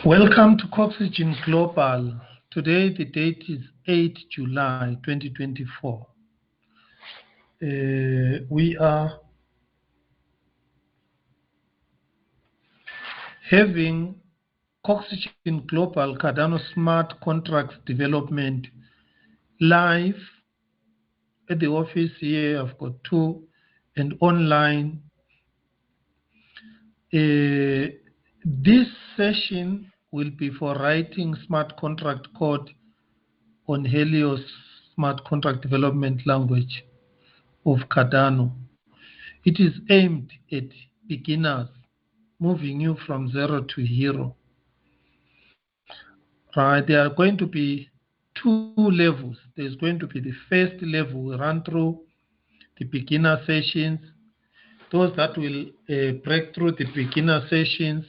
Welcome to Coxygen Global. Today the date is 8 July 2024. We are having Coxygen Global Cardano Smart Contracts development live at the office here. I've got two and online. This session will be for writing smart contract code on Helios smart contract development language of Cardano. It is aimed at beginners, moving you from 0 to hero. Right, there are going to be two levels. There's going to be the first level, we run through the beginner sessions. Those that will break through the beginner sessions,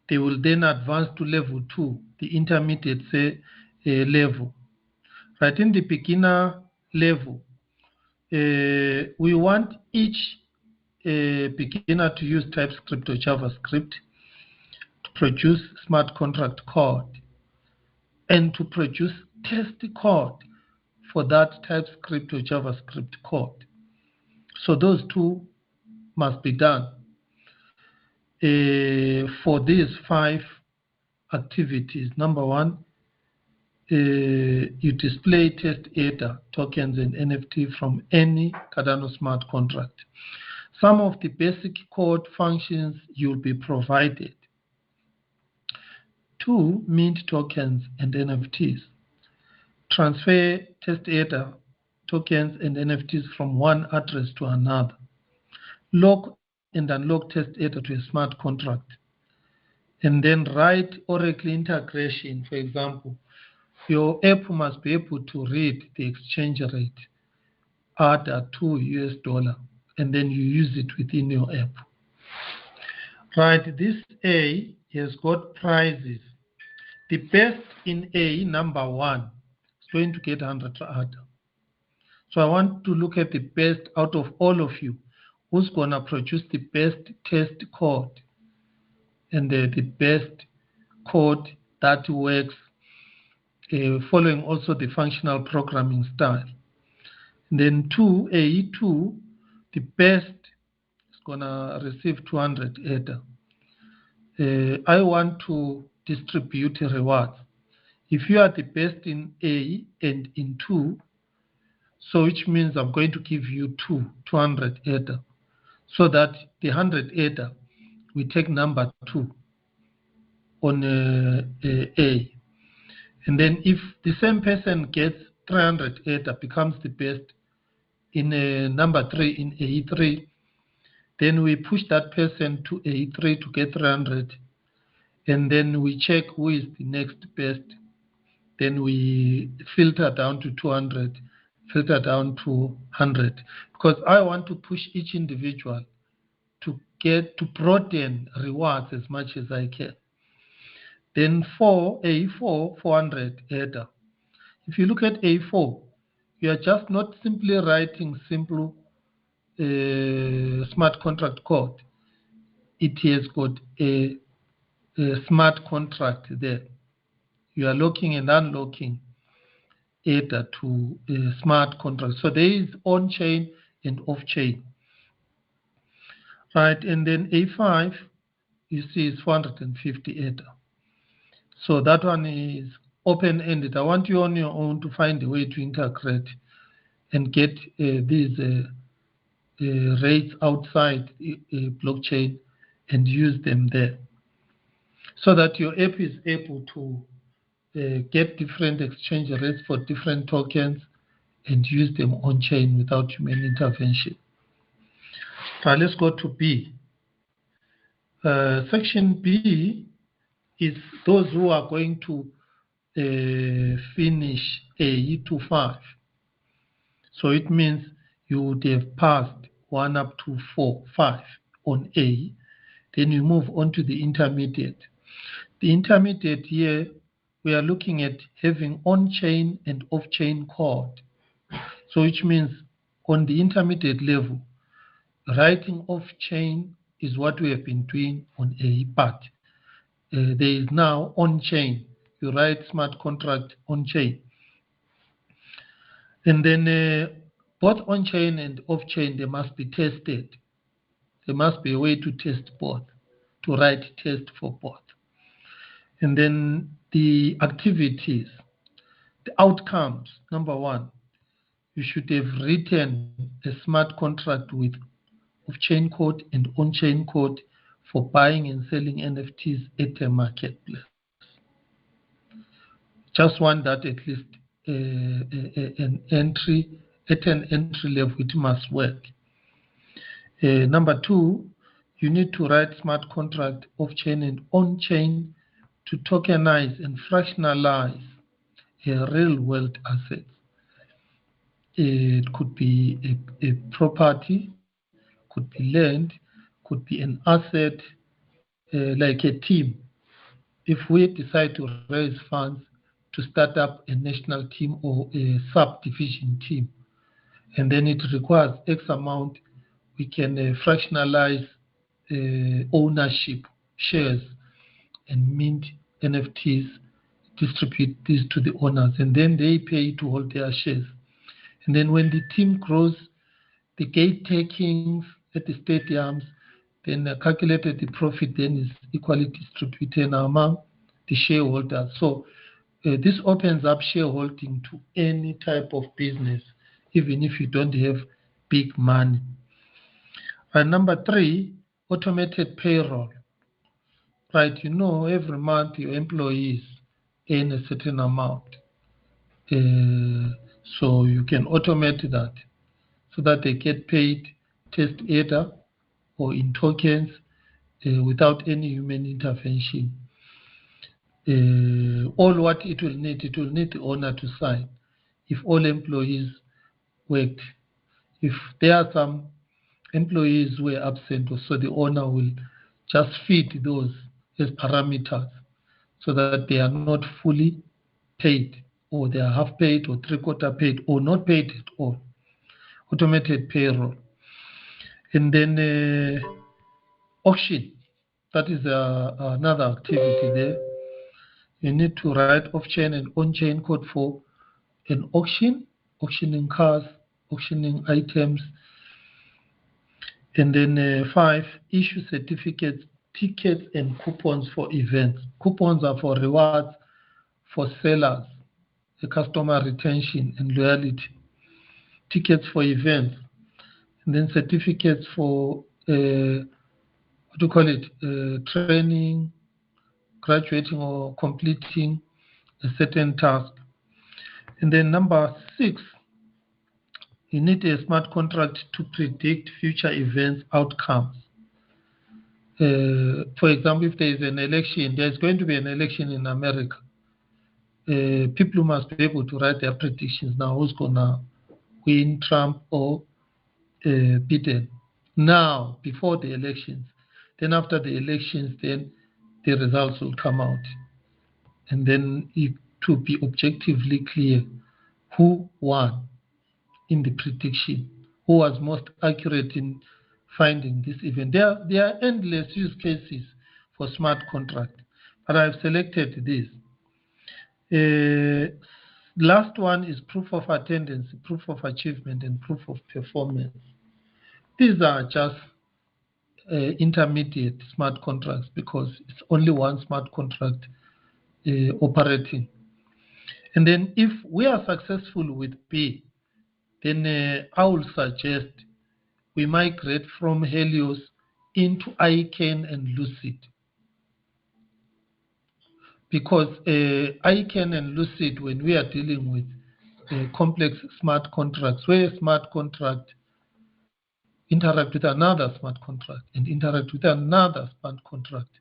they will then advance to level 2, the intermediate level. Right, in the beginner level, we want each beginner to use TypeScript or JavaScript to produce smart contract code and to produce test code for that TypeScript or JavaScript code. So those two must be done for these 5 activities. Number 1, you display tAda tokens and NFT from any Cardano smart contract. Some of the basic code functions you'll be provided. 2, mint tokens and NFTs. Transfer tAda tokens and NFTs from one address to another. Lock and unlock tAda to a smart contract. And then write Oracle integration. For example, your app must be able to read the exchange rate, ADA to US dollar, and then you use it within your app. Right, this A has got prizes. The best in A, number 1, is going to get 100 ADA. So I want to look at the best out of all of you. Who's going to produce the best test code and the best code that works, following also the functional programming style. And then 2, A2, the best is going to receive 200 ADA. I want to distribute rewards. If you are the best in A and in 2, so which means I'm going to give you 200 ADA, so that the 100 ADA, we take number 2 on A. And then if the same person gets 300 ADA, becomes the best in number 3 in A3, then we push that person to A3 to get 300, and then we check who is the next best. Then we filter down to 200, filter down to 100, because I want to push each individual to broaden rewards as much as I can. Then A4, 400 ADA. If you look at A4, you are just not simply writing simple smart contract code. It has got a smart contract there. You are locking and unlocking ADA to a smart contract. So there is on-chain and off-chain. Right, and then A5, you see, is 450 ADA. So that one is open-ended. I want you on your own to find a way to integrate and get these rates outside blockchain and use them there, so that your app is able to get different exchange rates for different tokens and use them on-chain without human intervention. Now let's go to B. Section B is those who are going to finish A to 5. So it means you would have passed 1 up to 4, 5 on A. Then you move on to the intermediate. The intermediate here, we are looking at having on-chain and off-chain code. So which means on the intermediate level, writing off-chain is what we have been doing on A, but there is now on-chain. You write smart contract on-chain. And then both on-chain and off-chain, they must be tested. There must be a way to test both, to write test for both. And then the activities, the outcomes. Number one, you should have written a smart contract with off-chain code and on-chain code for buying and selling NFTs at a marketplace. Just one that at least an entry at an entry level, it must work. Number two, you need to write smart contract off-chain and on-chain to tokenize and fractionalize real-world assets. It could be a property, could be land, could be an asset, like a team. If we decide to raise funds to start up a national team or a subdivision team, and then it requires X amount, we can fractionalize ownership shares and mint NFTs, distribute these to the owners, and then they pay to hold their shares. And then when the team grows, the gate takings at the stadiums, then calculated the profit then is equally distributed among the shareholders. So this opens up shareholding to any type of business, even if you don't have big money. And number three, automated payroll. Right, every month your employees earn a certain amount. So you can automate that so that they get paid tAda or in tokens without any human intervention. All what it will need the owner to sign if all employees worked. If there are some employees who are absent, so the owner will just feed those as parameters so that they are not fully paid, or they are half paid or three-quarter paid or not paid at all. Automated payroll. And then auction. That is another activity there. You need to write off-chain and on-chain code for an auction, auctioning cars, auctioning items. And then 5, issue certificates, tickets, and coupons for events. Coupons are for rewards for sellers, the customer retention and loyalty. Tickets for events, and then certificates for training, graduating or completing a certain task. And then number 6, you need a smart contract to predict future events outcomes. For example, if there is an election, there's going to be an election in America. People must be able to write their predictions now. Who's gonna win, Trump or Biden? Now, before the elections. Then after the elections, then the results will come out. And then it to be objectively clear who won in the prediction, who was most accurate in finding this event. There are endless use cases for smart contract, but I've selected this. Last one is proof of attendance, proof of achievement, and proof of performance. These are just intermediate smart contracts because it's only one smart contract operating. And then if we are successful with B, then I will suggest we migrate from Helios into ICANN and Lucid. Because ICANN and Lucid, when we are dealing with complex smart contracts, where a smart contract interact with another smart contract and interact with another smart contract.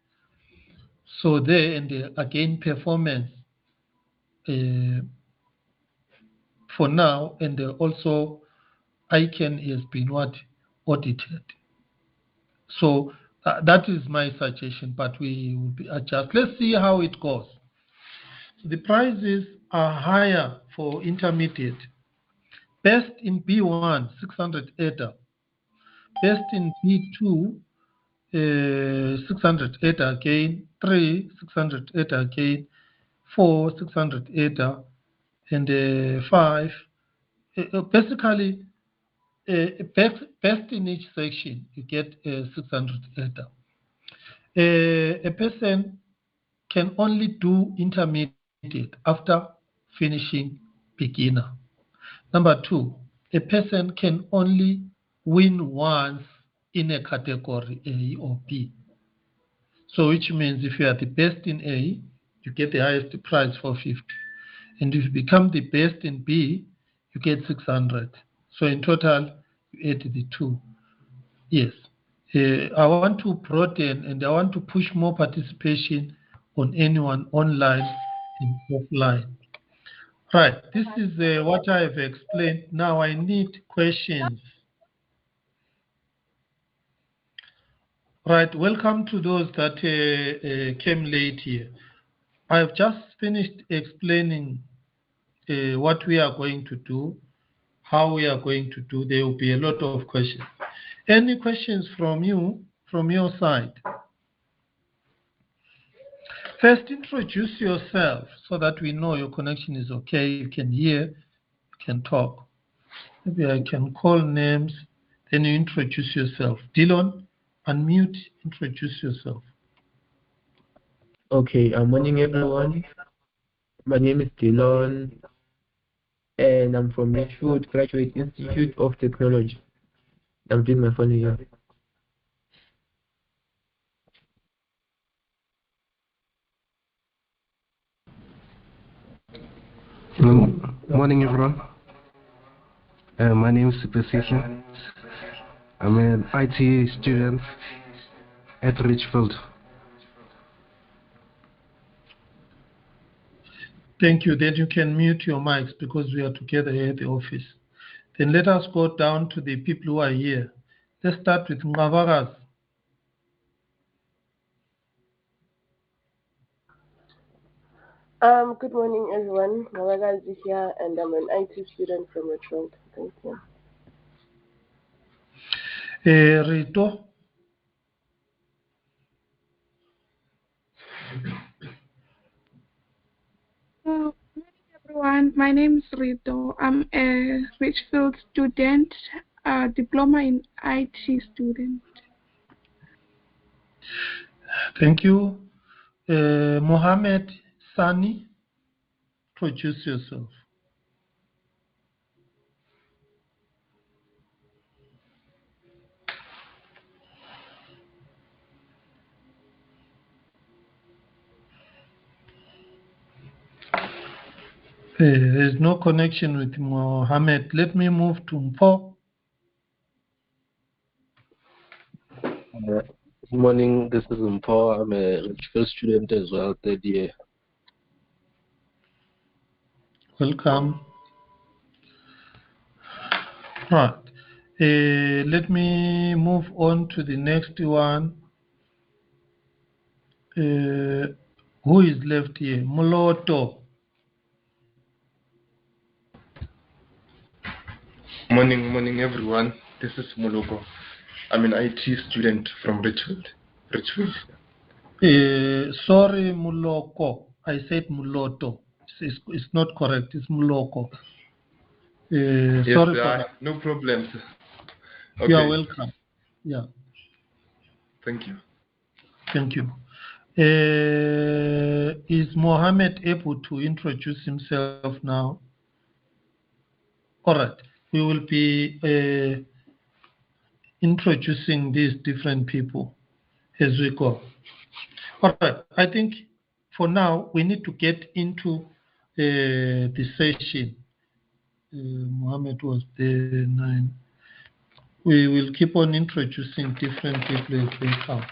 So there, and again, performance for now, and also ICANN has been audited. So that is my suggestion, but we will be adjust. Let's see how it goes. So the prices are higher for intermediate. Best in B1, 600 ADA. Best in B2, 600 ADA again, 3 600 ADA again, 4 600 ADA, and 5. Basically, best in each section, you get 600 ADA. A person can only do intermediate after finishing beginner. Number 2, a person can only win once in a category A or B. So which means if you are the best in A, you get the highest prize for 50. And if you become the best in B, you get 600. So in total, you add the 2. Yes. I want to broaden and I want to push more participation on anyone online and offline. Right. This is what I have explained. Now I need questions. Right. Welcome to those that came late here. I have just finished explaining what we are going to do, how we are going to do. There will be a lot of questions. Any questions from you, from your side? First, introduce yourself so that we know your connection is okay. You can hear, you can talk. Maybe I can call names, then you introduce yourself. Dylan, unmute, introduce yourself. Okay, morning everyone. My name is Dylan, and I'm from Richwood Graduate Institute of Technology. I'm doing my final year. Morning everyone. My name is Christian. I'm an IT student at Richfield. Thank you. Then you can mute your mics because we are together here at the office. Then let us go down to the people who are here. Let's start with Ngavagas. Good morning, everyone. Mawagazi is here, and I'm an IT student from Richmond. Thank you. Rito. Good morning, everyone. My name is Rito. I'm a Richfield student, a diploma in IT student. Thank you. Mohammed Sani, introduce yourself. There's no connection with Mohammed. Let me move to Mpo. Good morning, this is Mpo. I'm a Richfield student as well, third year. Welcome. Right. Let me move on to the next one. Who is left here? Muloto. Morning everyone. This is Muloko. I'm an IT student from Richfield. Sorry, Muloko. I said Muloto. It's not correct. It's Muloko. Yes, sorry for that. no problems. Okay. You are Okay. welcome. Yeah. Thank you. Thank you. Is Mohammed able to introduce himself now? All right. We will be introducing these different people as we go. All right. I think for now we need to get into the session. Mohammed was there 9. We will keep on introducing different people as they come.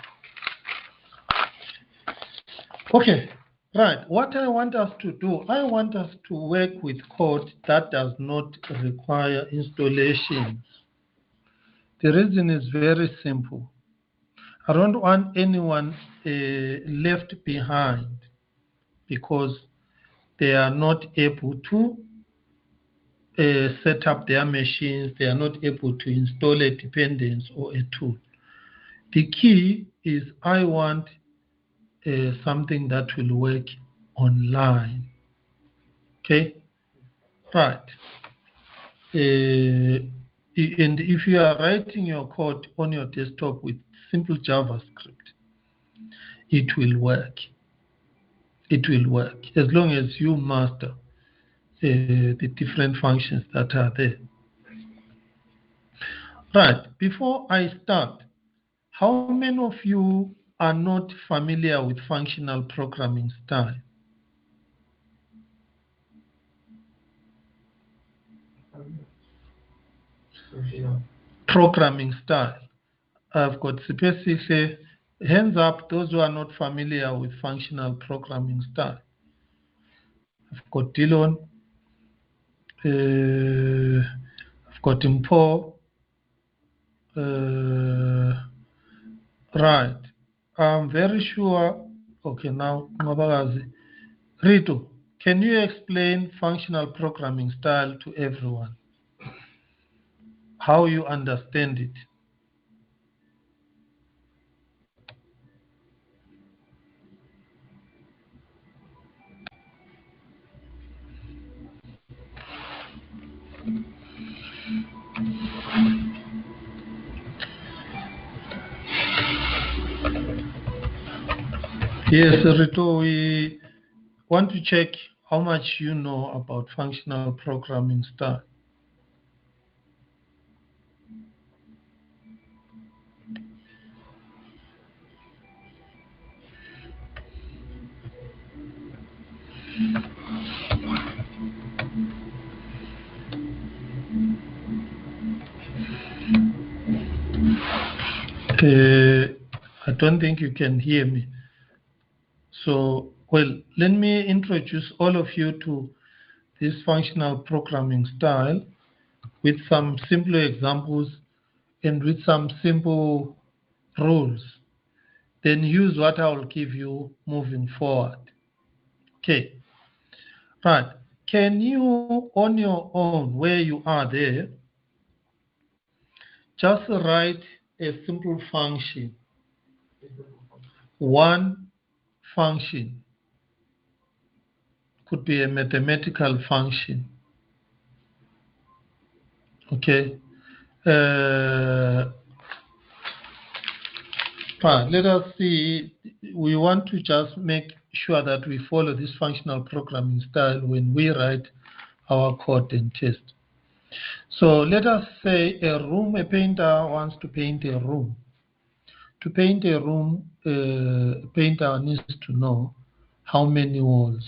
Okay. Right. What I want us to do, I want us to work with code that does not require installations. The reason is very simple. I don't want anyone left behind because they are not able to set up their machines, they are not able to install a dependence or a tool. The key is I want something that will work online. Okay, right. And if you are writing your code on your desktop with simple JavaScript, it will work. It will work as long as you master the different functions that are there. Right, before I start, how many of you are not familiar with functional programming style? Programming style. I've got specifically hands up those who are not familiar with functional programming style. I've got Dylan, I've got Impo. Right. I'm very sure. Okay, now Ngabagazi. Rito, can you explain functional programming style to everyone? How you understand it? Yes, Rito, we want to check how much you know about functional programming style. I don't think you can hear me. So, well, let me introduce all of you to this functional programming style with some simple examples and with some simple rules. Then use what I will give you moving forward. Okay. Right. Can you, on your own, where you are there, just write a simple function? One function could be a mathematical function. Okay. Let us see. We want to just make sure that we follow this functional programming style when we write our code and test. So let us say a painter wants to paint a room. To paint a room, a painter needs to know how many walls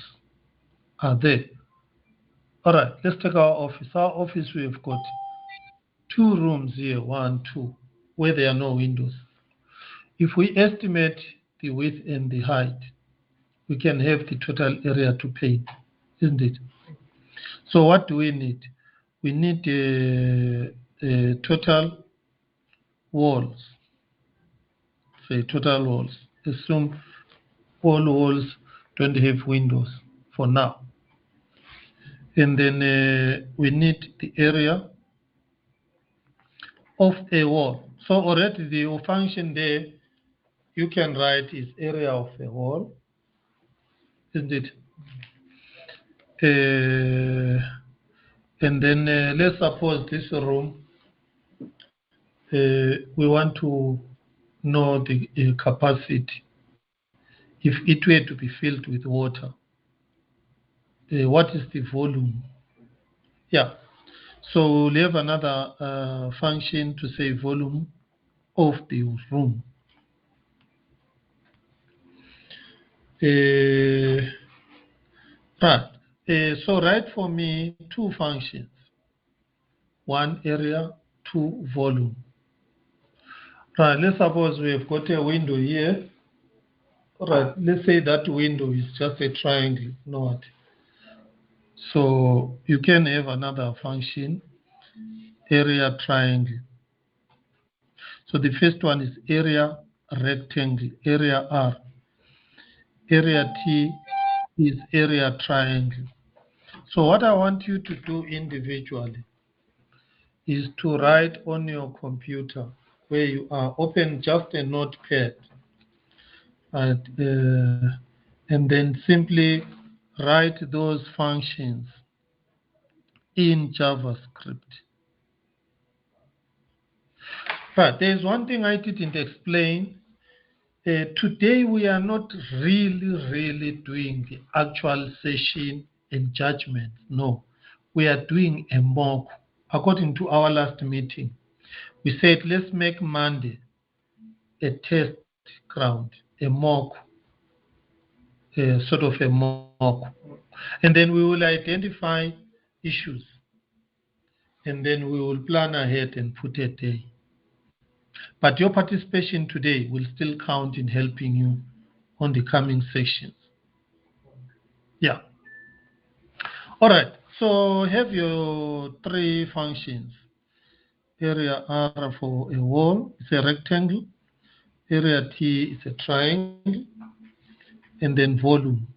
are there. All right, let's take our office. Our office, we've got 2 rooms here, 1, 2, where there are no windows. If we estimate the width and the height, we can have the total area to paint, isn't it? So what do we need? We need total walls. Say total walls. Assume all walls don't have windows for now. And then we need the area of a wall. So already the function there you can write is area of a wall, isn't it? And then let's suppose this room, we want to know the capacity. If it were to be filled with water, what is the volume? Yeah. So we have another function to say volume of the room. Right. So write for me 2 functions. 1 area, 2 volume. Right. Let's suppose we have got a window here. Right. Let's say that window is just a triangle. Not. So you can have another function, area triangle. So the first one is area rectangle, area R. Area T is area triangle. So what I want you to do individually is to write on your computer where you are. Open just a notepad, and then simply write those functions in JavaScript. But there's one thing I didn't explain. Today we are not really doing the actual session and judgment. No, we are doing a mock. According to our last meeting, we said let's make Monday a test ground, a mock, sort of a mock. And then we will identify issues. And then we will plan ahead and put a day. But your participation today will still count in helping you on the coming sections. Yeah. All right. So have your three functions. Area R for a wall, it's a rectangle. Area T is a triangle. And then volume.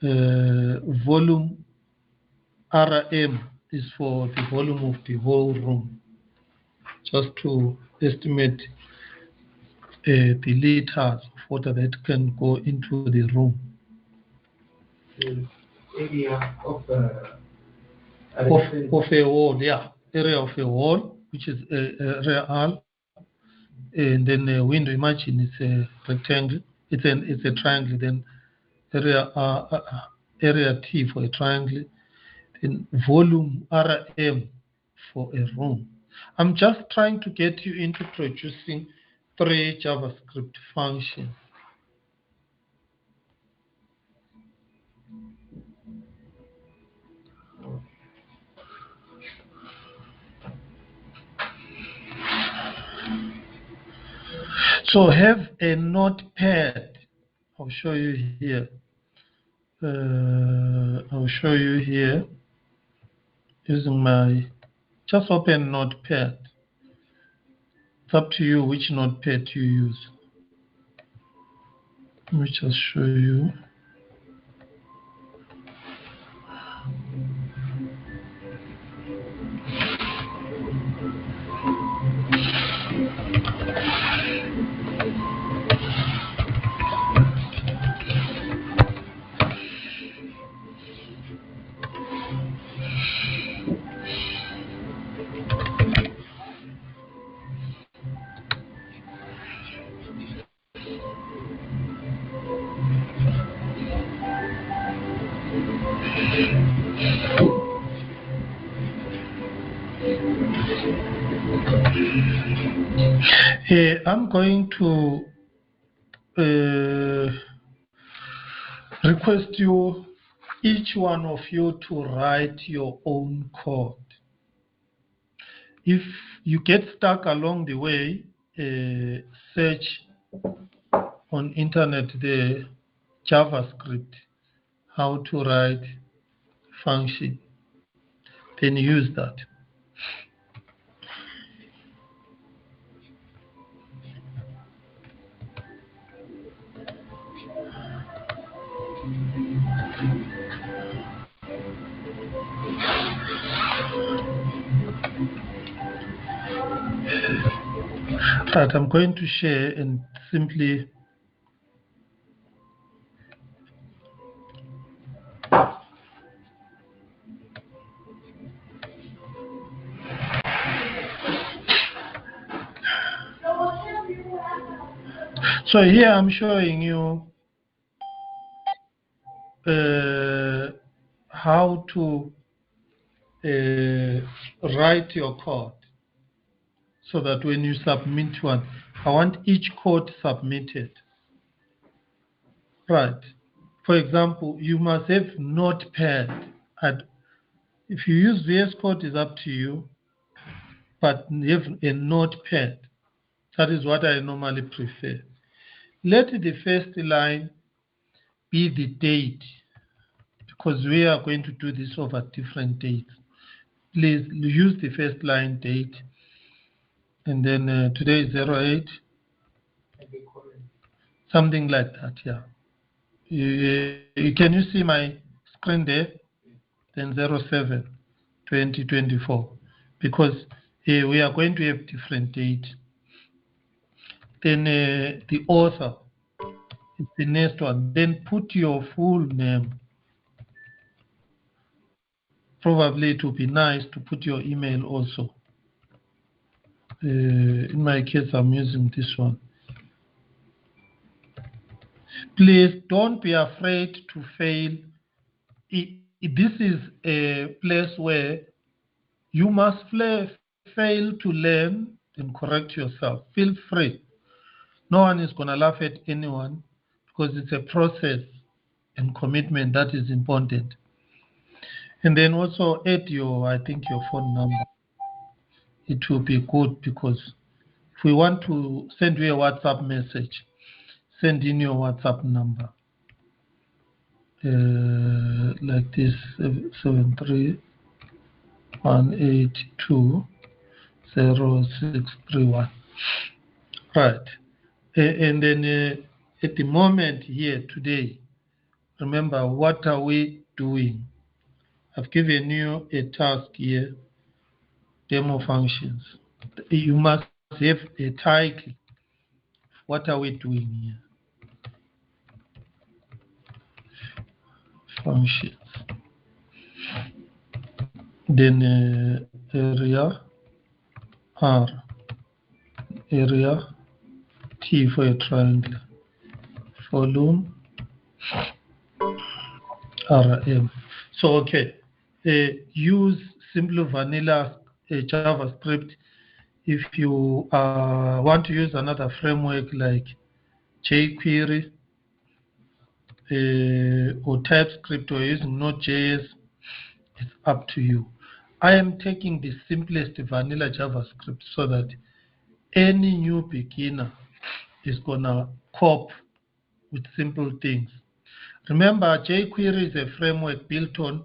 Volume RM is for the volume of the whole room. Just to estimate the liters of water that can go into the room. Area of a wall, yeah. Area of a wall, which is area R. And then a window, imagine it's a rectangle. It's a triangle. Then area T for a triangle. Then volume RM for a room. I'm just trying to get you into producing 3 JavaScript functions. So have a notepad. I'll show you here. I'll show you here using my, just open notepad. It's up to you which notepad you use. Let me just show you. I'm going to request you, each one of you, to write your own code. If you get stuck along the way, search on internet the JavaScript, how to write function, then use that. Right, I'm going to share and simply so here I'm showing you how to write your code so that when you submit one, I want each code submitted. Right. For example, you must have notepad. If you use VS Code, it's up to you, but you have a notepad. That is what I normally prefer. Let the first line be the date, because we are going to do this over different dates. Please use the first line date, and then today is 08, something like that, yeah. Can you see my screen there? Then 07/2024, because we are going to have different dates. Then the author is the next one. Then put your full name. Probably it would be nice to put your email also. In my case, I'm using this one. Please don't be afraid to fail. This is a place where you must fail to learn and correct yourself. Feel free. No one is going to laugh at anyone because it's a process and commitment that is important. And then also add I think your phone number. It will be good because if we want to send you a WhatsApp message, send in your WhatsApp number. Like this, 731820631. Right. And then at the moment here today, remember, what are we doing? I've given you a task here, demo functions. You must have a title. What are we doing here? Functions. Then area R, area T for a triangle, volume RM. So okay, use simple vanilla JavaScript. If you want to use another framework like jQuery or TypeScript or using Node.js, it's up to you. I am taking the simplest vanilla JavaScript so that any new beginner is gonna cope with simple things. Remember, jQuery is a framework built on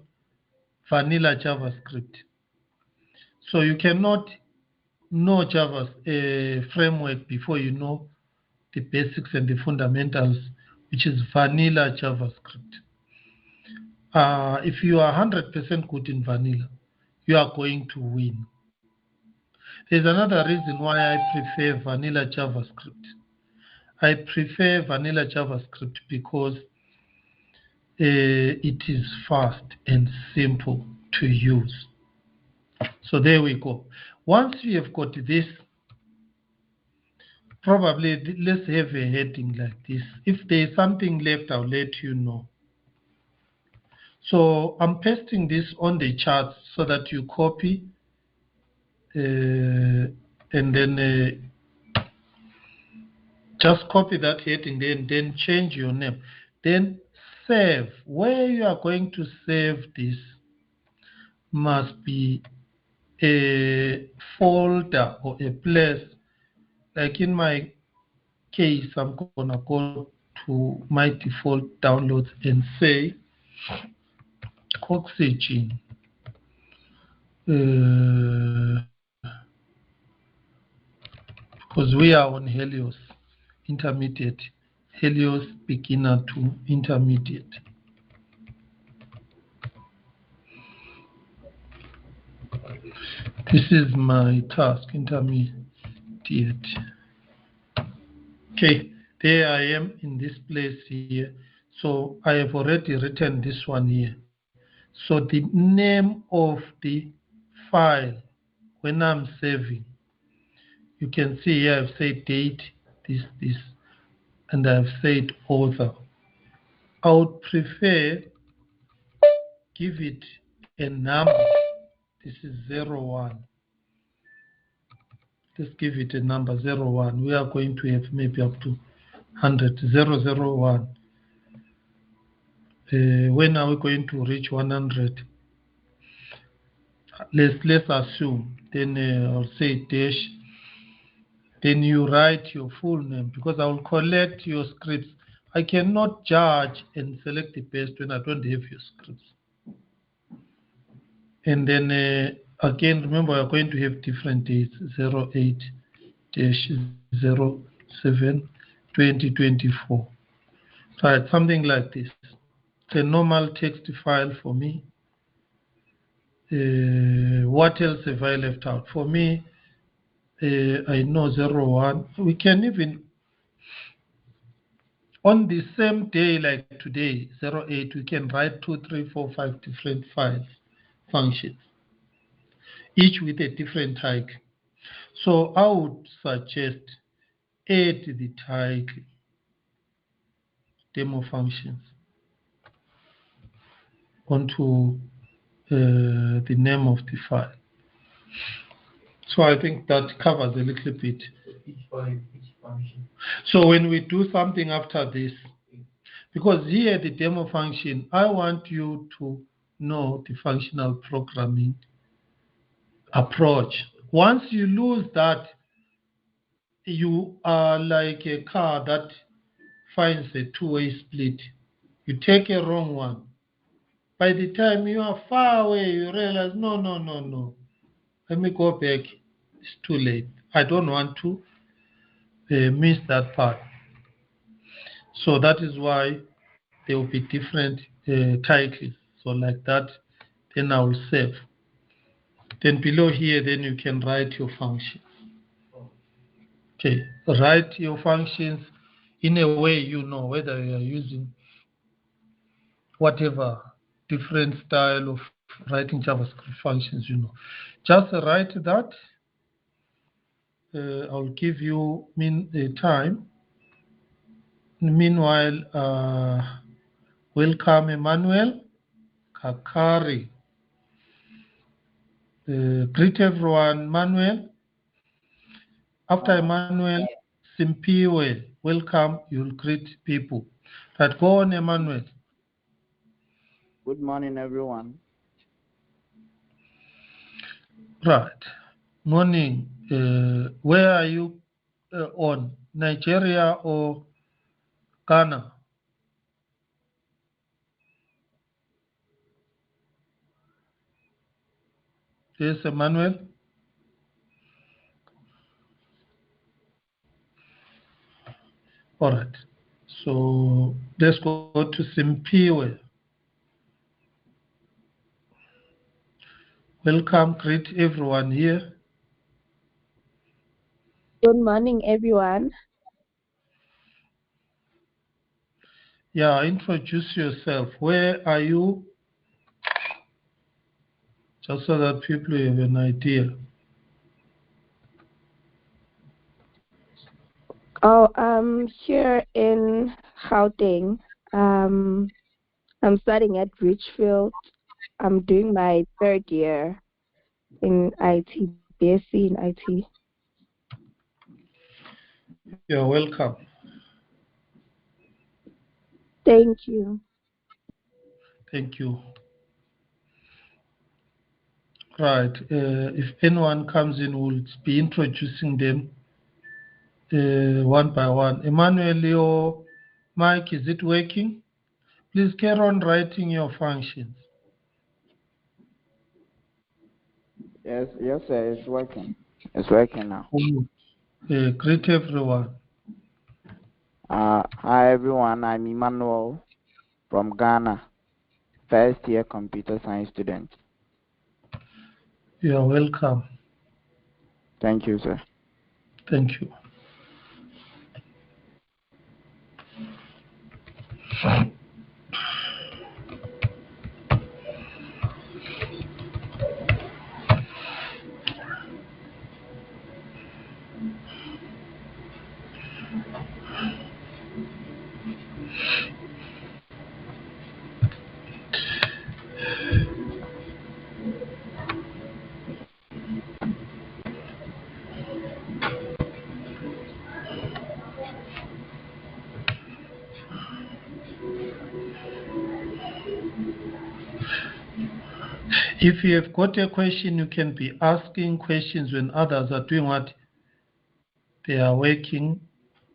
vanilla JavaScript. So you cannot know Java's framework before you know the basics and the fundamentals, which is vanilla JavaScript. If you are 100% good in vanilla, you are going to win. There's another reason why I prefer vanilla JavaScript. I prefer vanilla JavaScript because it is fast and simple to use. So there we go. Once we have got this, probably let's have a heading like this. If there's something left, I'll let you know. So I'm pasting this on the charts so that you copy and then just copy that heading, then change your name. Then save. Where you are going to save this must be a folder or a place. Like in my case, I'm going to go to my default downloads and say Coxygen. Because we are on Helios intermediate, Helios beginner to intermediate. This is my task, intermediate. Okay, there I am in this place here. So I have already written this one here. So the name of the file when I'm saving, you can see here I've said date, this, and I've said author. I would prefer give it a number. This is 01. Let's give it a number 01. We are going to have maybe up to 100, 001. When are we going to reach 100? Let's assume. Then I'll say dash. Then you write your full name because I will collect your scripts. I cannot judge and select the best when I don't have your scripts. And then again, remember we're going to have different dates, 08-07-2024. Right, something like this. It's a normal text file for me. What else have I left out? For me, I know 01. We can even on the same day like today, 08, we can write 2, 3, 4, 5 different functions, each with a different title. So I would suggest add the title demo functions onto the name of the file. So I think that covers a little bit. So when we do something after this, because here the demo function, I want you to know the functional programming approach. Once you lose that, you are like a car that finds a two-way split. You take a wrong one. By the time you are far away, you realize, no. Let me go back. It's too late. I don't want to miss that part. So that is why there will be different titles. So like that, then I will save. Then below here, then you can write your functions. Okay, write your functions in a way you know whether you are using whatever different style of writing JavaScript functions, you know. Just write that. I'll give you time. Meanwhile, welcome Emmanuel Kakari. Greet everyone, Manuel. After Emmanuel, Simpiwe, welcome, you'll greet people. Right, go on, Emmanuel. Good morning, everyone. Right, morning. Where are you on, Nigeria or Ghana? Yes, Emmanuel. All right, so let's go to Simpiwe. Welcome, greet everyone here. Good morning, everyone. Yeah, introduce yourself. Where are you? Just so that people have an idea. Oh, I'm here in Gauteng. I'm studying at Richfield. I'm doing my third year in IT, BSc in IT. You're welcome. Thank you. Thank you. Right. If anyone comes in, we'll be introducing them one by one. Emmanuel, your mic, is it working? Please carry on writing your functions. Yes, sir, it's working. It's working now. Greet everyone. Hi, everyone. I'm Emmanuel from Ghana, first year computer science student. You're welcome. Thank you, sir. Thank you. If you have got a question, you can be asking questions when others are doing what? They are working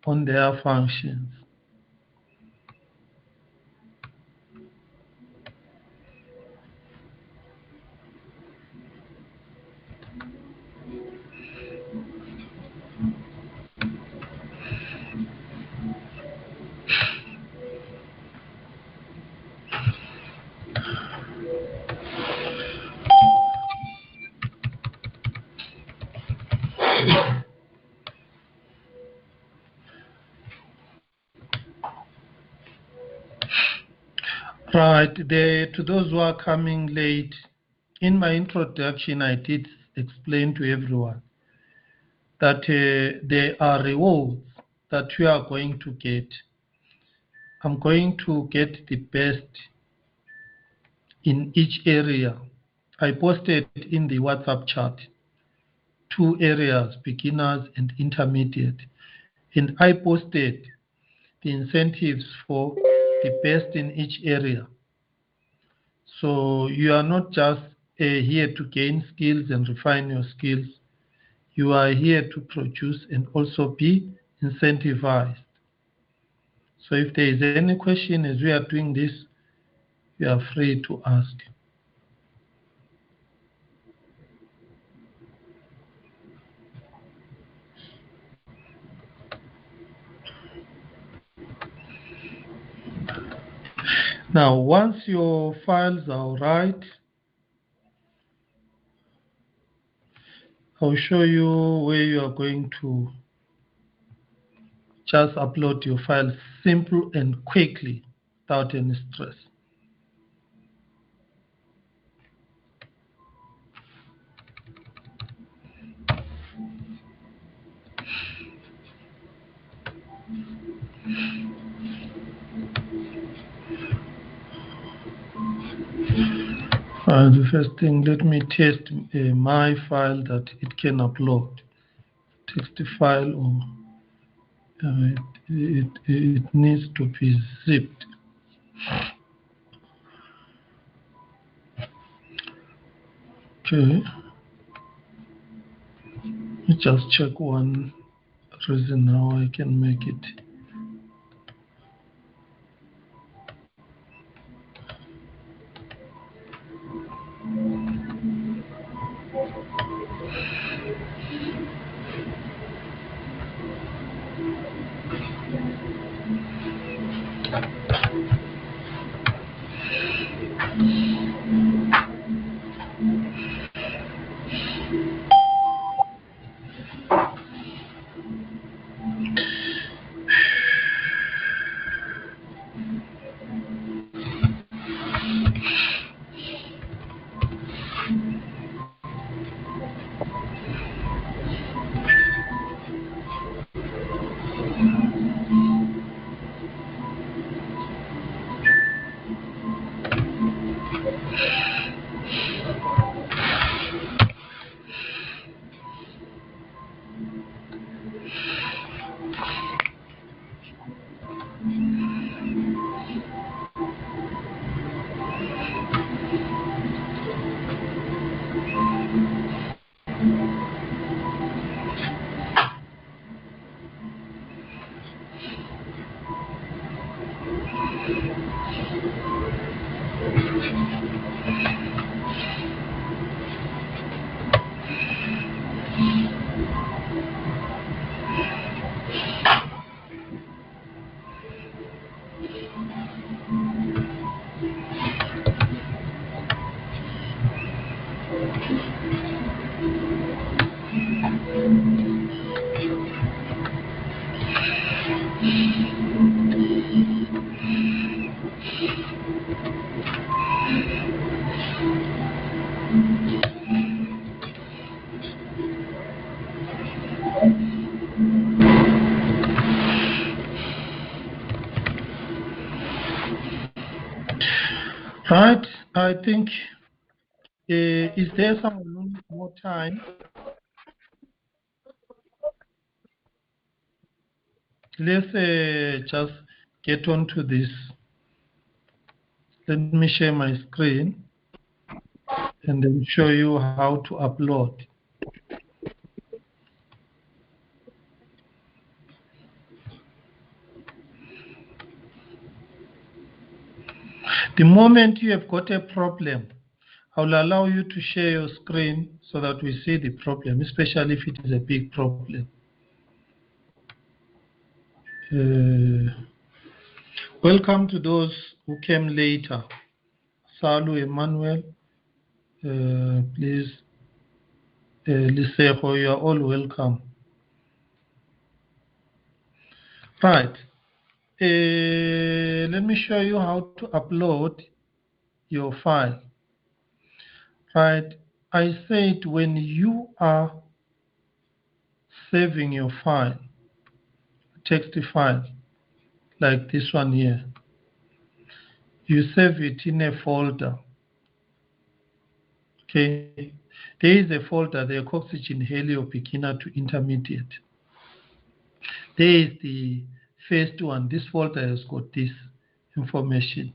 on their functions. Right, to those who are coming late, in my introduction, I did explain to everyone that there are rewards that we are going to get. I'm going to get the best in each area. I posted in the WhatsApp chat 2 areas, beginners and intermediate. And I posted the incentives for the best in each area. So you are not just here to gain skills and refine your skills. You are here to produce and also be incentivized. So if there is any question as we are doing this, you are free to ask. Now, once your files are right, I'll show you where you are going to just upload your files simple and quickly without any stress. The first thing, let me test my file that it can upload. Text file, or it needs to be zipped. Okay. Let me just check one reason how I can make it. Right, I think, is there someone who needs more time? Let's just get on to this. Let me share my screen and then show you how to upload. The moment you have got a problem, I will allow you to share your screen so that we see the problem, especially if it is a big problem. Welcome to those who came later. Salu Emmanuel, please, Lisejo, you are all welcome. Right. let me show you how to upload your file. Right, I said when you are saving your file, text file, like this one here, you save it in a folder. Okay, there is a folder, the Coxygen Helios beginner to intermediate. There is the first one. This folder has got this information.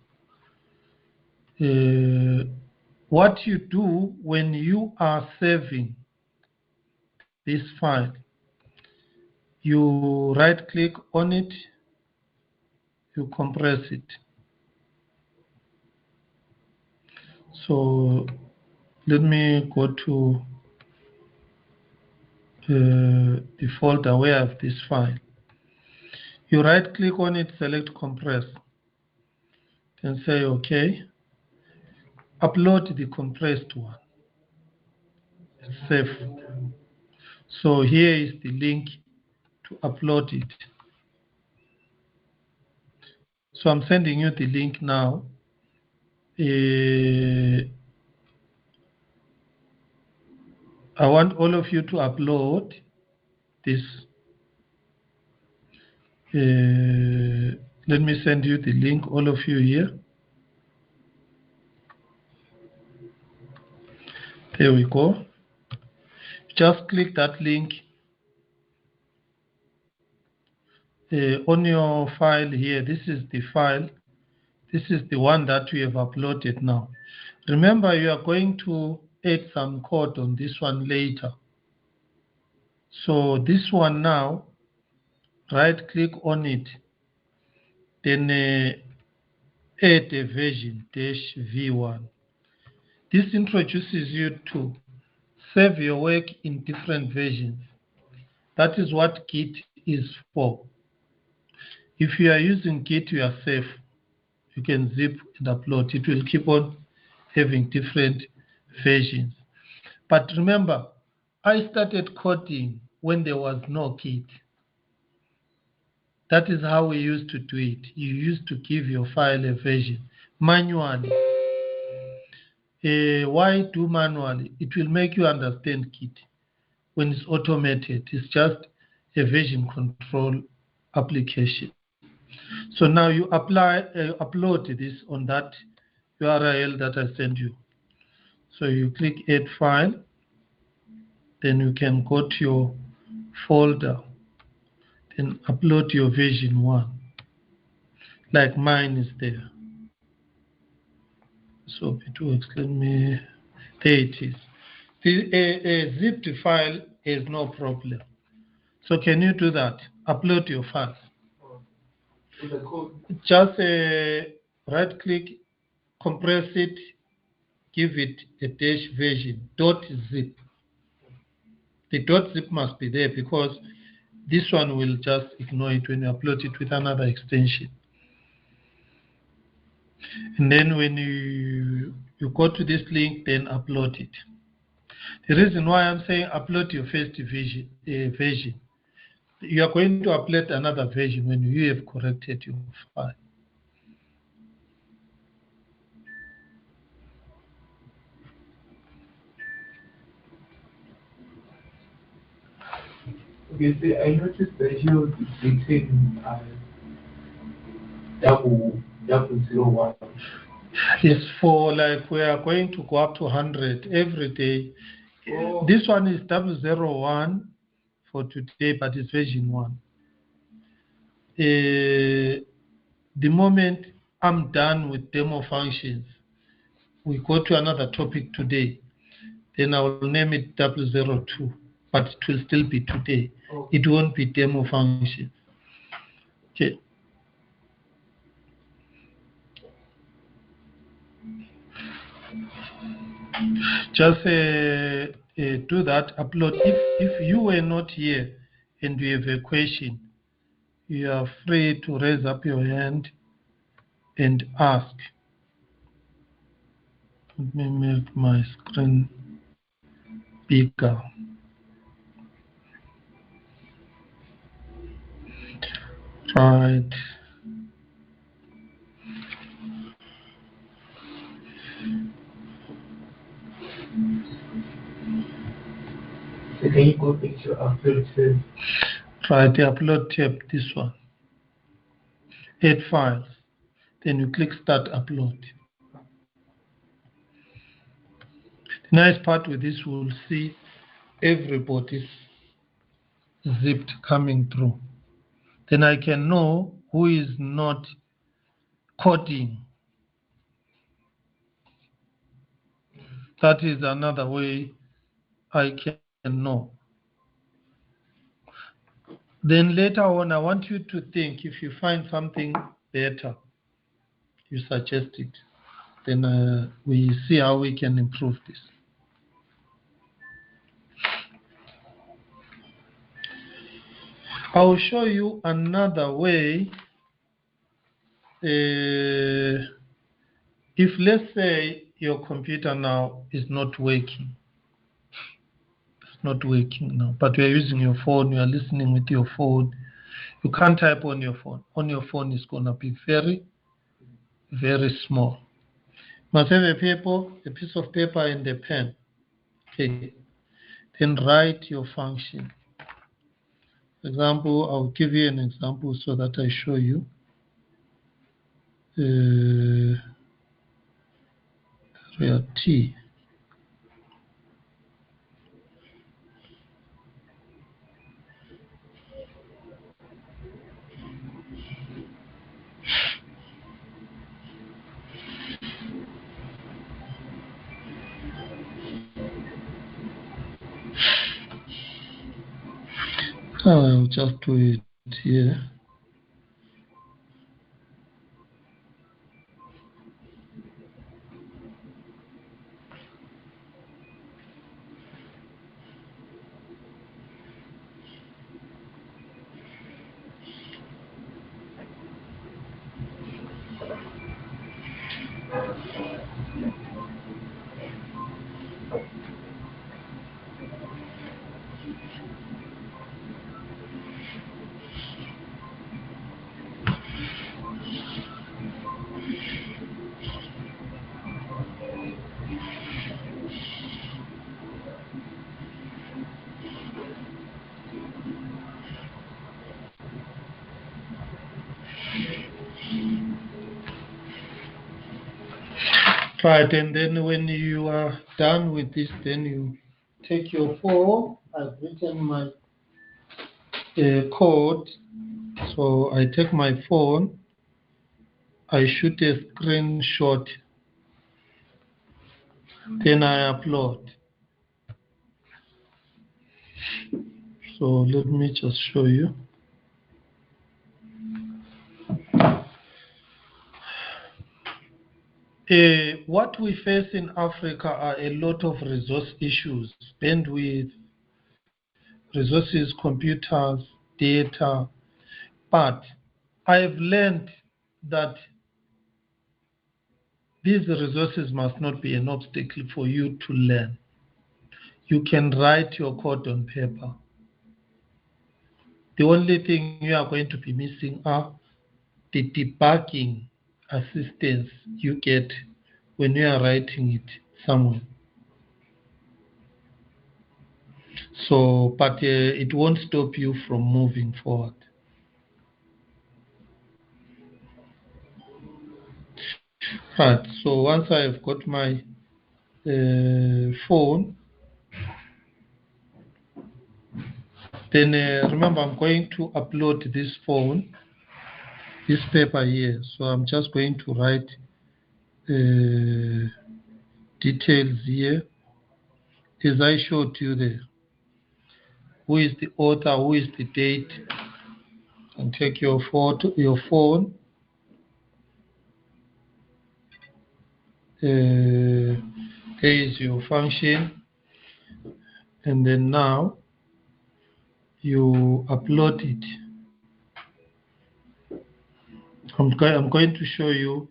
What you do when you are saving this file, you right click on it, you compress it. So let me go to the folder where I have this file. You right click on it, select compress, then say OK. Upload the compressed one, save. So here is the link to upload it. So I'm sending you the link now. I want all of you to upload this. Let me send you the link, all of you here. There we go. Just click that link on your file here. This is the file. This is the one that we have uploaded now. Remember, you are going to add some code on this one later. So this one now, right click on it, then add a version -v1. This introduces you to save your work in different versions. That is what Git is for. If you are using Git, you are safe. You can zip and upload. It will keep on having different versions. But remember, I started coding when there was no Git. That is how we used to do it. You used to give your file a version manually. Why do manually? It will make you understand Git. When it's automated, it's just a version control application. So now you upload this on that URL that I sent you. So you click add file, then you can go to your folder, then upload your version 1, like mine is there. So it works. Let me, there it is. A zipped file is no problem. So can you do that? Upload your files. Just right click, compress it, give it a dash version, .zip. The .zip must be there because this one will just ignore it when you upload it with another extension. And then when you go to this link, then upload it. The reason why I'm saying upload your first version, you are going to upload another version when you have corrected your file. Okay, so I noticed that you written double 0 1. It's for like we are going to go up to 100 every day. Oh. This one is 001 for today, but it's version 1. The moment I'm done with demo functions, we go to another topic today. Then I will name it 002, but it will still be today. Oh. It won't be demo functions. Okay. Just do that, upload. If you were not here and you have a question, you are free to raise up your hand and ask. Let me make my screen bigger. Right. So can you go back to upload first? Try the upload tab, this one. Add files. Then you click start upload. The nice part with this, we'll see everybody's zipped coming through. Then I can know who is not coding. That is another way I can know. Then later on, I want you to think, if you find something better, you suggest it. Then we see how we can improve this. I will show you another way. If let's say your computer now is not working, it's not working now, but you're using your phone, you're listening with your phone, you can't type on your phone. On your phone is going to be very, very small. Must have a piece of paper and a pen. Okay. Then write your function. For example, I'll give you an example so that I show you. Real T. I'll just do it here. Right, and then when you are done with this, then you take your phone. I've written my code. So I take my phone, I shoot a screenshot, then I upload. So let me just show you. What we face in Africa are a lot of resource issues, bandwidth, resources, computers, data. But I've learned that these resources must not be an obstacle for you to learn. You can write your code on paper. The only thing you are going to be missing are the debugging assistance you get when you are writing it somewhere. So, but it won't stop you from moving forward. Right, so once I've got my phone, then remember I'm going to upload this phone, this paper here. So I'm just going to write details here as I showed you there. Who is the author, who is the date, and take your photo, your phone. There is your function, and then now you upload it. I'm going to show you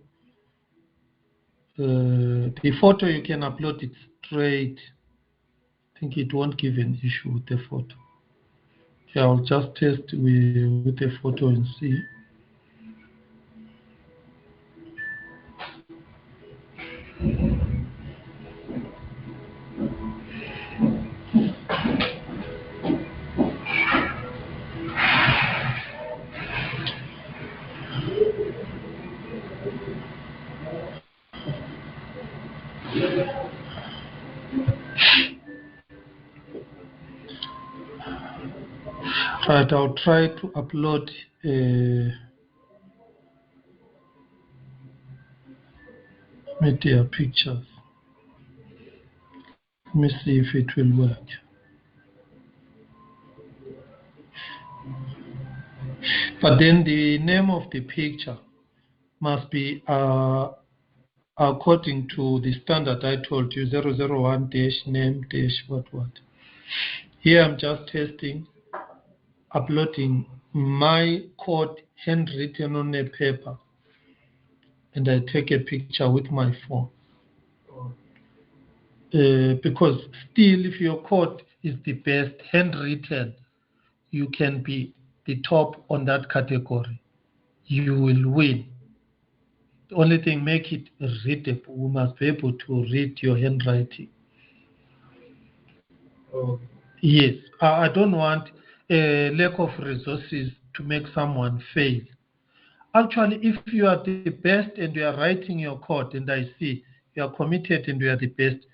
the photo. You can upload it straight. I think it won't give an issue with the photo. Yeah, I'll just test with the photo and see. Right, I'll try to upload media pictures. Let me see if it will work. But then the name of the picture must be according to the standard I told you, 001 name what. Here I'm just testing, uploading my code handwritten on a paper, and I take a picture with my phone. Because still, if your code is the best handwritten, you can be the top on that category. You will win. The only thing, make it readable. We must be able to read your handwriting. Yes, I don't want a lack of resources to make someone fail. Actually, if you are the best and you are writing your code and I see you are committed and you are the best,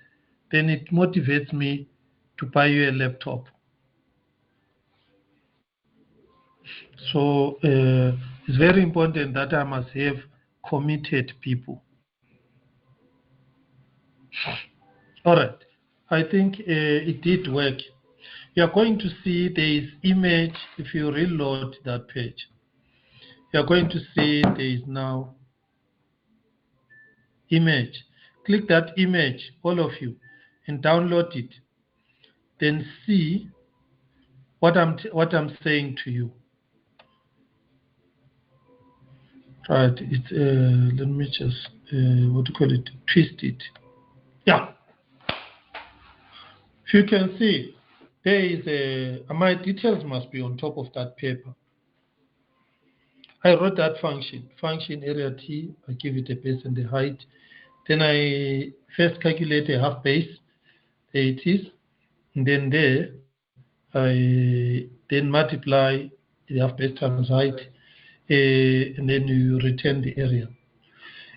then it motivates me to buy you a laptop. So it's very important that I must have committed people. All right, I think it did work. You are going to see there is image. If you reload that page, you are going to see there is now image. Click that image, all of you, and download it. Then see what I'm saying to you. Right, it's let me just what do you call it? Twist it. Yeah. If you can see, there is my details must be on top of that paper. I wrote that function area T. I give it a base and the height. Then I first calculate a half base. There it is. And then there I then multiply the half base times height, and then you return the area.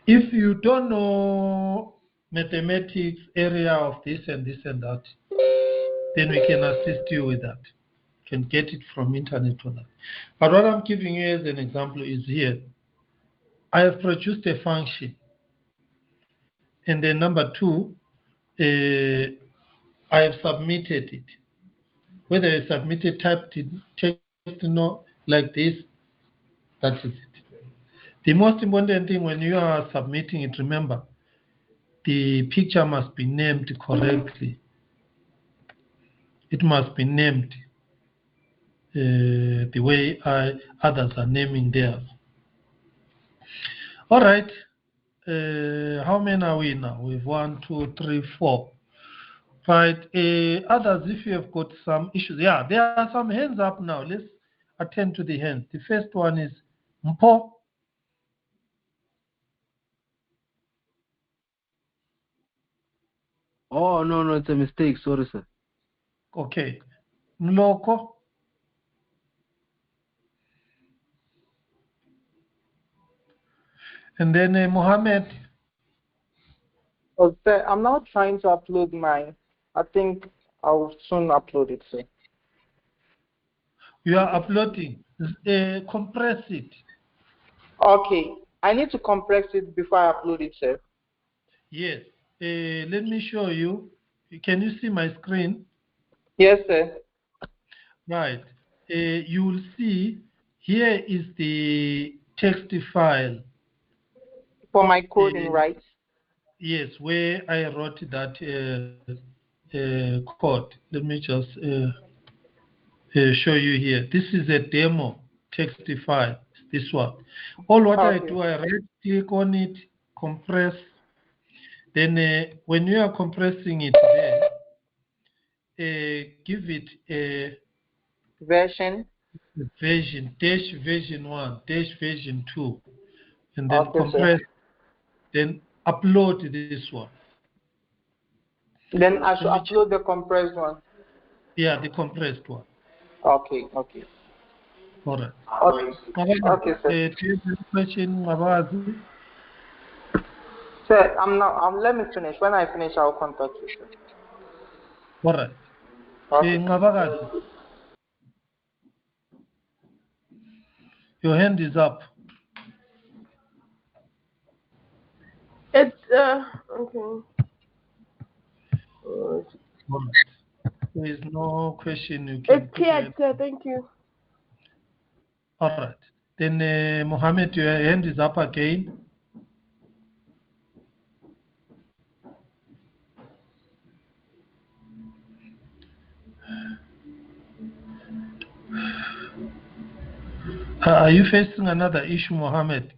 If you don't know mathematics area of this and this and that, then we can assist you with that. You can get it from internet for that. But what I'm giving you as an example is here. I have produced a function. And then number two, I have submitted it. Whether I submitted typed in text like this, that is it. The most important thing when you are submitting it, remember, the picture must be named correctly. It must be named the way others are naming theirs. All right. How many are we now? We have 1, 2, 3, 4. Right. Others, if you have got some issues, yeah, there are some hands up now. Let's attend to the hands. The first one is Mpo. Oh, no, it's a mistake. Sorry, sir. Okay. Mloko. And then Mohammed. Oh, sir, I'm now trying to upload mine. I think I'll soon upload it, sir. You are uploading. Compress it. Okay. I need to compress it before I upload it, sir. Yes. Let me show you. Can you see my screen? Yes, sir. Right. You will see here is the text file. For my coding, right? Yes, where I wrote that code. Let me just show you here. This is a demo text file. This one. All what I do, I right click on it, compress. Then when you are compressing it there, give it a version version 1 version 2, and then okay, compress. Sir. Then upload this one. Then I should upload the compressed one. Yeah, the compressed one. Okay. All right. Okay, sir. Do you have a question, Sir, let me finish. When I finish, I'll contact you, sir. All right. Okay. Your hand is up. It's okay. There is no question you can It's put your hand. cleared, sir. Thank you. All right. Then, Mohammed, your hand is up again. Are you facing another issue, Mohammed?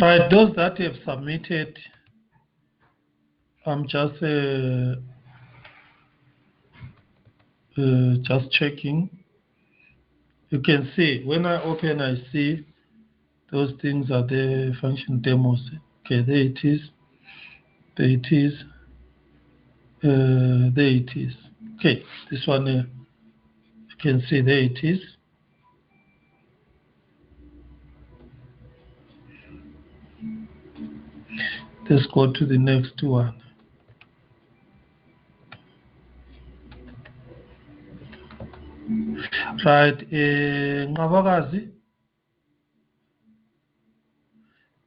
Right, those that have submitted, I'm just checking. You can see when I open, I see those things are the function demos. Okay, there it is. There it is. There it is. Okay, this one you can see there it is. Let's go to the next one. Right, Ngabakazi,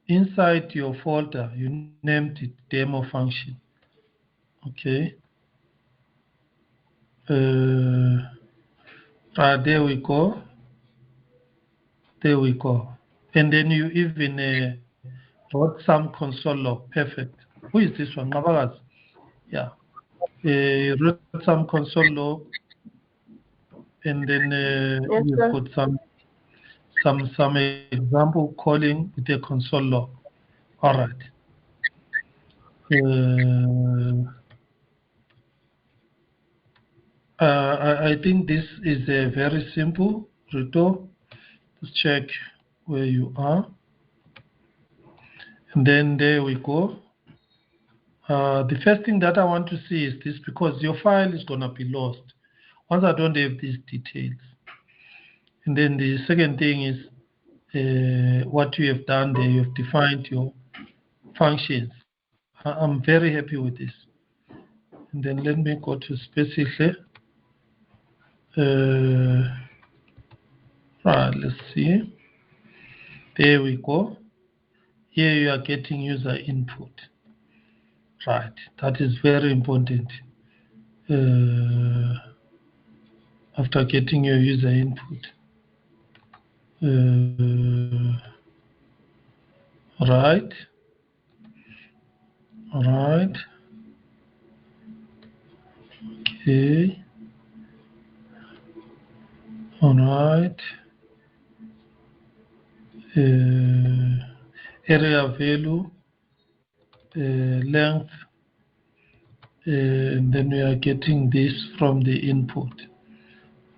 inside your folder, you named it demo function. Okay. Right, there we go. There we go. And then you even wrote some console log. Perfect. Who is this one? Ngabakazi. Yeah. You wrote some console log, and then Yes, you've sir. got some example calling with a console log. All right. I think this is very simple. Rito, let's check where you are. And then there we go. The first thing that I want to see is this, because your file is going to be lost once I don't have these details. And then the second thing is what you have done there. You have defined your functions. I'm very happy with this. And then let me go to specifically. Right, let's see. There we go. Here you are getting user input. Right, that is very important. After getting your user input. Right. All right. Okay. All right. Area value, length, and then we are getting this from the input.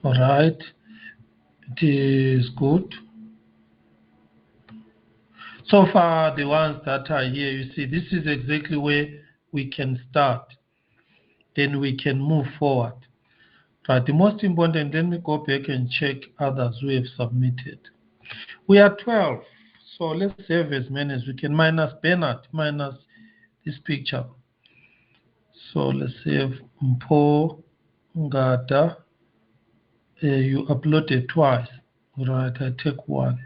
All right. It is good. So far, the ones that are here, you see, this is exactly where we can start. Then we can move forward. Right. The most important, let me go back and check others who have submitted. We are 12. So let's save as many as we can, minus Bernard, minus this picture. So let's save Mpo Ngata. You uploaded twice. All right, I take one.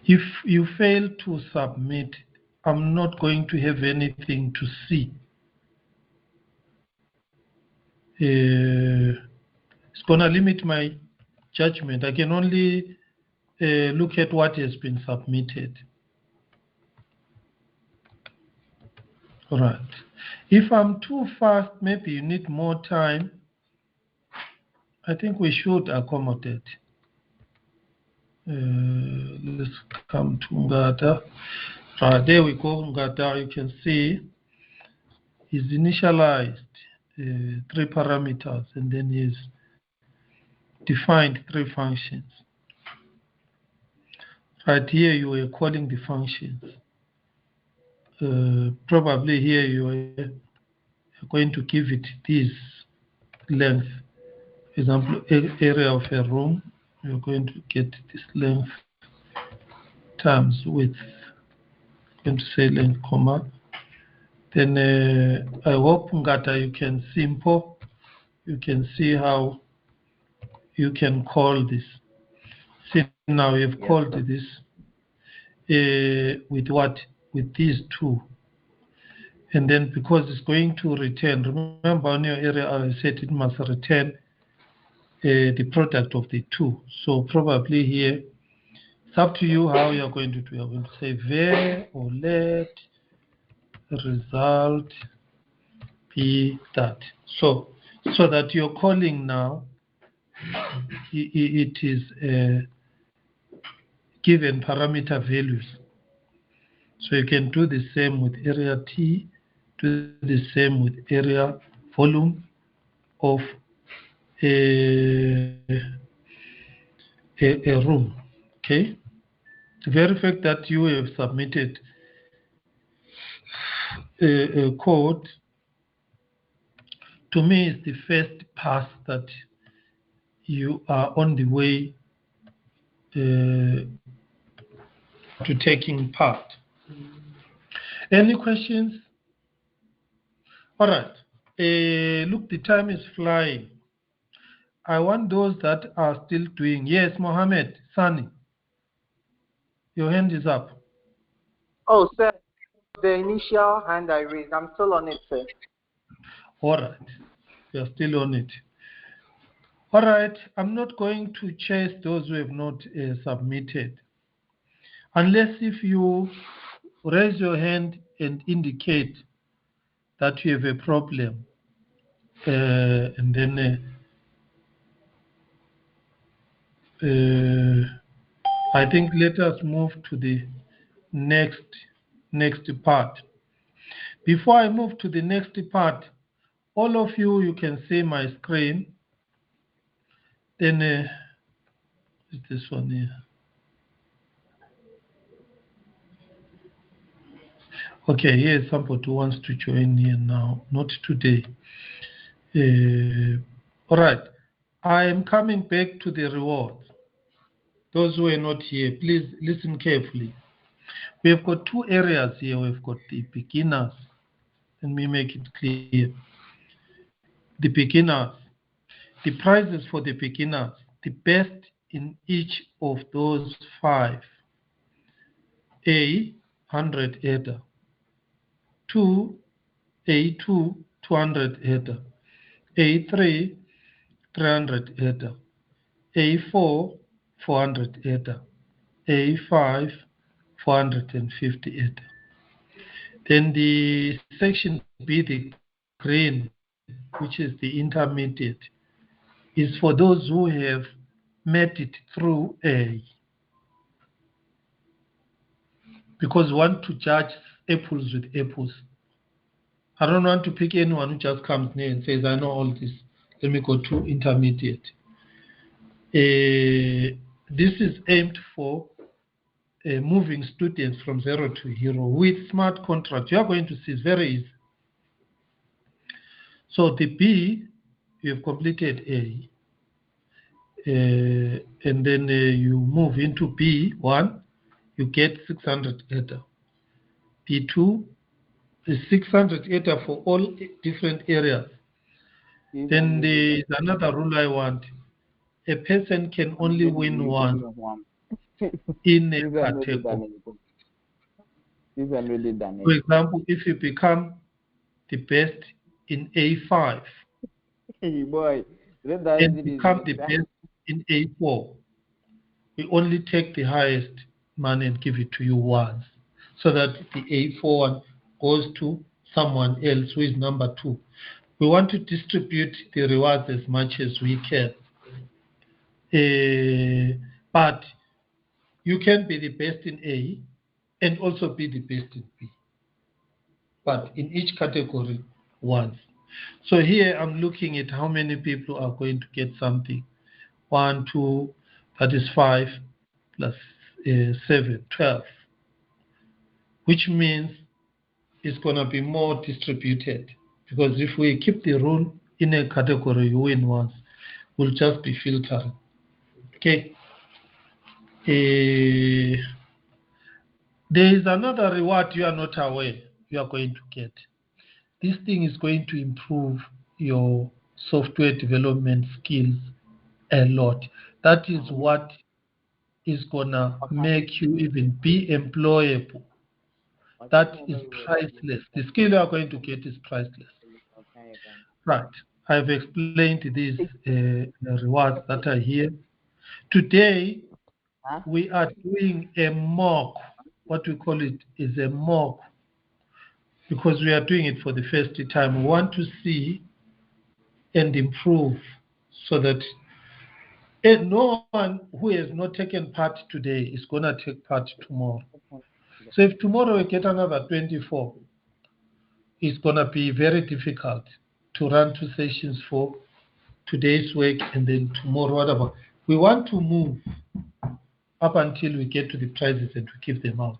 If you fail to submit, I'm not going to have anything to see. it's going to limit my judgment. I can only look at what has been submitted. All right. If I'm too fast, maybe you need more time. I think we should accommodate. Let's come to Ngata. Right, there we go, Ngata. You can see is initialized 3 parameters, and then is defined 3 functions. Right here, you are calling the functions. Probably here you are going to give it this length. For example, area of a room, you're going to get this length times width. I'm going to say length, comma. Then I hope Ngata you can simple. You can see how you can call this. See now you've called this with what? With these 2. And then because it's going to return, remember on your area I said it must return the product of the 2. So probably here, it's up to you how you're going to do. You're going to say var or let result be that. So that you're calling now, it is given parameter values. So you can do the same with area T, do the same with area volume of a room. Okay. The very fact that you have submitted a code, to me, is the first pass that you are on the way to taking part. Any questions? All right. Look, the time is flying. I want those that are still doing. Yes, Mohammed, Sani, your hand is up. Oh, sir, the initial hand I raised, I'm still on it, sir. All right. You're still on it. All right. I'm not going to chase those who have not submitted. Unless if you raise your hand and indicate that you have a problem. And then I think let us move to the next part. Before I move to the next part, all of you can see my screen. Then is this one here? Okay, here's somebody who wants to join here now, not today. All right, I am coming back to the rewards. Those who are not here, please listen carefully. We have got 2 areas here. We've got the beginners. Let me make it clear. The beginners, the prizes for the beginners, the best in each of those 5. A, 100 ADA. 2, A2, 200 ADA. A3, 300 ADA. A4, 400 ADA. A5, 450 ADA. Then the section B, the green, which is the intermediate, is for those who have met it through A. Because we want to judge apples with apples. I don't want to pick anyone who just comes near and says, I know all this. Let me go to intermediate. This is aimed for moving students from 0 to hero with smart contract. You are going to see it's very easy. So the B, you have completed A. And then you move into B1, you get 600 ADA. B2 is 600 ADA for all different areas. Then there is another rule I want. A person can only win once in a category. For example, if you become the best in A5, Hey boy, that and it is become the best in A4. We only take the highest money and give it to you once, so that the A4 one goes to someone else who is number 2. We want to distribute the rewards as much as we can. But you can be the best in A and also be the best in B, but in each category once. So here I'm looking at how many people are going to get something. 1, 2, that is 5 plus 7, 12, which means it's going to be more distributed. Because if we keep the rule in a category, you win once, we'll just be filtering. Okay. There is another reward you are not aware you are going to get. This thing is going to improve your software development skills a lot. That is what is gonna make you even be employable. That is priceless. The skill you are going to get is priceless. Right. I've explained these rewards that are here. Today, we are doing a mock. What we call it is a mock, because we are doing it for the first time. We want to see and improve so that no one who has not taken part today is going to take part tomorrow. So if tomorrow we get another 24, it's going to be very difficult to run 2 sessions for today's work and then tomorrow, whatever. We want to move up until we get to the prizes and we give them out.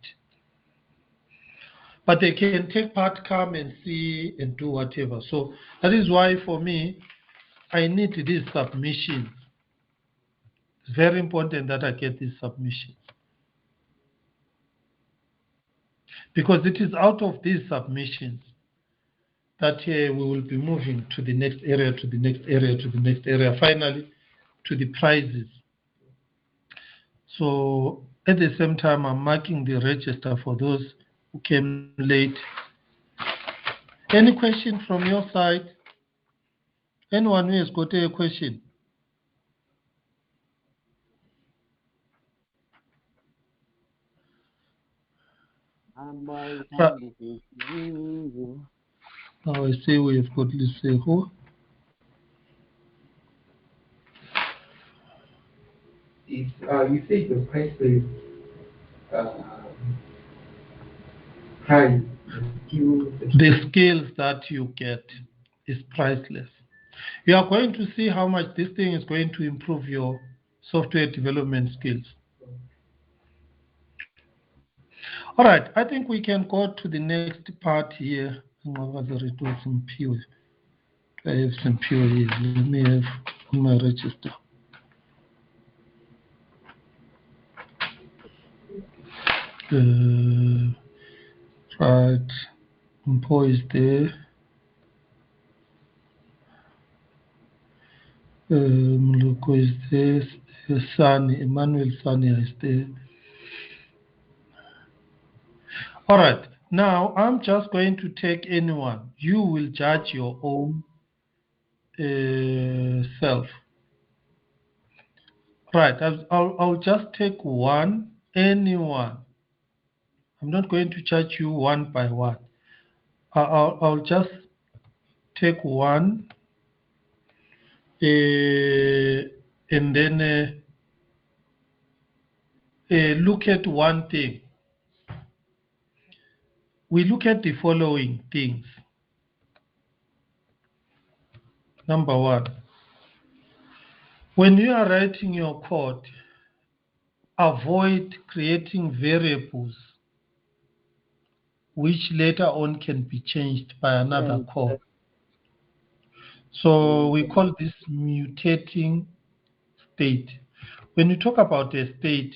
But they can take part, come and see and do whatever. So that is why for me, I need these submissions. It's very important that I get these submissions. Because it is out of these submissions that we will be moving to the next area, to the next area, to the next area, finally to the prizes. So at the same time, I'm marking the register for those who came late. Any question from your side? Anyone who has got a question? Now I see we have got Liseho. You say the price is high. The skills that you get is priceless. You are going to see how much this thing is going to improve your software development skills. All right, I think we can go to the next part here. Whether it was some pure. I have some pure here. Let me have on my register. Right, Mpo is there. Muluko is there. Sani, Emmanuel Sani is there. All right, now I'm just going to take anyone. You will judge your own self. Right, I'll just take one, anyone. I'm not going to judge you one by one. I'll just take one, and then look at one thing. We look at the following things. Number one, when you are writing your code, avoid creating variables which later on can be changed by another code. So we call this mutating state. When we talk about a state,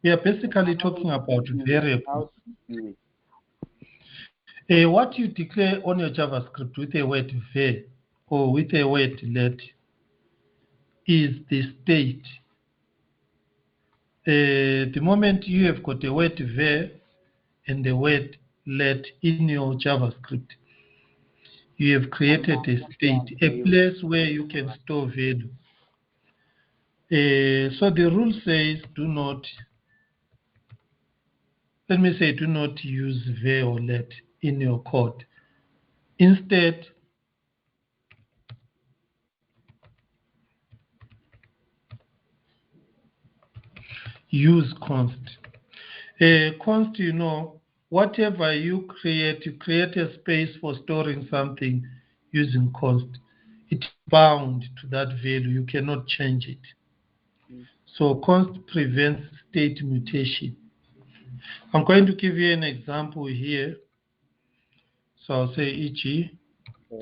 we are basically talking about variables. What you declare on your JavaScript with a word var or with a word let is the state. The moment you have got a word var and the word let in your JavaScript, You have created a state, a place where you can store value. So the rule says do not use var or let in your code. Instead, use const. Const, whatever you create a space for storing something using const. It's bound to that value. You cannot change it. So const prevents state mutation. I'm going to give you an example here. So I'll say e.g.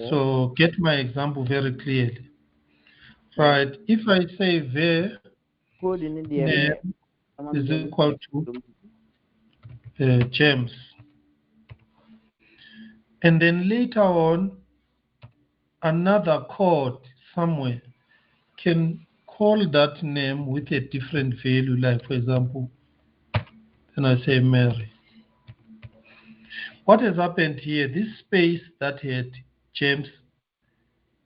So get my example very clearly. Right. If I say var name is equal to James, and then later on another code somewhere can call that name with a different value, like for example, then I say Mary. What has happened here, this space that had James,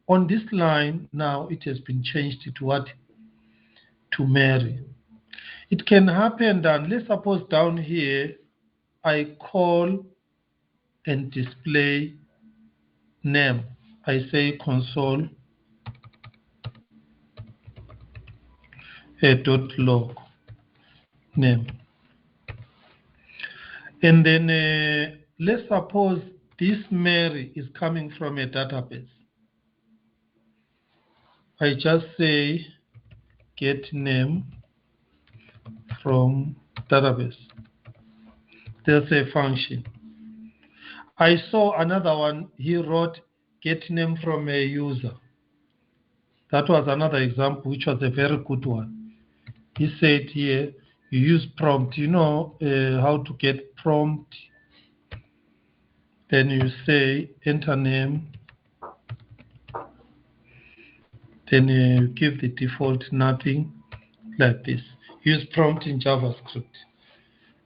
on this line now it has been changed to what? To Mary. It can happen that, let's suppose down here I call and display name. I say console dot log name. And then let's suppose this Mary is coming from a database. I just say get name from database. There's a function. I saw another one, he wrote get name from a user. That was another example, which was a very good one. He said here, you use prompt. You know how to get prompt. Then you say enter name. Then you give the default nothing, like this. Use prompt in JavaScript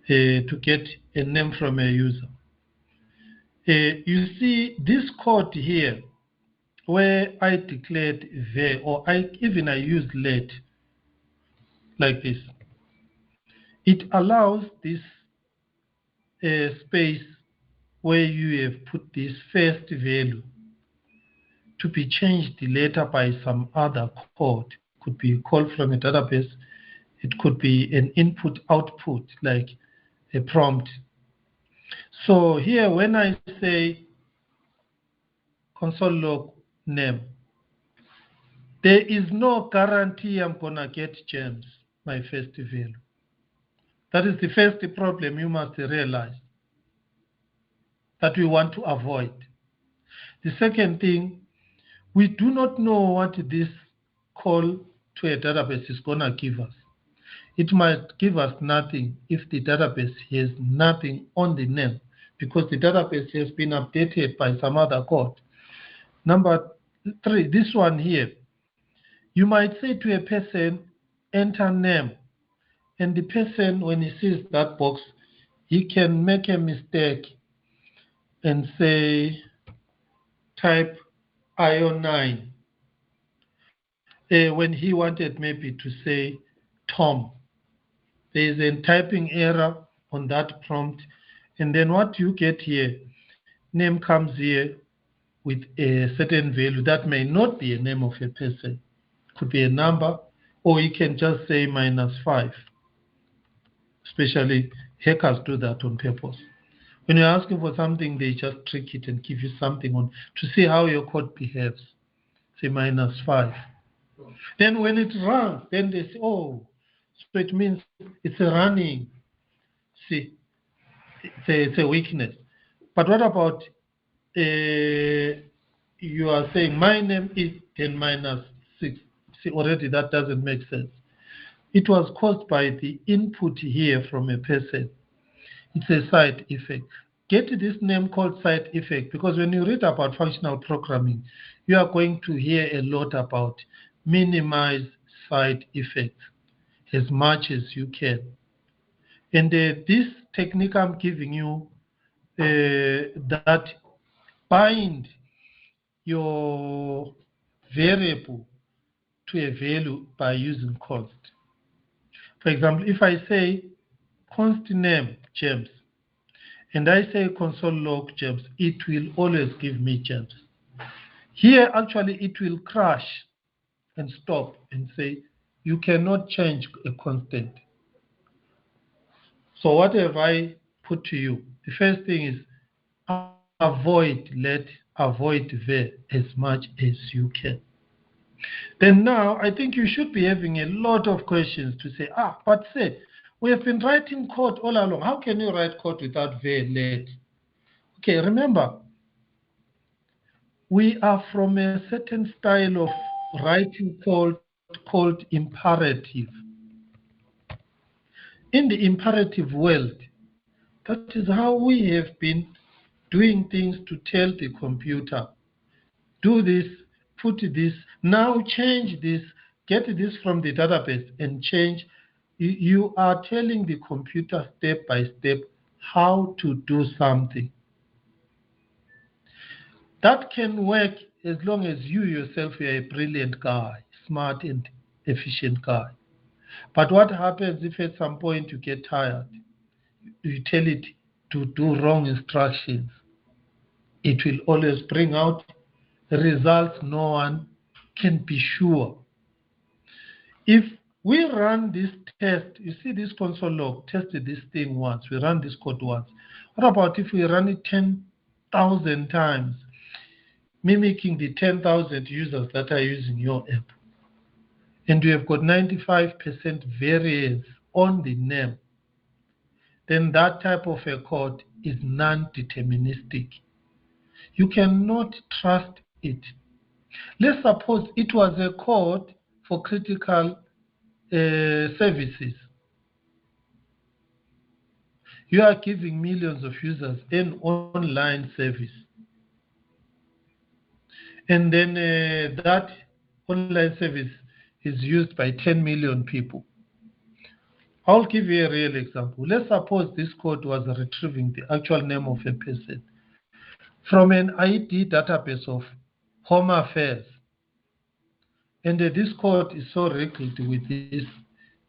to get a name from a user. You see this code here, where I declared var, or I use let, like this. It allows this space where you have put this first value to be changed later by some other code. Could be called from a database. It could be an input-output, like a prompt. So here, when I say console log name, there is no guarantee I'm going to get James, my first value. That is the first problem you must realize that we want to avoid. The second thing, we do not know what this call to a database is going to give us. It might give us nothing if the database has nothing on the name, because the database has been updated by some other code. Number 3, this one here, you might say to a person, enter name, and the person, when he sees that box, he can make a mistake and say type IO9 when he wanted maybe to say Tom. There is a typing error on that prompt, and then what you get here, name comes here with a certain value that may not be a name of a person. Could be a number, or you can just say -5. Especially hackers do that on purpose. When you're asking for something, they just trick it and give you something on to see how your code behaves. Say -5. Then when it runs, then they say, oh, so it means it's running. See, it's a weakness. But what about you are saying my name is 10 -6. See, already that doesn't make sense. It was caused by the input here from a person. It's a side effect. Get this name called side effect, because when you read about functional programming, you are going to hear a lot about minimize side effects as much as you can. And this technique I'm giving you, that bind your variable to a value by using const. For example, if I say const name James and I say console log James, it will always give me James. Here, actually, it will crash and stop and say, you cannot change a constant. So what have I put to you? The first thing is avoid var as much as you can. Then now, I think you should be having a lot of questions to say, but say, we have been writing code all along. How can you write code without var let? Okay, remember, we are from a certain style of writing code called imperative. In the imperative world, that is how we have been doing things to tell the computer, do this, put this, now change this, get this from the database and change. You are telling the computer step by step how to do something. That can work as long as you yourself are a brilliant guy, smart and efficient guy. But what happens if at some point you get tired? You tell it to do wrong instructions. It will always bring out results no one can be sure. If we run this test, you see this console log, tested this thing once, we run this code once. What about if we run it 10,000 times, mimicking the 10,000 users that are using your app? And we have got 95% variance on the name. Then that type of a code is non-deterministic. You cannot trust it. Let's suppose it was a code for critical services. You are giving millions of users an online service. And then that online service is used by 10 million people. I'll give you a real example. Let's suppose this code was retrieving the actual name of a person from an ID database of Home Affairs. And this code is so rigged with this,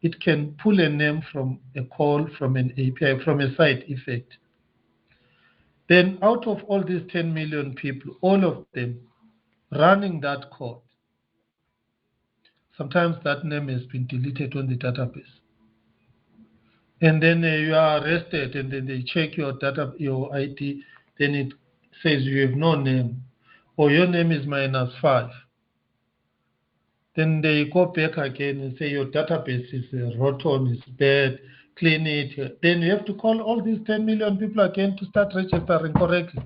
it can pull a name from a call from an API, from a side effect. Then out of all these 10 million people, all of them running that code, sometimes that name has been deleted on the database. And then you are arrested, and then they check your ID, then it says you have no name, or your name is -5. Then they go back again and say your database is rotten, it's bad, clean it. Then you have to call all these 10 million people again to start registering correctly.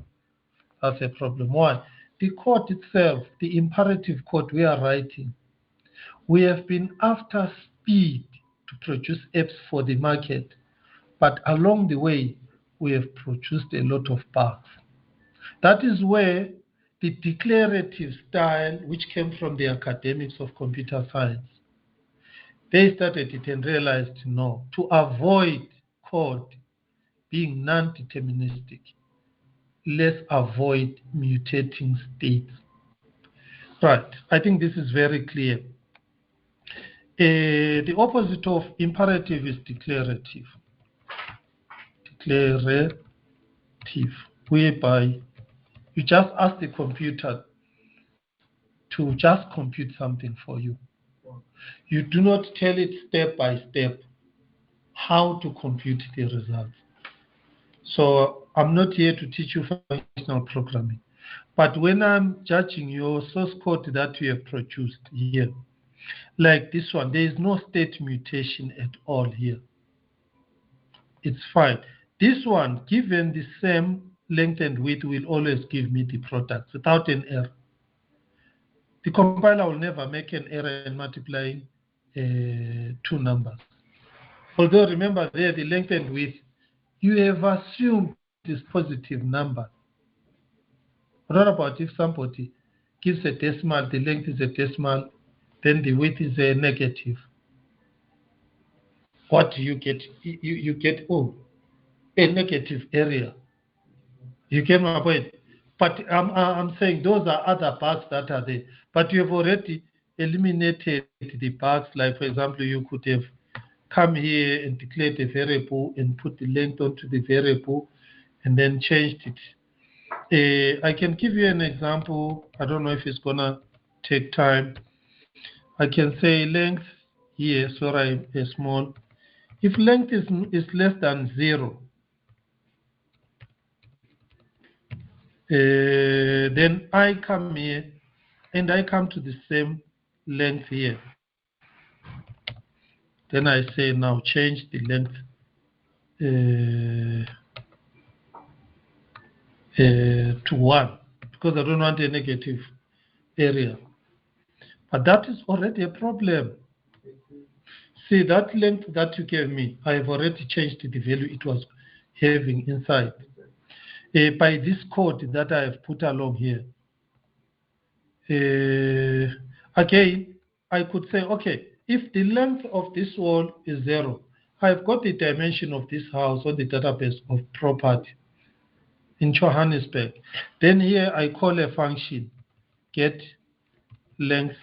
That's a problem. Why? The code itself, the imperative code we are writing, we have been after speed to produce apps for the market, but along the way, we have produced a lot of bugs. That is where the declarative style, which came from the academics of computer science, they started it and realized, no, to avoid code being non-deterministic, let's avoid mutating states. Right, I think this is very clear. The opposite of imperative is declarative. Declarative, whereby you just ask the computer to just compute something for you. You do not tell it step by step how to compute the results. So I'm not here to teach you functional programming. But when I'm judging your source code that you have produced here, like this one, there is no state mutation at all here. It's fine. This one, given the same length and width, will always give me the product without an error. The compiler will never make an error in multiplying two numbers. Although remember there, the length and width, you have assumed this positive number. What about if somebody gives a decimal, the length is a decimal, then the width is a negative? What do you get? You get, a negative area. You get my point? But I'm saying those are other bugs that are there. But you have already eliminated the bugs. Like, for example, you could have come here and declared a variable and put the length onto the variable and then changed it. I can give you an example. I don't know if it's going to take time. I can say length here, sorry, small. If length is less than 0, then I come here and I come to the same length here. Then I say now change the length to 1 because I don't want a negative area. But that is already a problem. See, that length that you gave me, I have already changed the value it was having inside. By this code that I have put along here. Again, I could say, okay, if the length of this wall is 0, I've got the dimension of this house on the database of property in Johannesburg. Then here I call a function, get length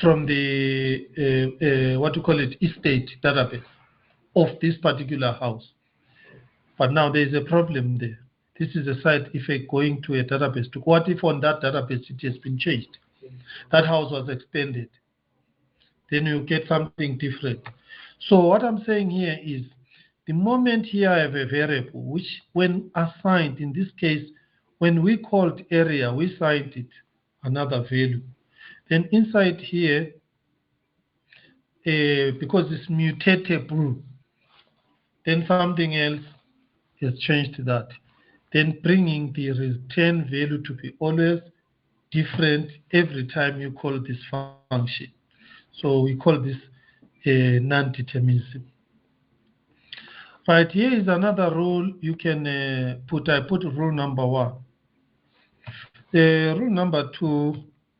from the, what you call it, estate database of this particular house. But now there is a problem there. This is a side effect going to a database. What if on that database it has been changed? That house was extended. Then you get something different. So what I'm saying here is, the moment here I have a variable, which when assigned, in this case, when we called area, we assigned it another value. Then inside here, because it's mutatable, then something else has changed that. Then bringing the return value to be always different every time you call this function. So we call this non-determinism. Right, here is another rule you can put. I put rule number 1. Rule number 2,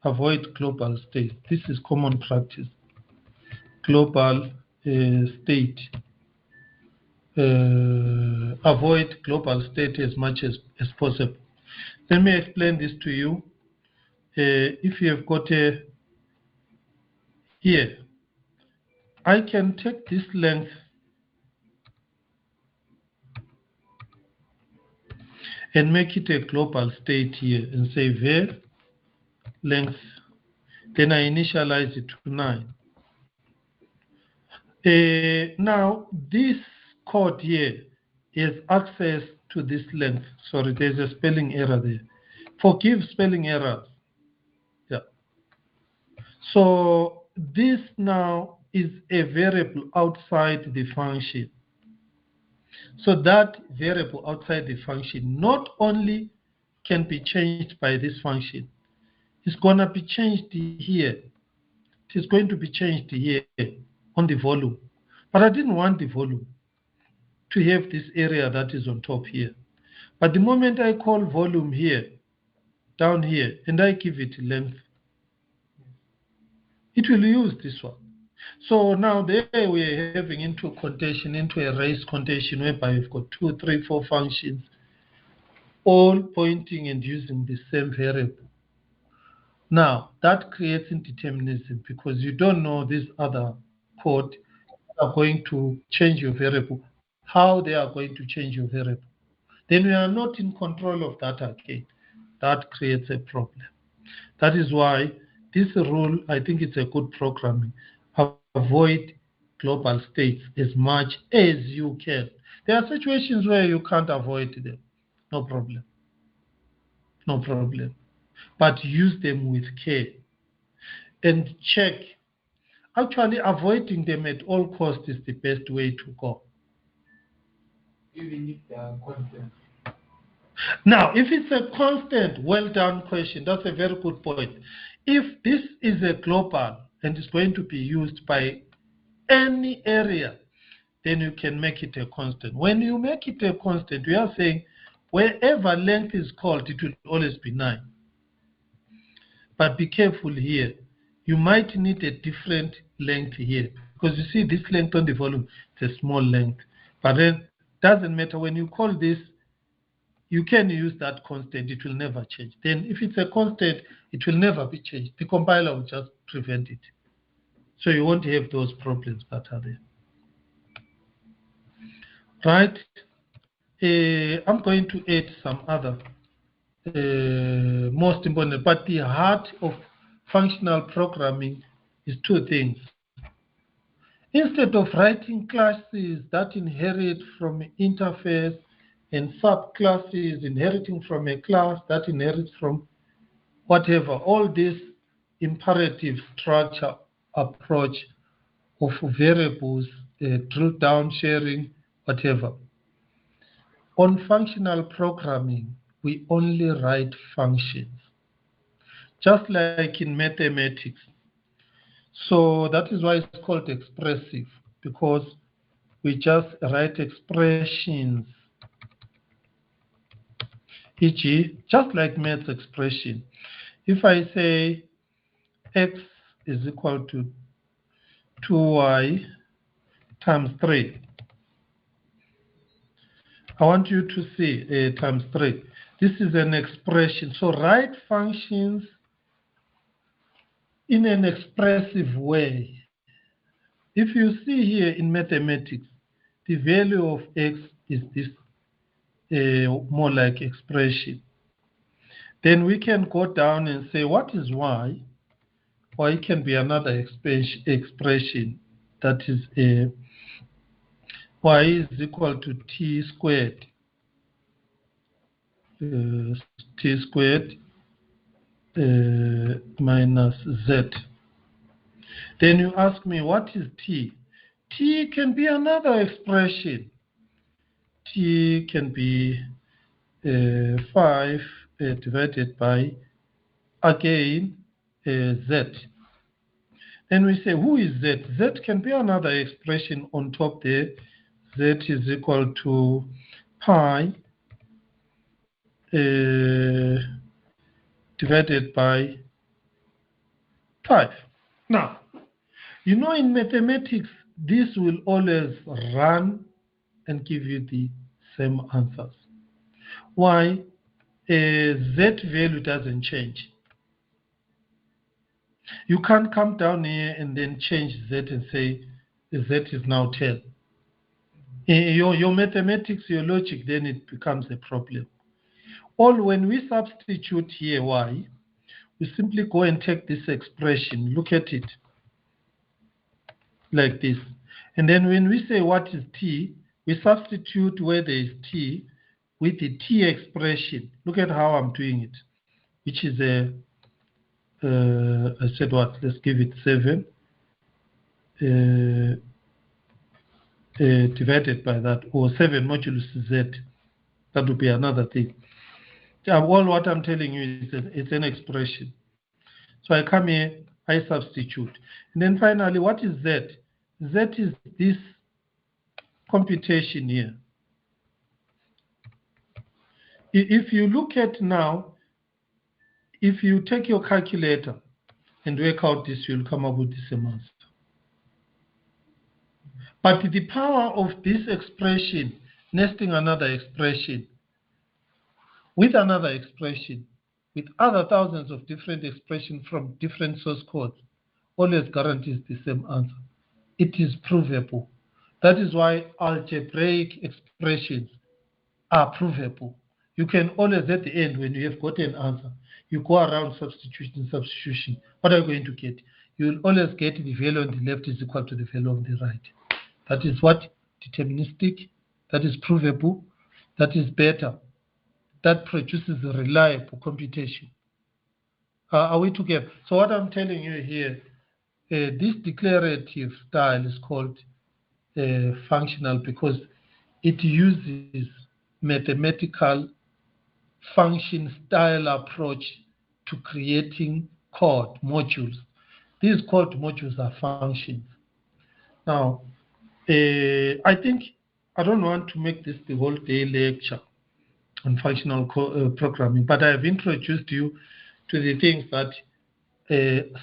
avoid global state. This is common practice. Global state. Avoid global state as much as possible. Let me explain this to you. If you have got a here, I can take this length and make it a global state here and say var length. Then I initialize it to 9. Now this code here has access to this length. Sorry, there's a spelling error there. Forgive spelling errors. Yeah. So this now is a variable outside the function. So that variable outside the function not only can be changed by this function, it's going to be changed here. It is going to be changed here on the volume. But I didn't want the volume to have this area that is on top here. But the moment I call volume here, down here, and I give it length, it will use this one. So now there we are having into a race condition whereby we've got 2, 3, 4 functions, all pointing and using the same variable. Now that creates indeterminism because you don't know this other code are going to change your variable, how they are going to change your variable. Then we are not in control of that again. That creates a problem. That is why this rule, I think it's a good programming. Avoid global states as much as you can. There are situations where you can't avoid them. No problem. No problem. But use them with care and check. Actually, avoiding them at all costs is the best way to go. Even if they are constant. Now, if it's a constant, well done question. That's a very good point. If this is a global and is going to be used by any area, then you can make it a constant. When you make it a constant, we are saying wherever length is called, it will always be 9. But be careful here. You might need a different length here because you see this length on the volume, it's a small length. But then doesn't matter. When you call this, you can use that constant. It will never change. Then if it's a constant, it will never be changed. The compiler will just prevent it. So you won't have those problems that are there. Right? I'm going to add some other most important, but the heart of functional programming is two things. Instead of writing classes that inherit from an interface and subclasses inheriting from a class that inherits from whatever, all this imperative structure approach of variables, drill down, sharing, whatever. On functional programming, we only write functions, just like in mathematics. So that is why it's called expressive, because we just write expressions, e.g., just like math expression. If I say x is equal to 2y times 3, I want you to see times 3. This is an expression. So write functions in an expressive way. If you see here in mathematics, the value of x is this more like expression. Then we can go down and say, what is y? Y can be another expression. That is y is equal to t squared. T squared minus z. Then you ask me, what is t? T can be another expression. T can be 5 divided by, again, z. Then we say, who is z? Z can be another expression on top there. Z is equal to pi divided by 5. Now, you know, in mathematics, this will always run and give you the same answers. Why? Z value doesn't change. You can't come down here and then change Z and say Z is now 10. Your mathematics, your logic, then it becomes a problem. Or when we substitute here y, we simply go and take this expression, look at it like this. And then when we say what is t, we substitute where there is t with the t expression. Look at how I'm doing it, which is I said what? Let's give it 7 divided by that, or 7 modulus z. That would be another thing. All what I'm telling you is it's an expression. So I come here, I substitute. And then finally, what is z? Z is this computation here. If you look at now, if you take your calculator and work out this, you'll come up with the same answer. But the power of this expression, nesting another expression, with another expression, with other thousands of different expressions from different source codes, always guarantees the same answer. It is provable. That is why algebraic expressions are provable. You can always, at the end, when you have got an answer, you go around substitution. What are you going to get? You will always get the value on the left is equal to the value on the right. That is what? Deterministic. That is provable. That is better. That produces a reliable computation. Are we together? So what I'm telling you here, this declarative style is called functional because it uses mathematical function style approach to creating code modules. These code modules are functions. Now, I think I don't want to make this the whole day lecture on functional programming, but I have introduced you to the things that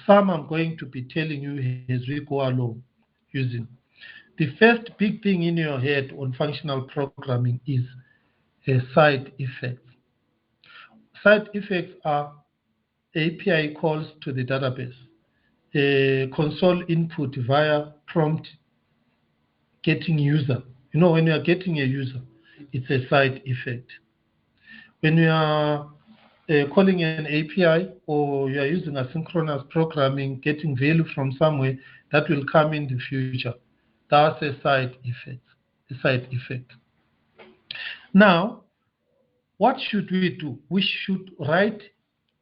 some I'm going to be telling you as we go along using. the first big thing in your head on functional programming is side effects. Side effects are API calls to the database, console input via prompt getting user. You know, when you are getting a user, it's a side effect. When you are calling an API or you are using asynchronous programming, getting value from somewhere that will come in the future, that's a side effect. A side effect. Now, what should we do? We should write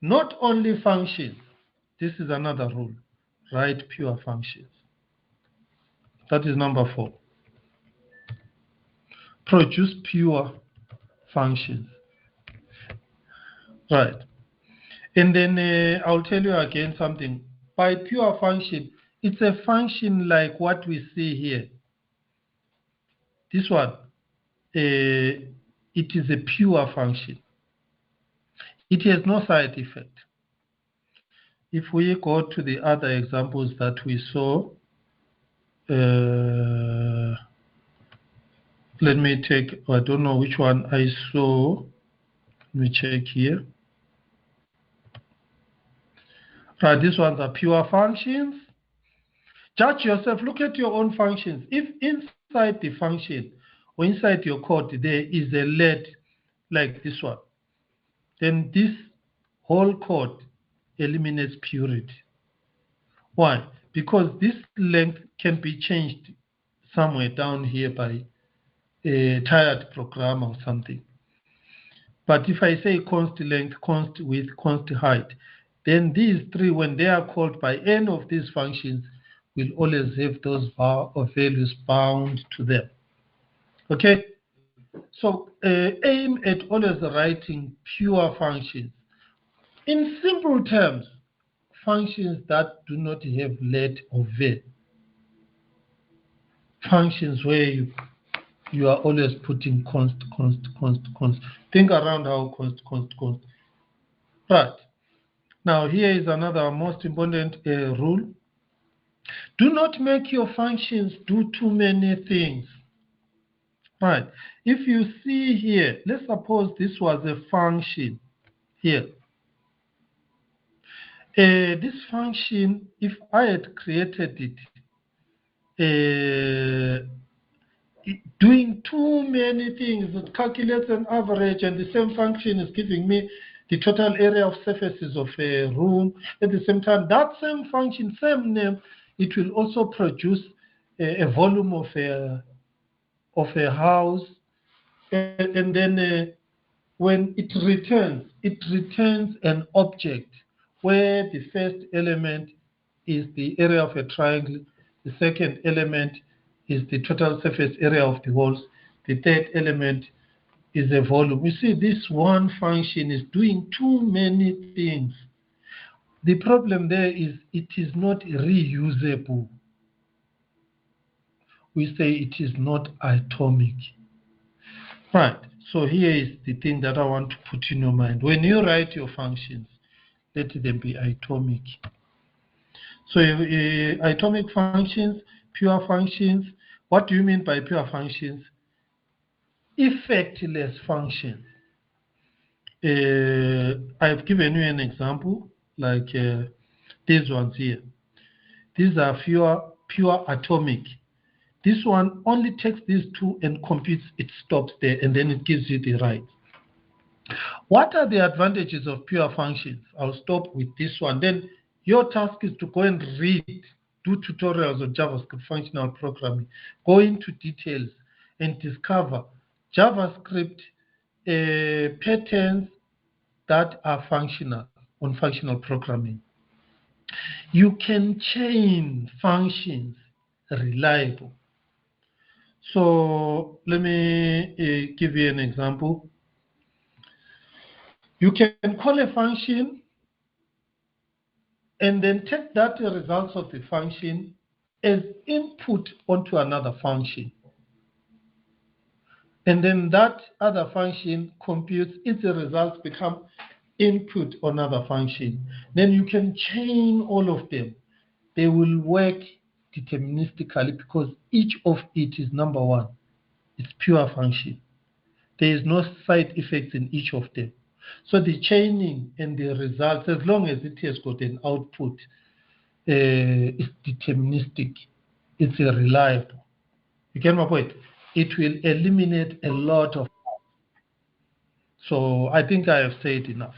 not only functions. This is another rule. Write pure functions. That is number 4. Produce pure functions. Right. And then I'll tell you again something. By pure function, it's a function like what we see here. This one, it is a pure function. It has no side effect. If we go to the other examples that we saw, let me take, I don't know which one I saw. Let me check here. Right, these ones are pure functions. Judge yourself, look at your own functions. If inside the function or inside your code there is a let like this one, then this whole code eliminates purity. Why? Because this length can be changed somewhere down here by a tired program or something. But if I say const length, const width, const height, then these three, when they are called by any of these functions, will always have those values bound to them. Okay? So aim at always writing pure functions. In simple terms, functions that do not have let or var. Functions where you are always putting const. Think around how const. Right. Now here is another most important rule. Do not make your functions do too many things. Right. If you see here, let's suppose this was a function here. This function, if I had created it, doing too many things, it calculates an average, and the same function is giving me the total area of surfaces of a room. At the same time, that same function, same name, it will also produce a volume of a house, and then when it returns an object where the first element is the area of a triangle, the second element is the total surface area of the walls, the third element is a volume. You see, this one function is doing too many things. The problem there is it is not reusable. We say it is not atomic. Right. So here is the thing that I want to put in your mind. When you write your functions, let them be atomic. So atomic functions, pure functions. What do you mean by pure functions? Effectless functions. I've given you an example, like these ones here. These are pure atomic. This one only takes these two and computes, it stops there, and then it gives you the right. What are the advantages of pure functions? I'll stop with this one. Then your task is to go and read, do tutorials on JavaScript functional programming, go into details and discover JavaScript patterns that are functional on functional programming. You can chain functions reliable. So let me give you an example. You can call a function and then take that results of the function as input onto another function. And then that other function computes, its results become input on another function. Then you can chain all of them. They will work deterministically because each of it is number one. It's pure function. There is no side effects in each of them. So the chaining and the results, as long as it has got an output, is deterministic. It's reliable. You get my point? It will eliminate a lot of. So I think I have said enough.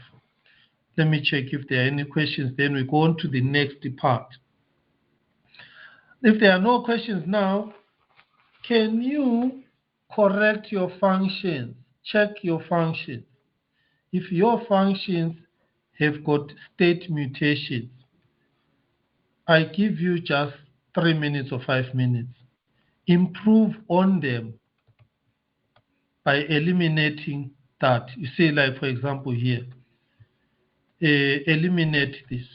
Let me check if there are any questions. Then we go on to the next part. If there are no questions now, can you correct your functions? Check your functions. If your functions have got state mutations, I give you just 3 minutes or 5 minutes. Improve on them by eliminating that. You see, like for example here, eliminate this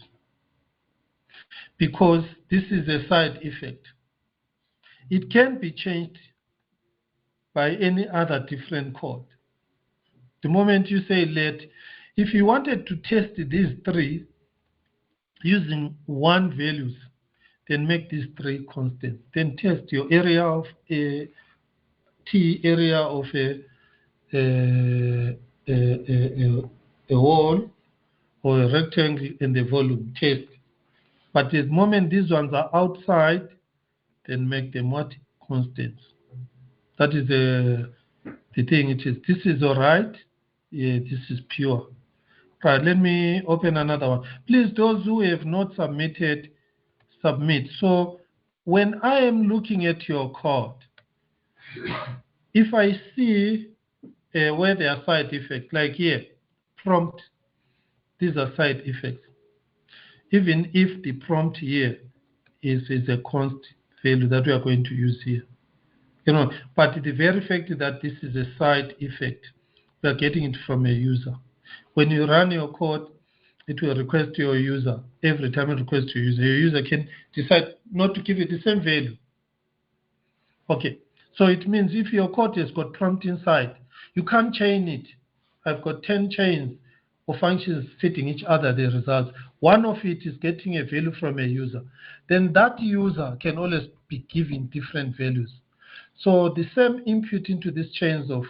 because this is a side effect. It can be changed by any other different code. The moment you say let, if you wanted to test these three using one values, then make these three constants. Then test your area of a T, area of a wall or a rectangle, and the volume. Test. But the moment these ones are outside, then make them what? Constants. That is the thing. It is. This is all right. Yeah, this is pure. Right, let me open another one. Please, those who have not submitted, submit. So when I am looking at your code, if I see where there are side effects, like here, prompt, these are side effects. Even if the prompt here is a const value that we are going to use here. You know, but the very fact that this is a side effect, we are getting it from a user. When you run your code, it will request your user. Every time it requests your user can decide not to give it the same value. Okay, so it means if your code has got prompt inside, you can't chain it. I've got 10 chains or functions fitting each other, the results. One of it is getting a value from a user. Then that user can always be given different values. So the same input into these chains of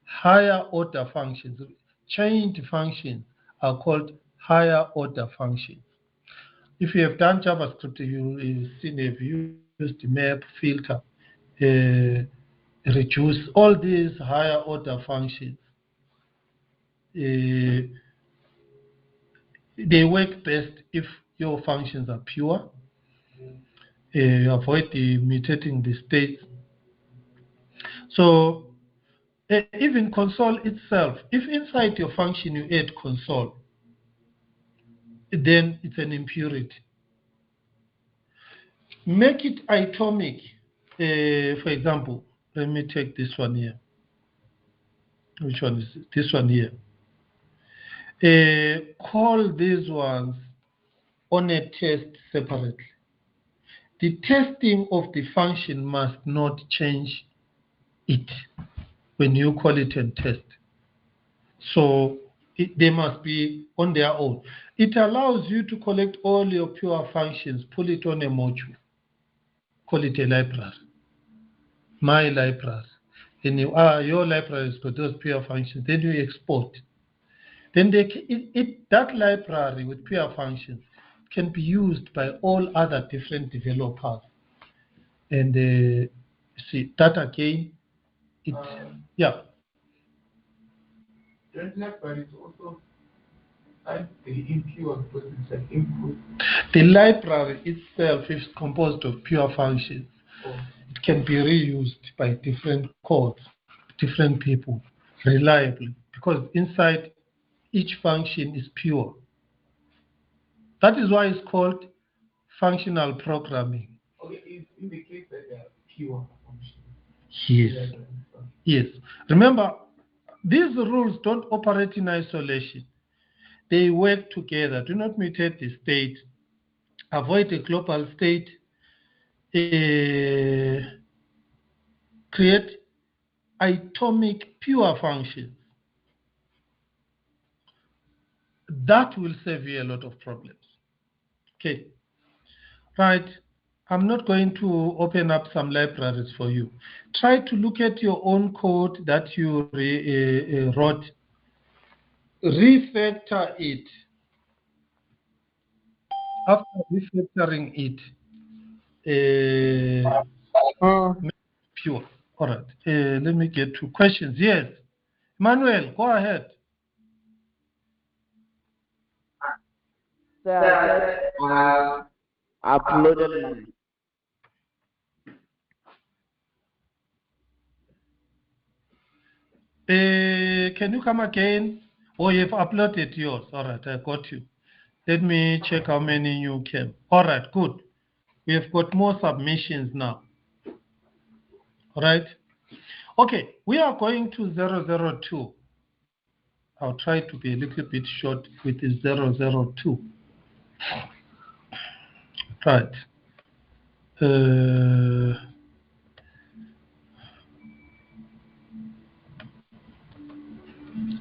higher order functions, chained functions, are called higher order functions. If you have done JavaScript, you've seen they've used map, filter, reduce, all these higher order functions. They work best if your functions are pure. Avoid the mutating the states. So even console itself, if inside your function you add console, then it's an impurity. Make it atomic. For example, let me take this one here. Which one is it? This one here? Call these ones on a test separately. The testing of the function must not change it when you call it and test. So they must be on their own. It allows you to collect all your pure functions, pull it on a module, call it a library, my library. Then your library has got those pure functions. Then you export. Then that library with pure functions can be used by all other different developers. And see, that again, yeah. Don't libraries also add the impure because it's an input? The library itself is composed of pure functions. Oh. It can be reused by different codes, different people, reliably, because inside each function is pure. That is why it's called functional programming. Okay, in the case that they are pure functions. Yes. Yes. Remember, these rules don't operate in isolation. They work together. Do not mutate the state. Avoid a global state. Create atomic pure functions. That will save you a lot of problems. Okay. Right. I'm not going to open up some libraries for you. Try to look at your own code that you wrote. Refactor it. After refactoring it, pure. All right. Let me get to questions. Yes. Manuel, go ahead. So I said uploaded mine. Can you come again? Oh, you've uploaded yours. All right, I got you. Let me check how many you came. All right, good. We have got more submissions now. All right. Okay, we are going to 002. I'll try to be a little bit short with the 002. Right.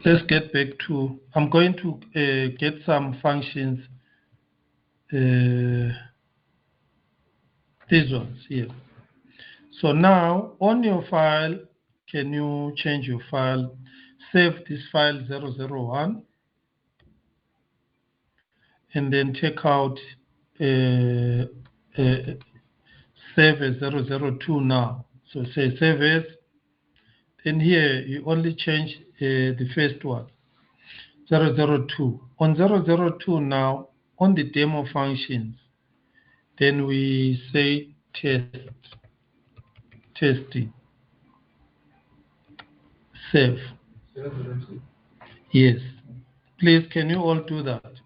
Let's get back to, I'm going to get some functions, these ones here. So now on your file, can you change your file? Save this file 001 and then take out save as 002 now. So say save as, then here you only change the first one, 002. On 002 now, on the demo functions, then we say testing, save. Yes. Please, can you all do that?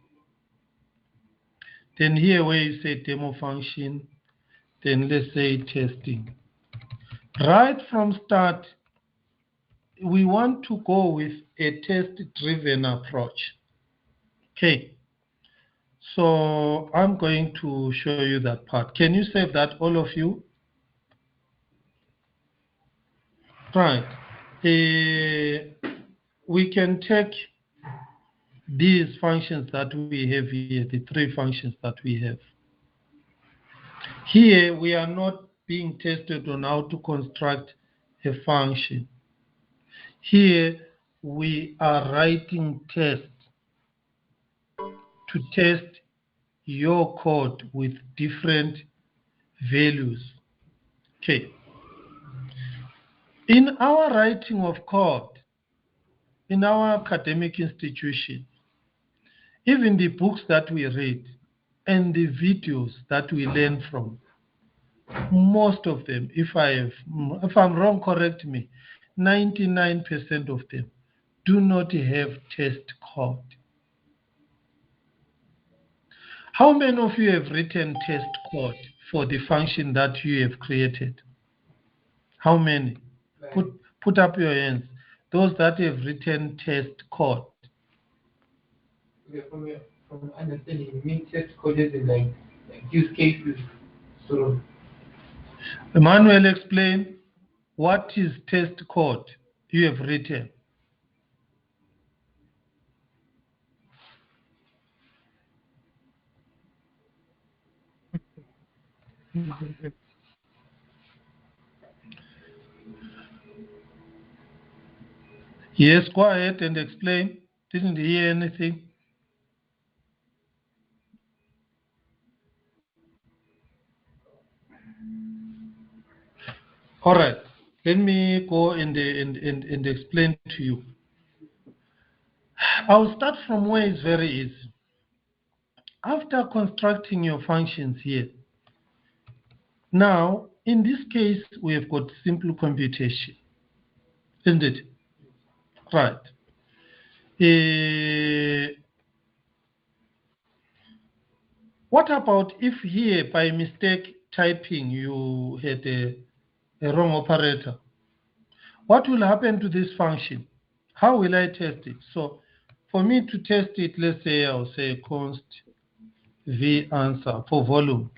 Then here where you say demo function, then let's say testing. Right from start, we want to go with a test-driven approach. Okay. So I'm going to show you that part. Can you save that, all of you? Right. We can take these functions that we have here, the three functions that we have. Here, we are not being tested on how to construct a function. Here, we are writing tests to test your code with different values. Okay. In our writing of code, in our academic institution, even the books that we read and the videos that we learn from, most of them, if I'm wrong, correct me, 99% of them do not have test code. How many of you have written test code for the function that you have created? How many? Put up your hands. Those that have written test code. From understanding, you mean test codes and like use cases, sort of. Emmanuel, explain what is test code you have written. Yes, go ahead and explain. Didn't hear anything. All right, let me go and explain to you. I'll start from where it's very easy. After constructing your functions here, now in this case we have got simple computation, isn't it? Right. What about if here by mistake typing you had a wrong operator? What will happen to this function? How will I test it? So for me to test it, let's say I'll say const v answer for volume.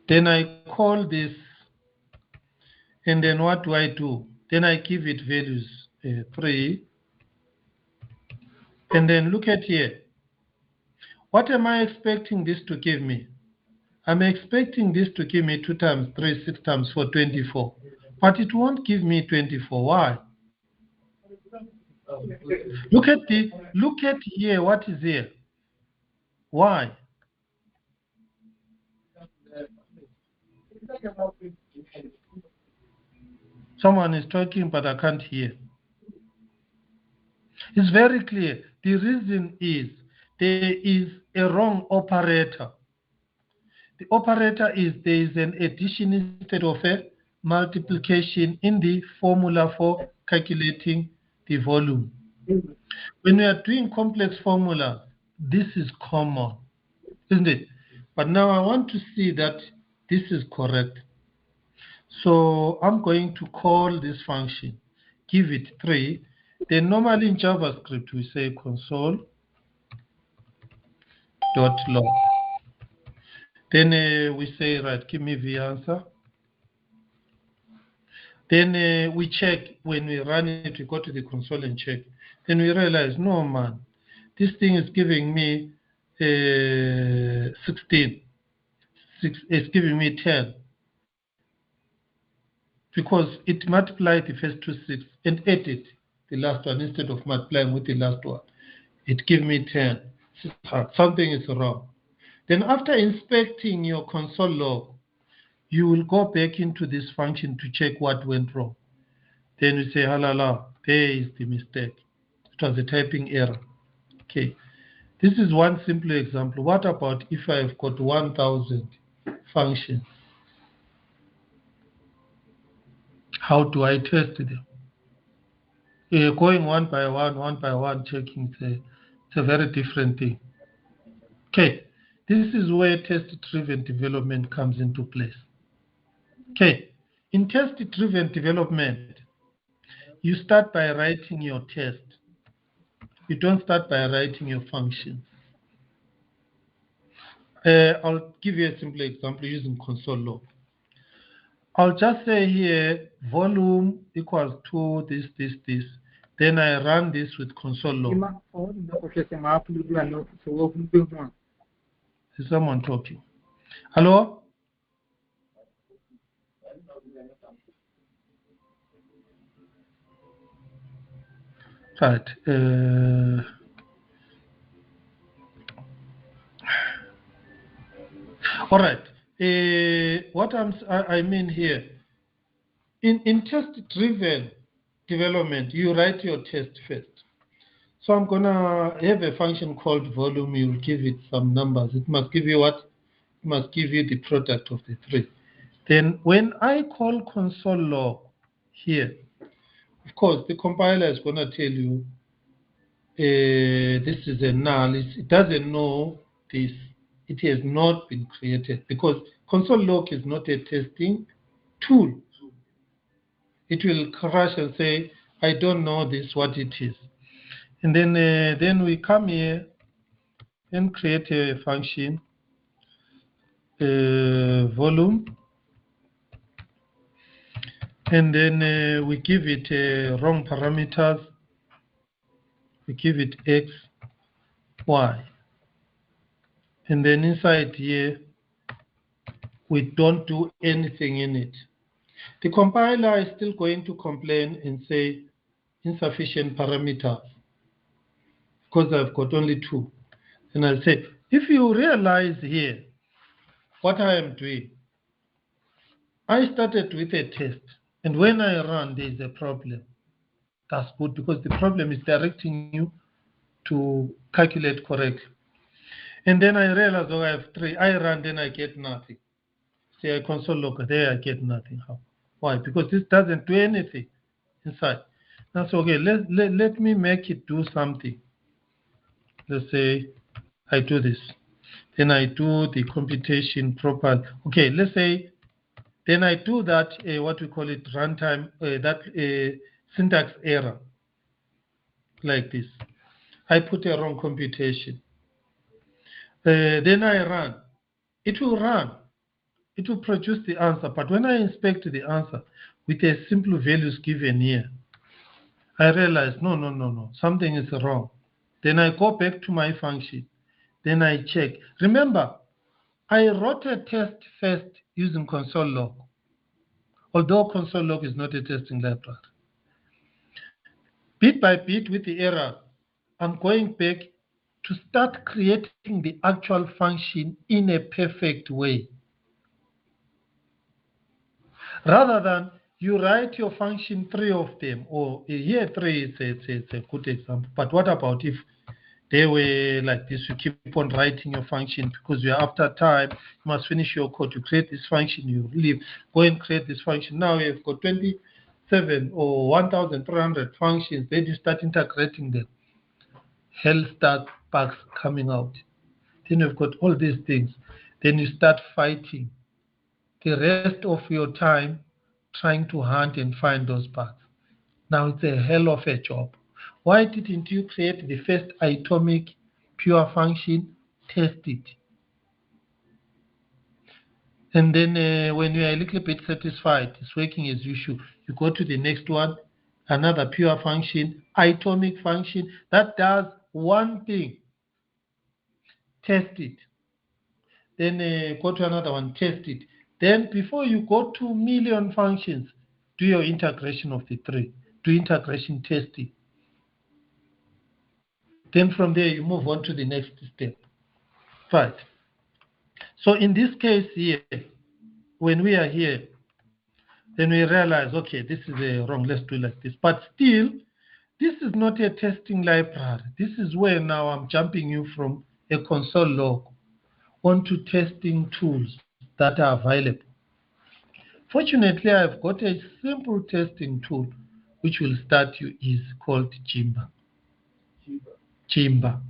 Then I call this, and then what do? Then I give it values 3, and then look at here. What am I expecting this to give me? I'm expecting this to give me 2 times 3, 6 times 4, 24. But it won't give me 24. Why? Look at here, what is here? Why? Someone is talking, but I can't hear. It's very clear. The reason is there is a wrong operator. The operator is there is an addition instead of a multiplication in the formula for calculating the volume. When we are doing complex formula, this is common, isn't it? But now I want to see that this is correct. So I'm going to call this function, give it 3. Then normally in JavaScript we say console.log. Then we say, right, give me the answer. Then we check, when we run it, we go to the console and check. Then we realize, no man, this thing is giving me 16. It's giving me 10. Because it multiplied the first 2 6 and added the last one instead of multiplying with the last one. It gave me 10. Something is wrong. Then after inspecting your console log, you will go back into this function to check what went wrong. Then you say, halala, there is the mistake. It was a typing error. Okay. This is one simple example. What about if I've got 1,000 functions? How do I test them? Going one by one, checking, it's a very different thing. Okay. This is where test-driven development comes into place. Okay. In test-driven development, you start by writing your test. You don't start by writing your functions. I'll give you a simple example using console log. I'll just say here volume equals to this. Then I run this with console log. Is someone talking? Hello? Right. All right. What I mean here, in test-driven development, you write your test first. So I'm gonna have a function called volume. You'll give it some numbers. It must give you what? It must give you the product of the 3. Then when I call console log here, of course the compiler is gonna tell you this is a null. It doesn't know this. It has not been created because console log is not a testing tool. It will crash and say, I don't know this, what it is. And then we come here and create a function, volume, and then we give it wrong parameters. We give it x, y. And then inside here, we don't do anything in it. The compiler is still going to complain and say insufficient parameters because I've got only 2. And I'll say, if you realize here what I am doing, I started with a test, and when I run, there's a problem. That's good because the problem is directing you to calculate correctly. And then I realize, oh, I have 3. I run, then I get nothing. Say I console log, there I get nothing. How? Why? Because this doesn't do anything inside. That's okay. Let me make it do something. Let's say I do this. Then I do the computation properly. Okay, let's say then I do that, what we call it, runtime, syntax error, like this. I put a wrong computation. Then I run. It will run. It will produce the answer. But when I inspect the answer with a simple values given here, I realize, no, something is wrong. Then I go back to my function. Then I check. Remember, I wrote a test first using console log, although console log is not a testing library. Bit by bit with the error, I'm going back to start creating the actual function in a perfect way. Rather than you write your function 3 of them, or here 3 it's a good example. But what about if they were like this? You keep on writing your function because you are after time, you must finish your code. You create this function, you leave, go and create this function. Now you've got 27 or 1,300 functions, then you start integrating them. Hell starts bugs coming out. Then you've got all these things. Then you start fighting the rest of your time trying to hunt and find those bugs. Now it's a hell of a job. Why didn't you create the first atomic pure function, test it? And then when you are a little bit satisfied, it's working as usual, you go to the next one, another pure function, atomic function, that does one thing, test it. Then go to another one, test it. Then before you go to million functions, do your integration of the 3. Do integration testing. Then from there, you move on to the next step. Right. So in this case here, when we are here, then we realize, okay, this is wrong. Let's do it like this. But still, this is not a testing library. This is where now I'm jumping you from a console log onto testing tools that are available. Fortunately, I've got a simple testing tool which will start you is called Jimba. Jimba.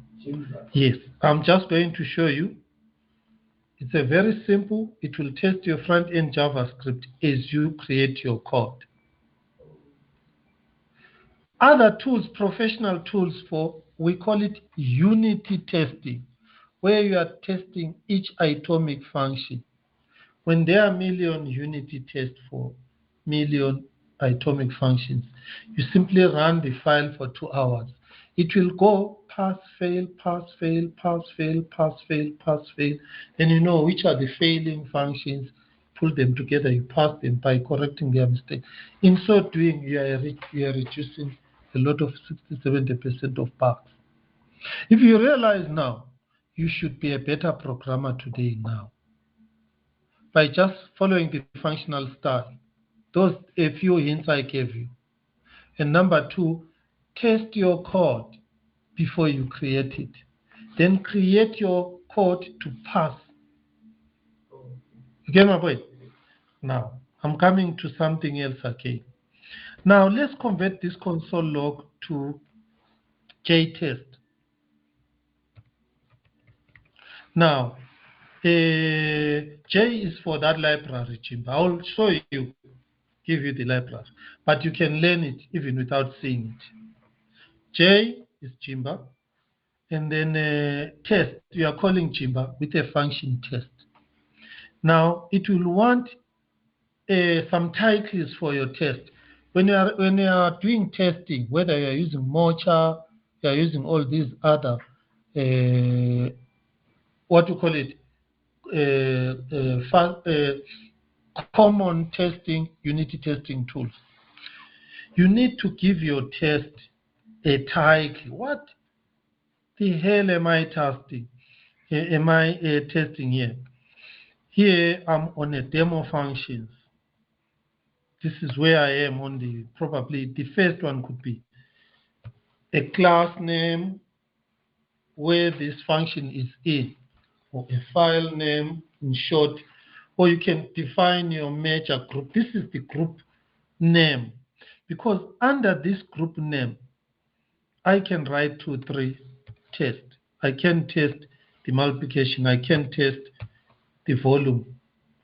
Yes, I'm just going to show you. It's a very simple. It will test your front-end JavaScript as you create your code. Other tools, professional tools for, we call it unity testing, where you are testing each atomic function. When there are million unity tests for million atomic functions, you simply run the file for 2 hours. It will go pass, fail, pass, fail, pass, fail, pass, fail, pass, fail. And you know which are the failing functions, pull them together, you pass them by correcting their mistake. In so doing, you are reducing a lot of 60-70% of bugs. If you realize now, you should be a better programmer today now, by just following the functional style. Those a few hints I gave you. And number 2, test your code before you create it. Then create your code to pass. You get my point? Now, I'm coming to something else again. Now, let's convert this console log to JTest. Now, J is for that library, Jimba. I'll show you, give you the library. But you can learn it even without seeing it. J is Jimba. And then test, you are calling Jimba with a function test. Now, it will want some titles for your test. When you are doing testing, whether you are using Mocha, you are using all these other, what you call it, common testing, unity testing tools. You need to give your test a title. What the hell am I testing? Testing here? Here I'm on a demo functions. This is where I am on the, probably the first one could be a class name where this function is in, or a file name in short, or you can define your major group. This is the group name, because under this group name, I can write 2, 3 tests. I can test the multiplication, I can test the volume,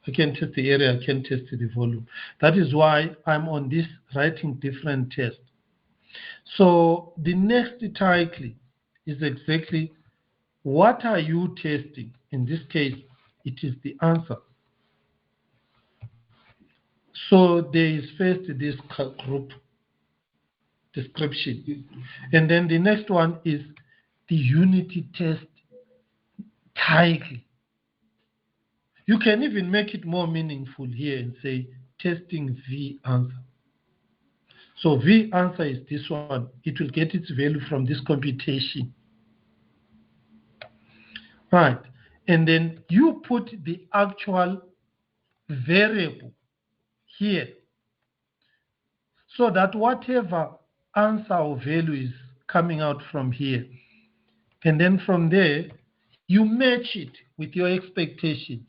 I can test the area, I can test the volume. That is why I'm on this writing different tests. So the next title is exactly what are you testing? In this case, it is the answer. So there is first this group description. And then the next one is the unity test title. You can even make it more meaningful here and say testing V answer. So V answer is this one. It will get its value from this computation. Right. And then you put the actual variable here so that whatever answer or value is coming out from here, and then from there, you match it with your expectations.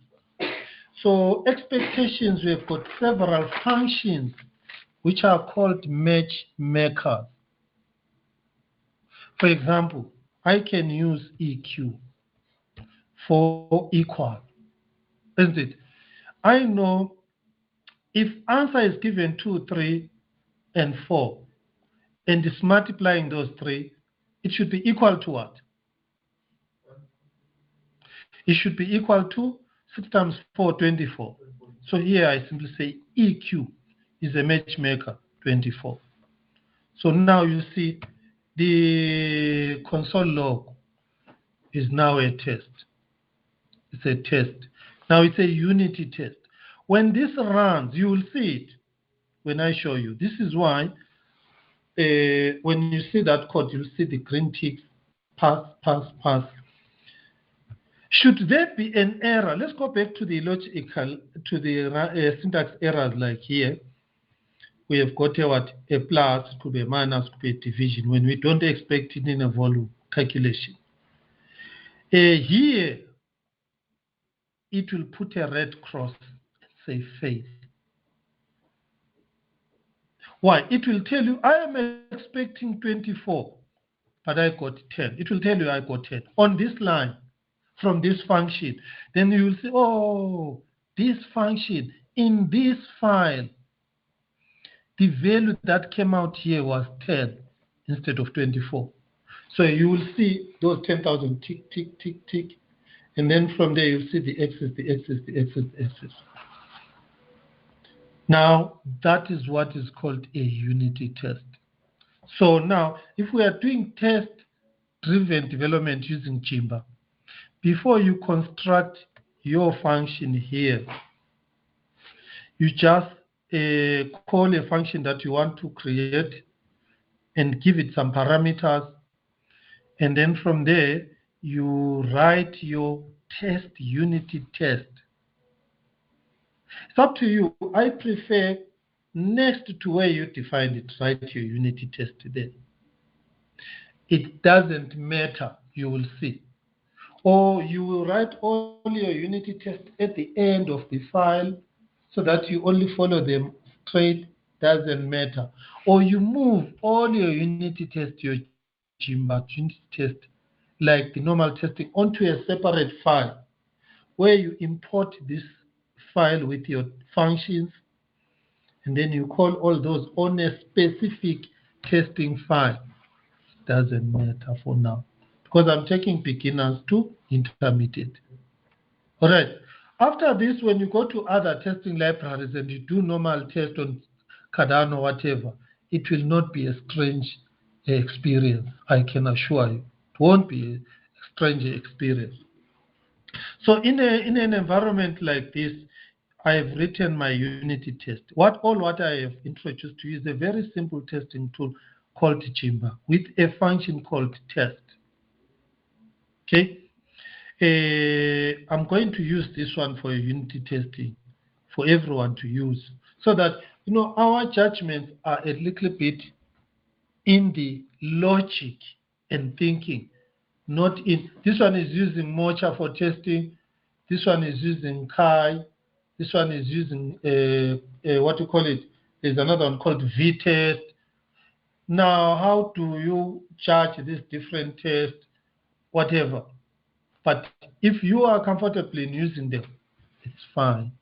So expectations, we have got several functions which are called match makers. For example, I can use EQ for equal, isn't it? I know if answer is given 2, 3, and 4, and it's multiplying those 3, it should be equal to what? It should be equal to 6 times 4, 24. So here I simply say EQ is a matchmaker, 24. So now you see the console log is now a test. It's a test. Now it's a unity test. When this runs, you will see it when I show you. This is why when you see that code, you'll see the green ticks, pass, pass, pass. Should there be an error, let's go back to the logical, to the syntax errors like here. We have got a plus, it could be a minus, it could be a division when we don't expect it in a volume calculation. Here, it will put a red cross and say fail. Why? It will tell you, I am expecting 24, but I got 10. It will tell you I got 10 on this line from this function. Then you will say, oh, this function in this file, the value that came out here was 10 instead of 24. So you will see those 10,000 tick, tick, tick, tick. And then from there, you'll see the x's, the x's, the x's, the x's. Now, that is what is called a unity test. So now, if we are doing test-driven development using Jimba, before you construct your function here, you just call a function that you want to create and give it some parameters. And then from there, you write your test unity test. It's up to you. I prefer next to where you defined it, write your unity test there. It doesn't matter, you will see. Or you will write all your unity tests at the end of the file so that you only follow them straight, doesn't matter. Or you move all your unity tests, your Jimba unity test, like the normal testing, onto a separate file where you import this file with your functions, and then you call all those on a specific testing file. Doesn't matter for now, because I'm taking beginners to intermediate. All right. After this, when you go to other testing libraries and you do normal test on Cardano, whatever, it will not be a strange experience. I can assure you, it won't be a strange experience. So in an environment like this, I have written my unity test. What I have introduced to you is a very simple testing tool called Jimba with a function called test. Okay. I'm going to use this one for unity testing for everyone to use so that, our judgments are a little bit in the logic and thinking, not in, this one is using Mocha for testing, this one is using Kai, this one is using, what you call it, there's another one called V-test. Now, how do you judge these different tests, whatever? But if you are comfortable in using them, it's fine.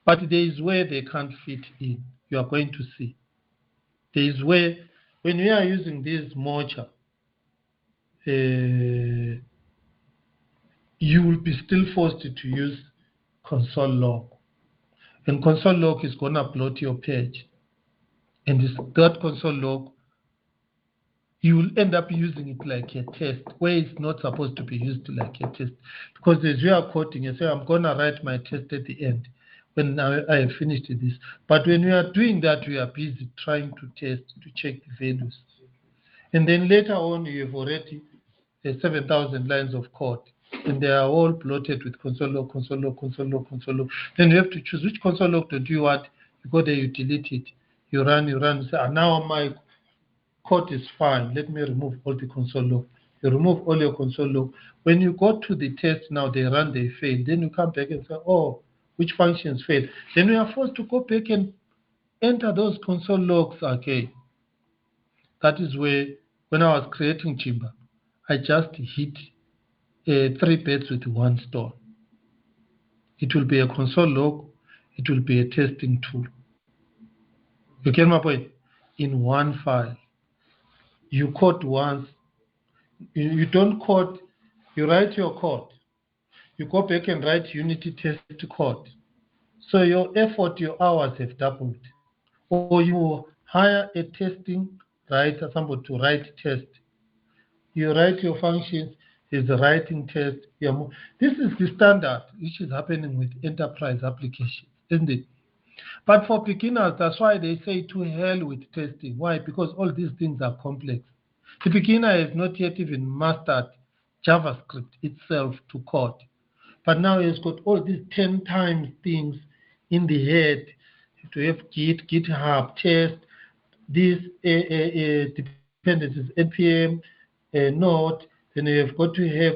But there is where they can't fit in. You are going to see. There is where, when we are using this Mocha, you will be still forced to use console log. And console log is going to upload your page. And that console log you will end up using it like a test where it's not supposed to be used like a test. Because as you are coding, you say, I'm going to write my test at the end when I have finished this. But when we are doing that, we are busy trying to test, to check the values. And then later on, you have already 7,000 lines of code. And they are all plotted with console log, console log, console log, console log. Then you have to choose which console log do you want. You go there, you delete it. You run, you say, now my code is fine. Let me remove all the console log. You remove all your console log. When you go to the test now, they run, they fail. Then you come back and say, oh, which functions failed? Then we are forced to go back and enter those console logs again. That is where, when I was creating Chimba, I just hit 3 birds with one stone. It will be a console log. It will be a testing tool. You get my point? In one file. You code once. You don't code. You write your code. You go back and write Unity test code. So your effort, your hours have doubled. Or you hire a testing writer, somebody to write test. You write your functions, is writing test. This is the standard which is happening with enterprise applications, isn't it? But for beginners, that's why they say to hell with testing. Why? Because all these things are complex. The beginner has not yet even mastered JavaScript itself to code. But now he's got all these 10 times things in the head to have Git, GitHub, test, these dependencies, NPM, Node, then you've got to have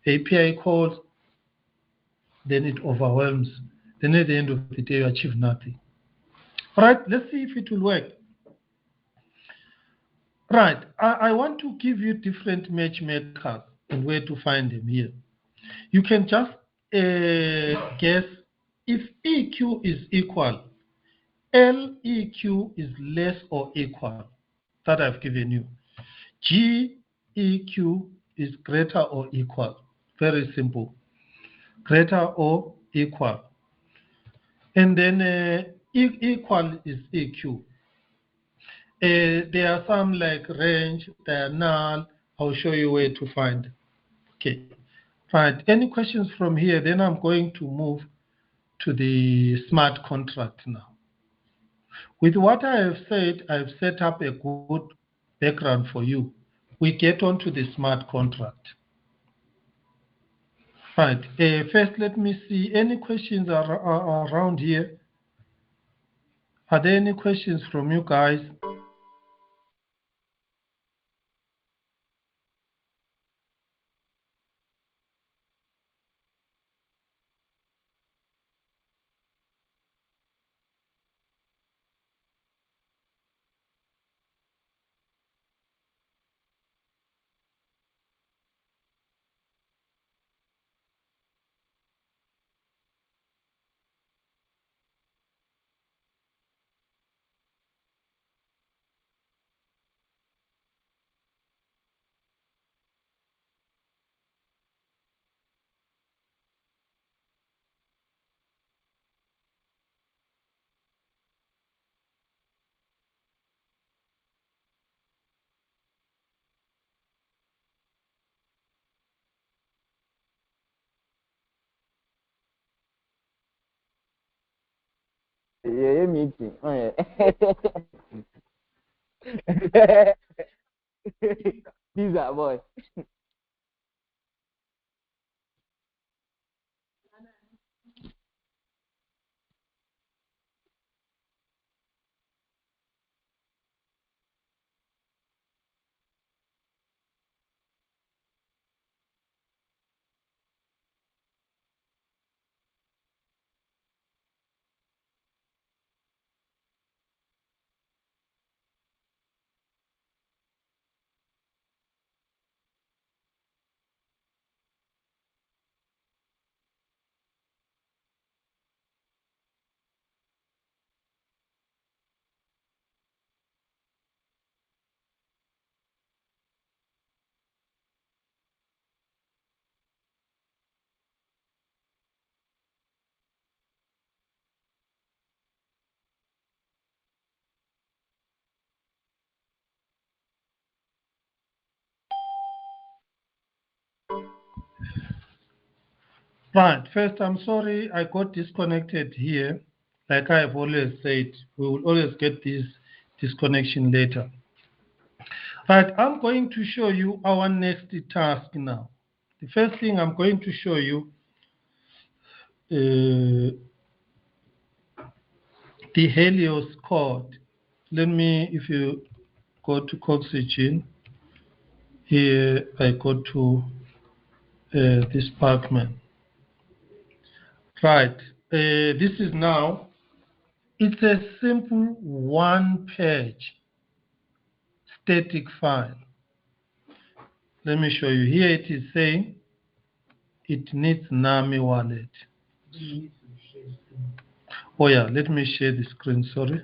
API calls, then it overwhelms. Then at the end of the day, you achieve nothing. All right, let's see if it will work. Right, I want to give you different matchmakers and where to find them here. You can just guess if EQ is equal, LEQ is less or equal, that I've given you. GEQ is greater or equal. Very simple. Greater or equal. And then equal is EQ. There are some like range, they are null. I'll show you where to find. Okay. Right. Any questions from here? Then I'm going to move to the smart contract now. With what I have said, I've set up a good background for you. We get on to the smart contract. Right. First, let me see. Any questions are around here? Are there any questions from you guys? Yeah, meeting. Oh, yeah. These are boy. Right. First, I'm sorry I got disconnected here. Like I've always said, we will always get this disconnection later. Right. I'm going to show you our next task now. The first thing I'm going to show you the Helios code. Let me, if you go to Coxygen, here I go to this Pacman. Right. This is now, it's a simple one-page static file. Let me show you. Here it is saying it needs NAMI wallet. Oh yeah, let me share the screen, sorry.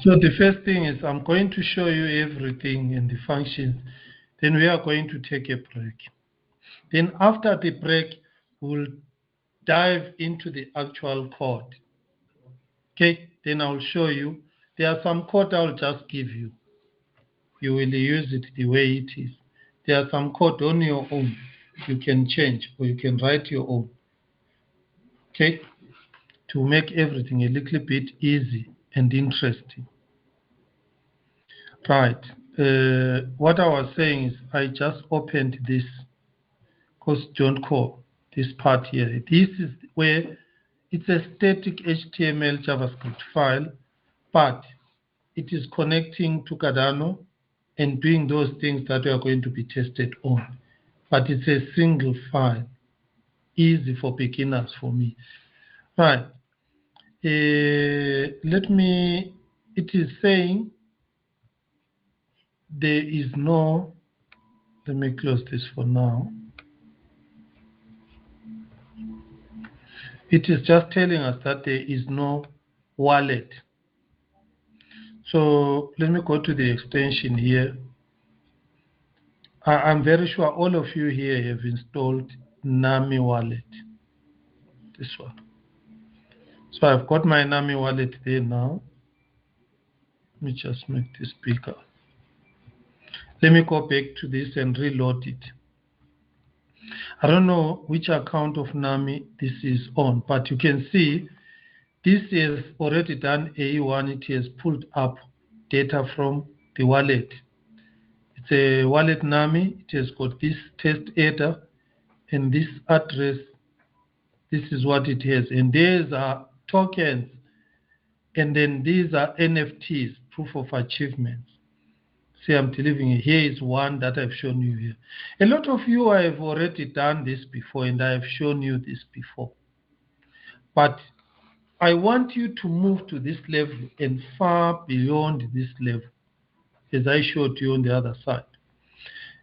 So the first thing is I'm going to show you everything in the functions. Then we are going to take a break. Then after the break, we'll dive into the actual code. Okay, then I'll show you. There are some code I'll just give you. You will use it the way it is. There are some code on your own. You can change or you can write your own. Okay, to make everything a little bit easy and interesting. Right. What I was saying is I just opened this Coxygen core, this part here. This is where it's a static HTML JavaScript file, but it is connecting to Cardano and doing those things that we are going to be tested on. But it's a single file, easy for beginners for me. Right. Let me, it is saying there is no, let me close this for now. It is just telling us that there is no wallet. So let me go to the extension here. I'm very sure all of you here have installed NAMI wallet. This one. So I've got my NAMI wallet there now. Let me just make this bigger. Let me go back to this and reload it. I don't know which account of NAMI this is on, but you can see this has already done A1. It has pulled up data from the wallet. It's a wallet NAMI. It has got this tAda and this address. This is what it has. And these are tokens. And then these are NFTs, proof of achievements. See, I'm delivering it. Here is one that I've shown you here. A lot of you have already done this before, and I have shown you this before. But I want you to move to this level and far beyond this level, as I showed you on the other side.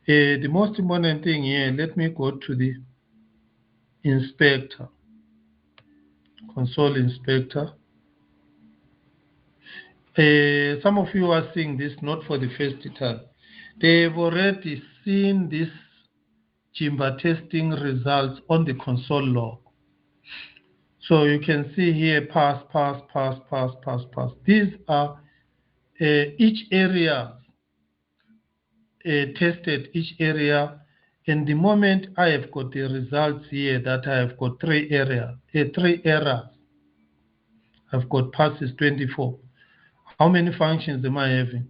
The most important thing here, let me go to the inspector, console inspector. Some of you are seeing this not for the first time. They've already seen this Jimba testing results on the console log. So you can see here pass. These are each area tested, each area. And the moment I have got the results here that I have got three errors. I've got passes 24. How many functions am I having?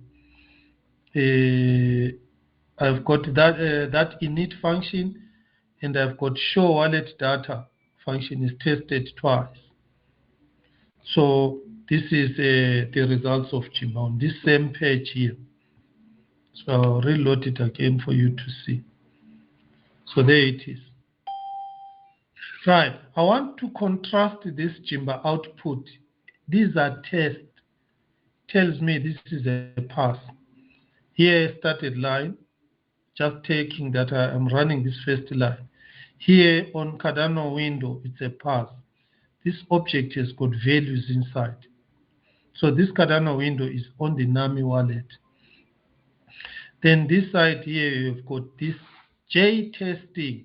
I've got that init function, and I've got show wallet data function is tested twice. So this is the results of Jimba on this same page here. So I'll reload it again for you to see. So there it is. Right, I want to contrast this Jimba output. These are tests. Tells me this is a pass. Here started line, just taking that I'm running this first line. Here on Cardano window, it's a pass. This object has got values inside. So this Cardano window is on the NAMI wallet. Then this side here, you've got this J testing.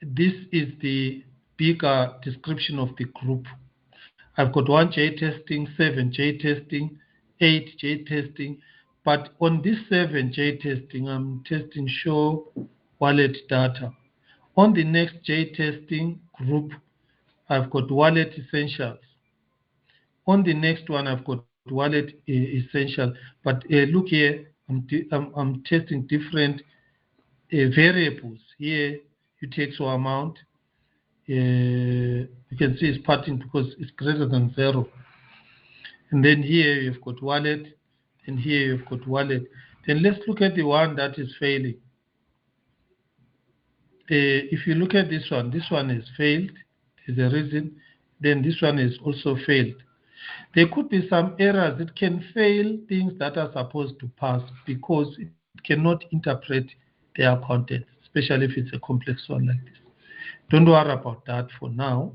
This is the bigger description of the group. I've got 1J testing, 7J testing, 8J testing. But on this 7J testing, I'm testing show wallet data. On the next J testing group, I've got wallet essentials. On the next one, I've got wallet essential. But look here, I'm testing different variables. Here, you take so amount. You can see it's parting because it's greater than 0. And then here you've got wallet, and here you've got wallet. Then let's look at the one that is failing. If you look at this one is failed. There's a reason. Then this one is also failed. There could be some errors. It can fail things that are supposed to pass because it cannot interpret their content, especially if it's a complex one like this. Don't worry about that for now.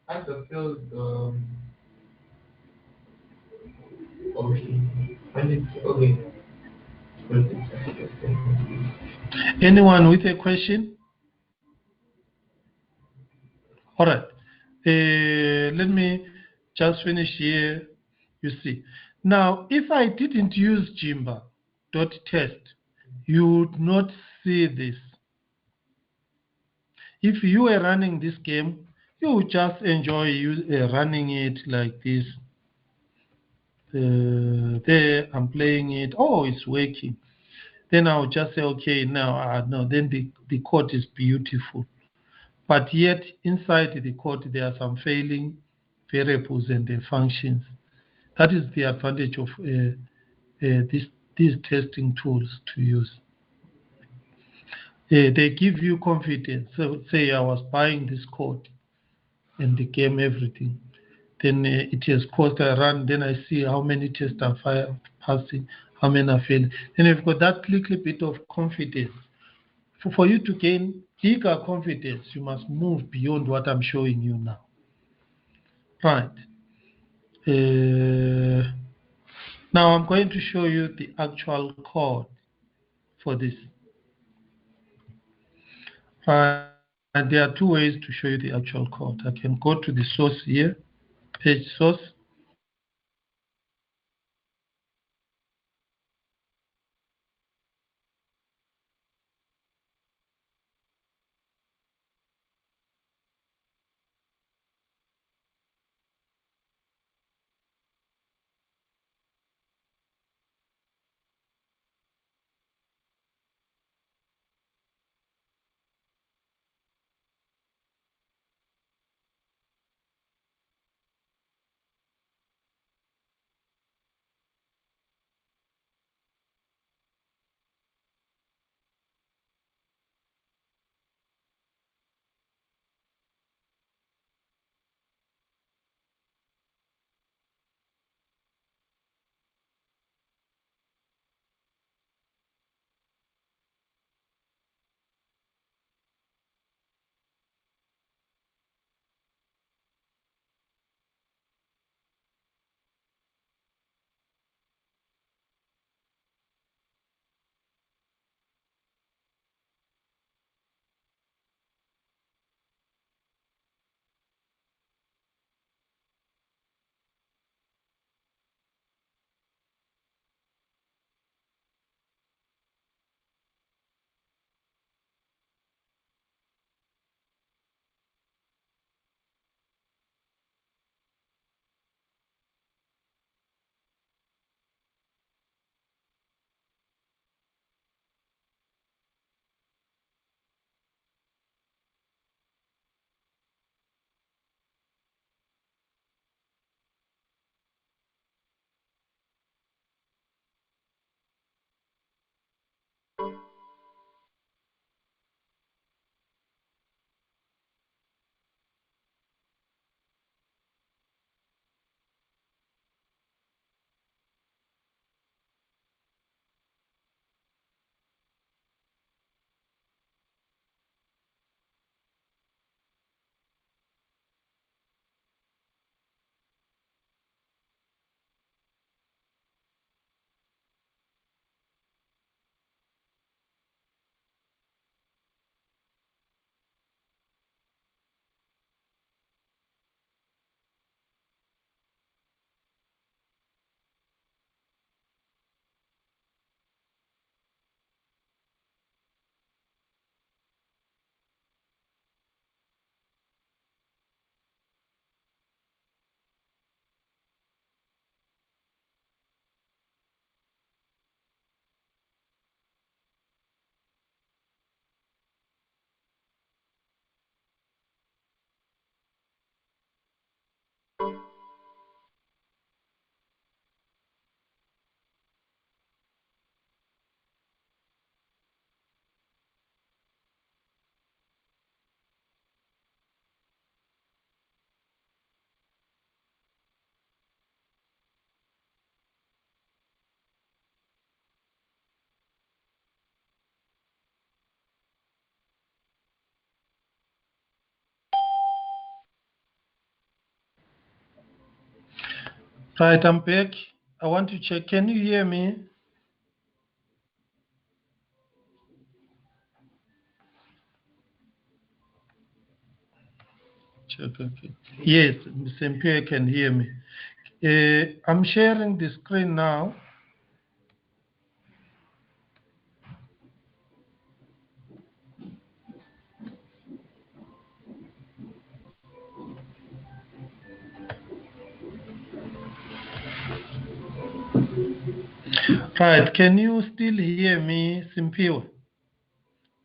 Answer failed. Okay. Okay. Anyone with a question? All right. Let me just finish here. You see. Now, if I didn't use Jimba.test, you would not see this. If you were running this game, you would just enjoy running it like this. There, I'm playing it. Oh, it's working. Then I'll just say, okay, now, no, then the code is beautiful. But yet, inside the code, there are some failing variables and the functions. That is the advantage of these testing tools to use. They give you confidence. So say I was buying this code and the game, everything. Then it has caused a run. Then I see how many tests are passing, how many are failing. Then you've got that little bit of confidence. For you to gain bigger confidence, you must move beyond what I'm showing you now. Right. Now I'm going to show you the actual code for this. And there are two ways to show you the actual code. I can go to the source here, page source. Right, I'm back. I want to check. Can you hear me? Check. Okay. Yes, Mr. MP can hear me. I'm sharing the screen now. Right, can you still hear me, Simpiwe?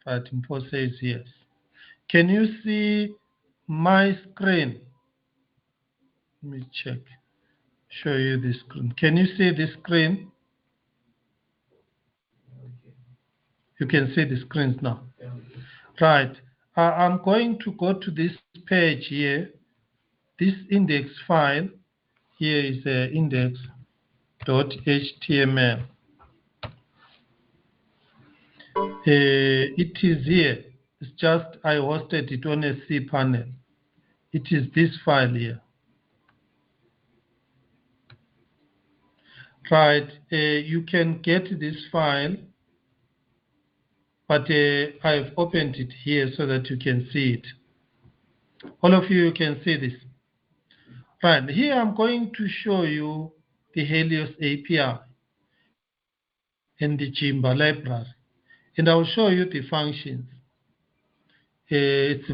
Right, Mpo says yes. Can you see my screen? Let me check. Show you the screen. Can you see the screen? You can see the screens now. Right. I'm going to go to this page here. This index file here is index.html. It is here. It's just I hosted it on a cPanel. It is this file here. Right. You can get this file, but I've opened it here so that you can see it. All of you can see this. Right. Here I'm going to show you the Helios API and the Jimba library. And I'll show you the functions. It's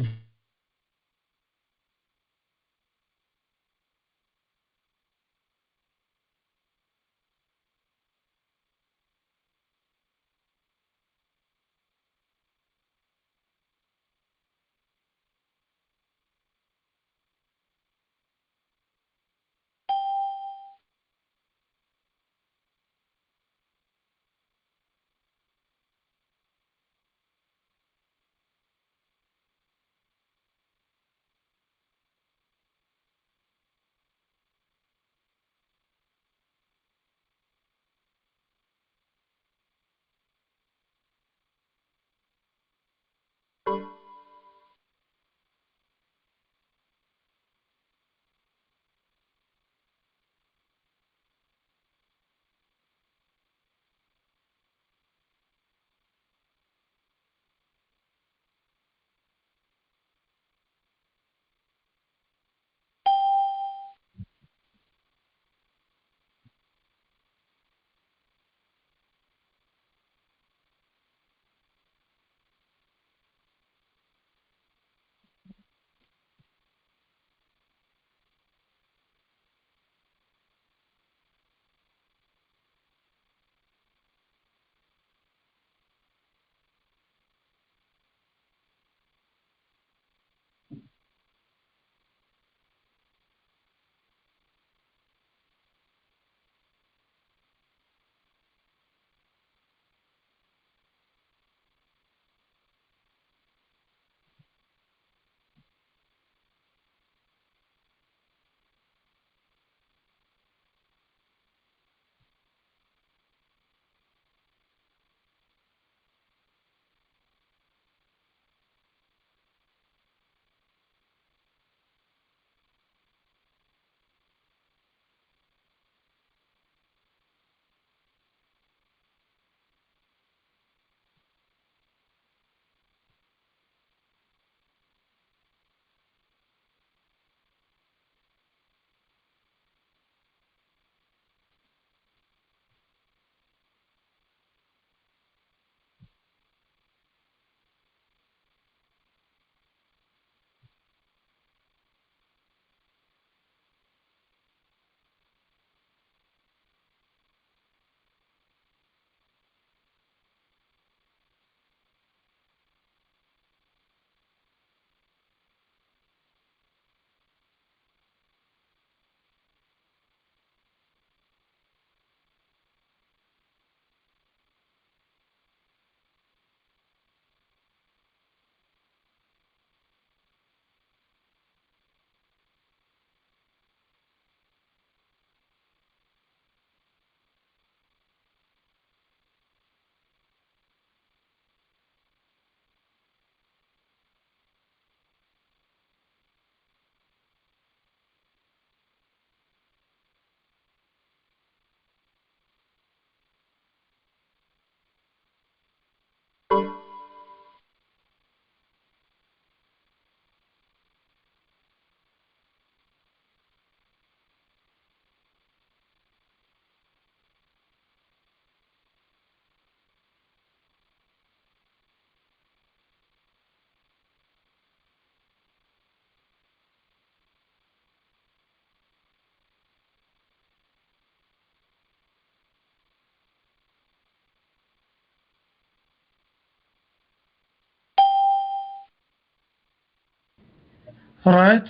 All right,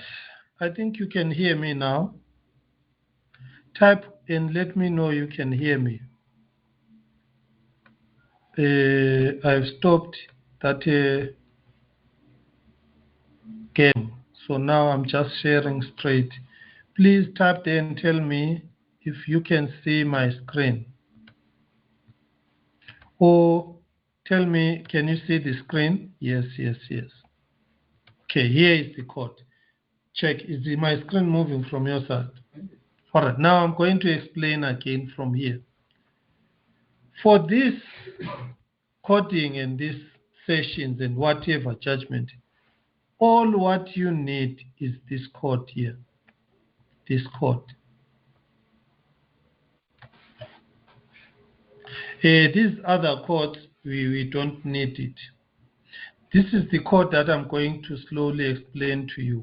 I think you can hear me now. Type and let me know you can hear me. I've stopped that game, so now I'm just sharing straight. Please type there and tell me if you can see my screen. Or tell me, can you see the screen? Yes, yes, yes. Okay, here is the code. Check, is my screen moving from your side? All right, now I'm going to explain again from here. For this coding and these sessions and whatever judgment, all what you need is this code here, this code. These other codes, we don't need it. This is the code that I'm going to slowly explain to you.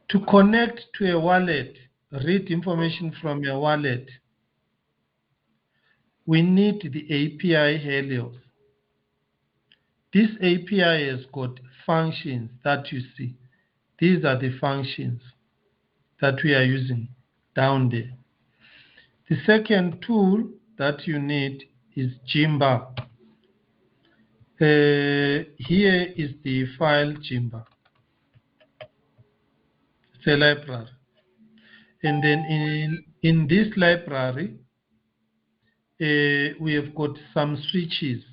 To connect to a wallet, read information from a wallet, we need the API Helios. This API has got functions that you see. These are the functions that we are using down there. The second tool that you need is Jimba. Here is the file Jimba. It's a library. And then in this library, we have got some switches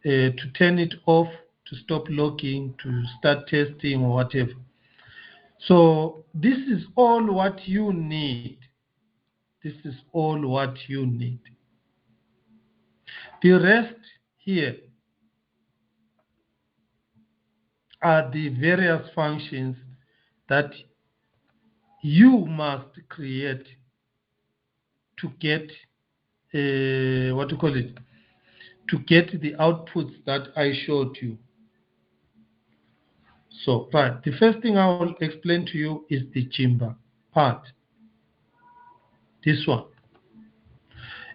to turn it off, to stop logging, to start testing or whatever. So this is all what you need. This is all what you need. The rest here are the various functions that you must create to get to get the outputs that I showed you. So, right, the first thing I will explain to you is the Jimba part. This one.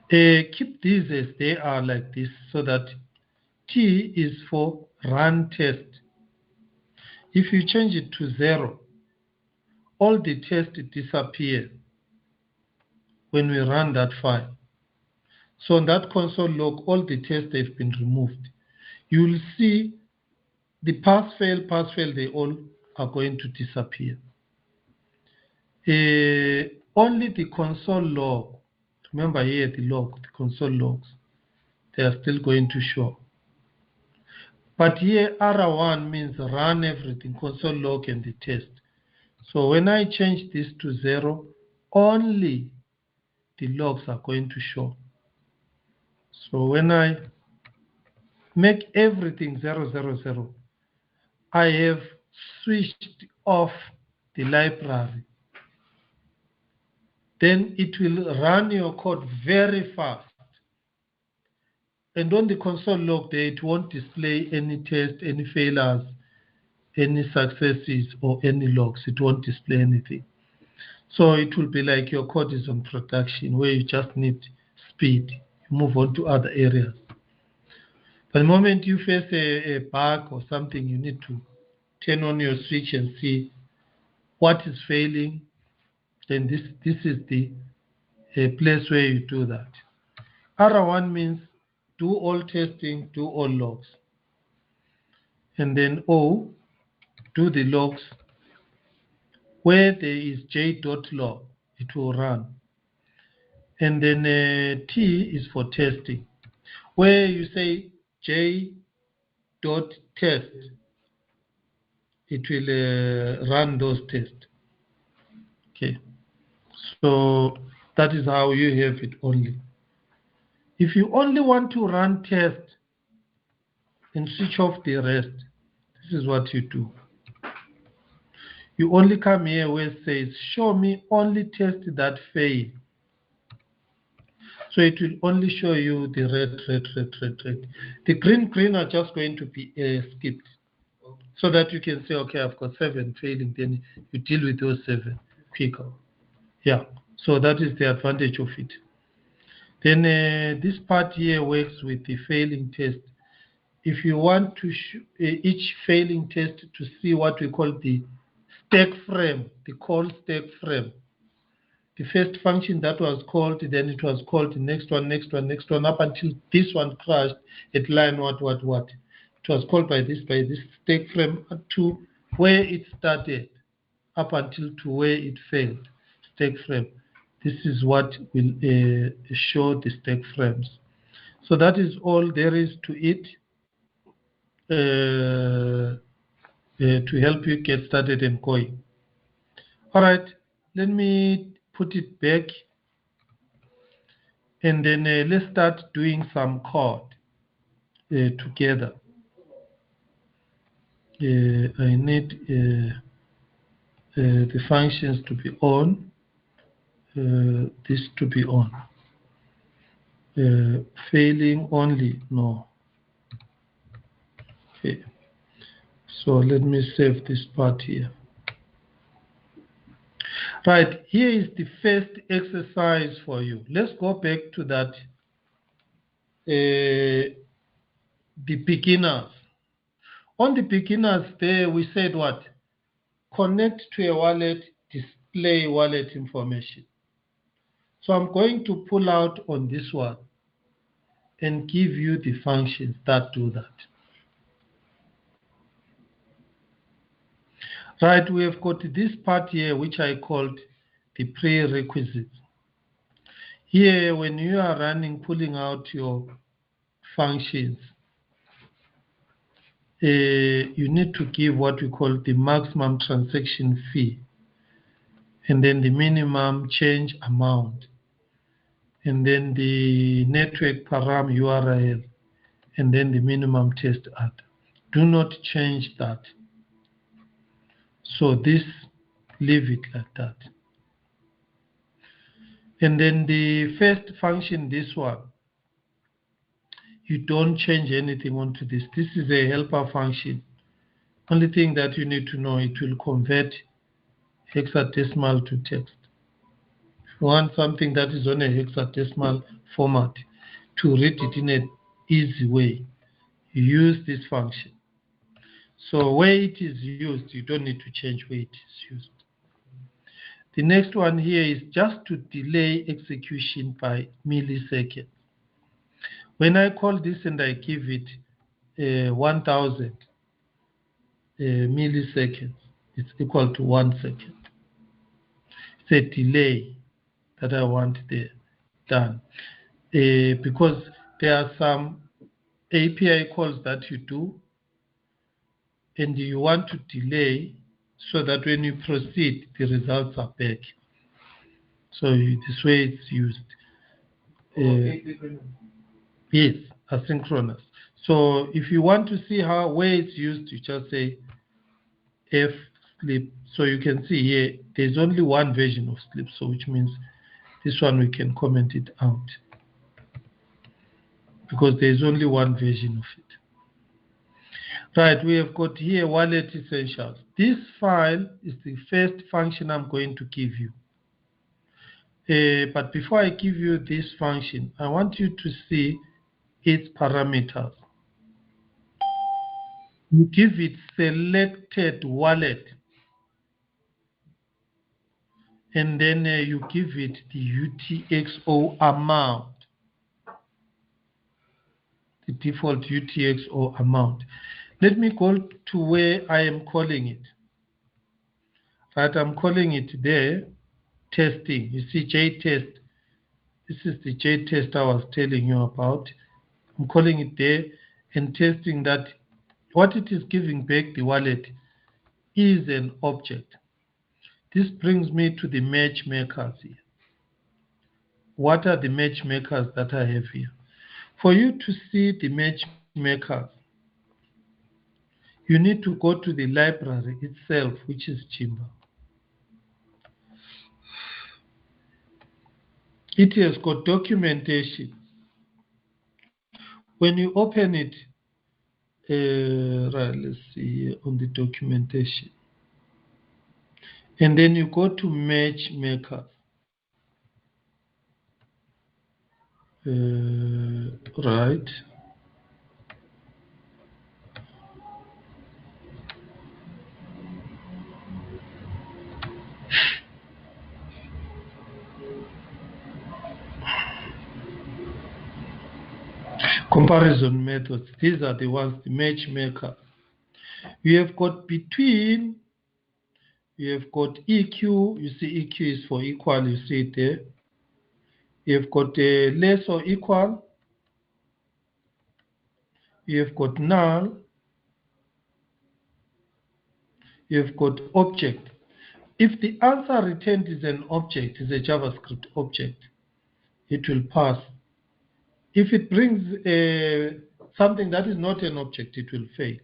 Keep these as they are like this so that T is for run test. If you change it to 0, all the tests disappear when we run that file. So on that console log, all the tests have been removed. You will see the pass-fail, they all are going to disappear. Only the console log, remember here the log, the console logs, they are still going to show. But here R1 means run everything, console log and the test. So when I change this to 0, only the logs are going to show. So when I make everything 000, I have switched off the library. Then it will run your code very fast. And on the console log there, it won't display any test, any failures, any successes, or any logs. It won't display anything. So it will be like your code is on production, where you just need speed. You move on to other areas. But the moment you face a bug or something, you need to turn on your switch and see what is failing. Then this is the place where you do that. R1 means do all testing, do all logs. And then O, do the logs. Where there is j.log, it will run. And then T is for testing. Where you say j.test, it will run those tests. Okay. So that is how you have it only. If you only want to run tests and switch off the rest, this is what you do. You only come here where it says, show me only tests that fail. So it will only show you the red. The green are just going to be skipped. So that you can say, okay, I've got 7 failing, then you deal with those 7 quicker. Yeah, so that is the advantage of it. Then this part here works with the failing test. if you want to each failing test to see what we call the stack frame, the call stack frame. The first function that was called, then it was called the next one, up until this one crashed at line what. It was called by this stack frame to where it started, up until to where it failed, stack frame. This is what will show the stack frames. So that is all there is to it to help you get started and going. All right, let me put it back, and then let's start doing some code together. I need the functions to be on, this to be on. Failing only, no. Okay, so let me save this part here. Right, here is the first exercise for you. Let's go back to that, the beginners. On the beginners there, we said what? Connect to a wallet, display wallet information. So I'm going to pull out on this one and give you the functions that do that. Right, we have got this part here, which I called the prerequisites. Here, when you are pulling out your functions, you need to give what we call the maximum transaction fee, and then the minimum change amount, and then the network param URL, and then the minimum test ad. Do not change that. So this, leave it like that. And then the first function, this one, you don't change anything onto this. This is a helper function. Only thing that you need to know, it will convert hexadecimal to text. If you want something that is on a hexadecimal format, to read it in an easy way, you use this function. So where it is used, you don't need to change where it is used. The next one here is just to delay execution by milliseconds. When I call this and I give it 1000 milliseconds, it's equal to 1 second. It's a delay that I want there done. Because there are some API calls that you do, and you want to delay so that when you proceed, the results are back. So this way it's used. Yes, asynchronous. So if you want to see where it's used, you just say F sleep. So you can see here, there's only one version of sleep. So which means this one we can comment it out, because there's only one version of it. Right, we have got here wallet essentials. This file is the first function I'm going to give you. But before I give you this function, I want you to see its parameters. You give it selected wallet, and then you give it the UTXO amount, the default UTXO amount. Let me go to where I am calling it. Right, I'm calling it there, testing. You see JTest. This is the JTest I was telling you about. I'm calling it there and testing that what it is giving back the wallet is an object. This brings me to the matchmakers here. What are the matchmakers that I have here? For you to see the matchmakers, you need to go to the library itself, which is Jimba. It has got documentation. When you open it, right, let's see here on the documentation. And then you go to matchmakers. Right. Comparison methods. These are the ones, the matchmaker. We have got between. We have got EQ. You see EQ is for equal. You see it there. You have got less or equal. You have got null. You have got object. If the answer returned is an object, is a JavaScript object, it will pass. If it brings something that is not an object, it will fail.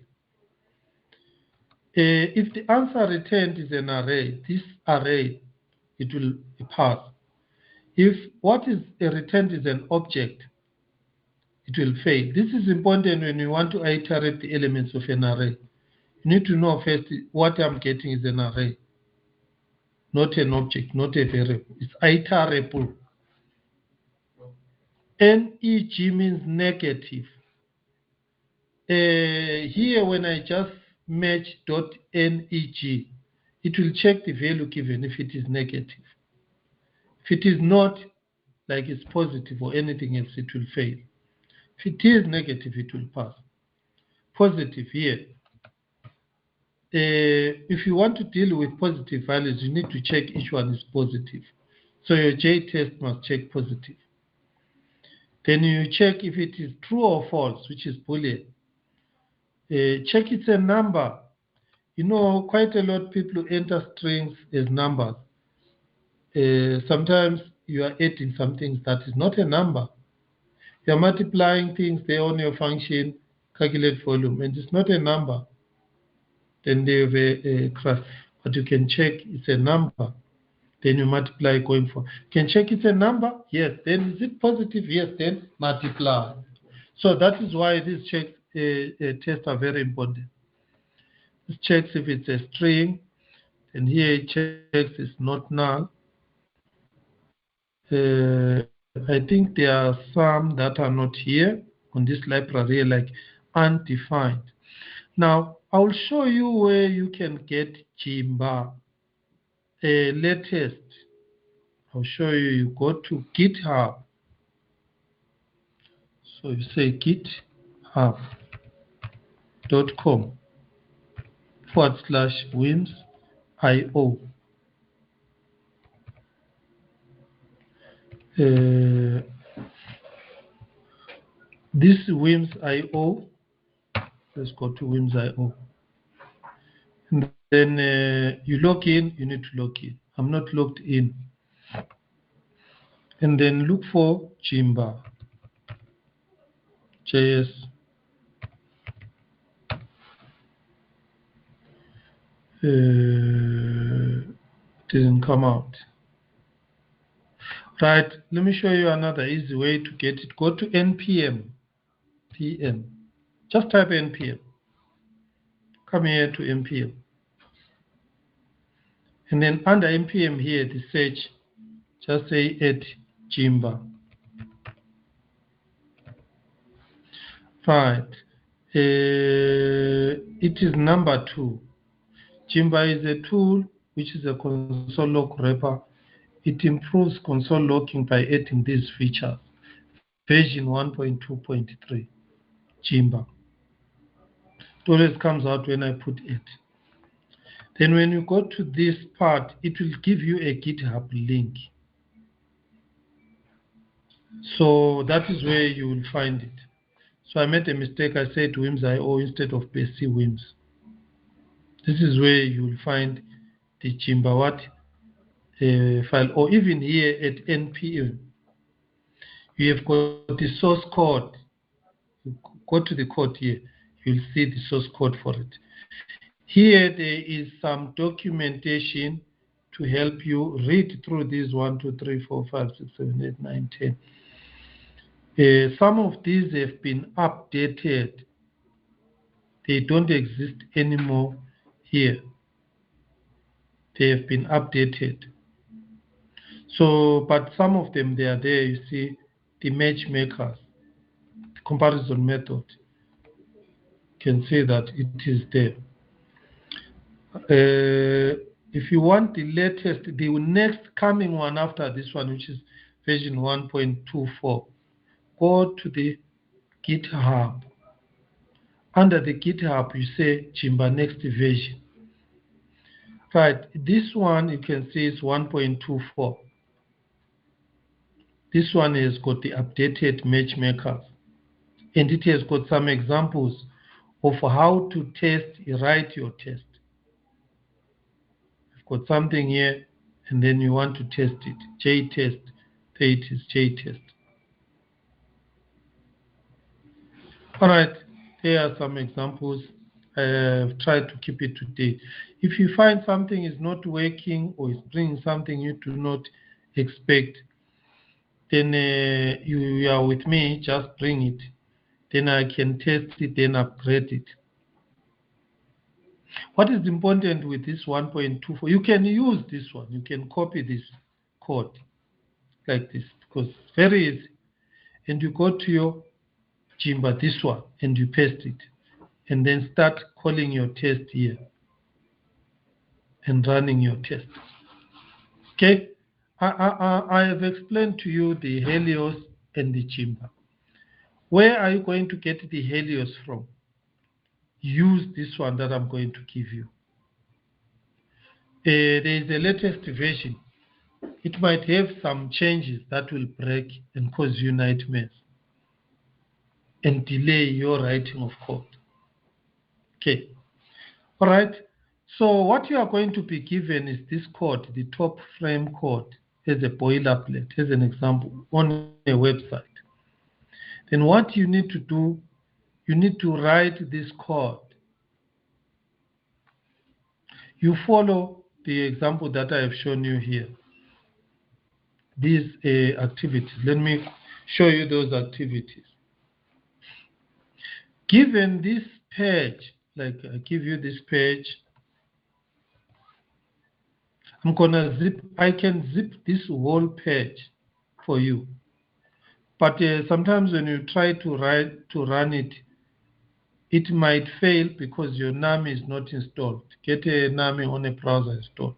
If the answer returned is an array, this array, it will pass. If what is returned is an object, it will fail. This is important when you want to iterate the elements of an array. You need to know first what I'm getting is an array, not an object, not a variable. It's iterable. NEG means negative. Here, when I just match .neg, it will check the value given if it is negative. If it is not, like it's positive or anything else, it will fail. If it is negative, it will pass. Positive here. If you want to deal with positive values, you need to check each one is positive. So your J-test must check positive. Then you check if it is true or false, which is Boolean. Check it's a number. You know, quite a lot of people enter strings as numbers. Sometimes you are adding something that is not a number. You are multiplying things there on your function, calculate volume, and it's not a number. Then they have a class, but you can check it's a number. Then you multiply going for. You can check it's a number, yes. Then is it positive? Yes. Then multiply. So that is why these checks tests are very important. This checks if it's a string, and here it checks it's not null. I think there are some that are not here on this library, like undefined. Now, I'll show you where you can get Jimba latest. I'll show you. You go to GitHub. So you say github.com/wims.io. This wims.io. Let's go to wims.io. And then you log in. You need to log in. I'm not logged in. And then look for Jimba JS. Didn't come out. Right, let me show you another easy way to get it. Go to npm PM. Just type npm. Come here to npm. And then under npm here, the search, just say add Jimba. Right. It is number 2. Jimba is a tool which is a console log wrapper. It improves console logging by adding these features. Version 1.2.3, Jimba. It always comes out when I put it. Then when you go to this part, it will give you a GitHub link. So that is where you will find it. So I made a mistake. I said wims.io instead of bc wims. This is where you will find the Jimba file, or even here at npm. You have got the source code. You go to the code here. You'll see the source code for it. Here there is some documentation to help you read through these 1, 2, 3, 4, 5, 6, 7, 8, 9, 10. Some of these have been updated. They don't exist anymore here. They have been updated. So, but some of them, they are there. You see the matchmakers, the comparison method. You can see that it is there. If you want the latest, the next coming one after this one, which is version 1.24, go to the GitHub. Under the GitHub, you say Jimba next version. Right, this one you can see is 1.24. This one has got the updated matchmakers, and it has got some examples of how to write your test. I've got something here, and then you want to test it. JTest, there it is, JTest. All right, here are some examples. I've tried to keep it today. If you find something is not working or is bringing something you do not expect, then you are with me, just bring it. Then I can test it, then upgrade it. What is important with this 1.24? You can use this one. You can copy this code like this because it's very easy. And you go to your Jimba, this one, and you paste it. And then start calling your test here and running your test. Okay? I have explained to you the Helios and the Jimba. Where are you going to get the Helios from? Use this one that I'm going to give you. There is a latest version. It might have some changes that will break and cause you nightmares and delay your writing of code. Okay. All right. So what you are going to be given is this code, the top frame code, as a boilerplate, as an example, on a website. Then what you need to do, you need to write this code. You follow the example that I have shown you here. These activities. Let me show you those activities. Given this page, like I give you this page, I can zip this whole page for you. But sometimes when you try to run it, it might fail because your NAMI is not installed. Get a NAMI on a browser installed.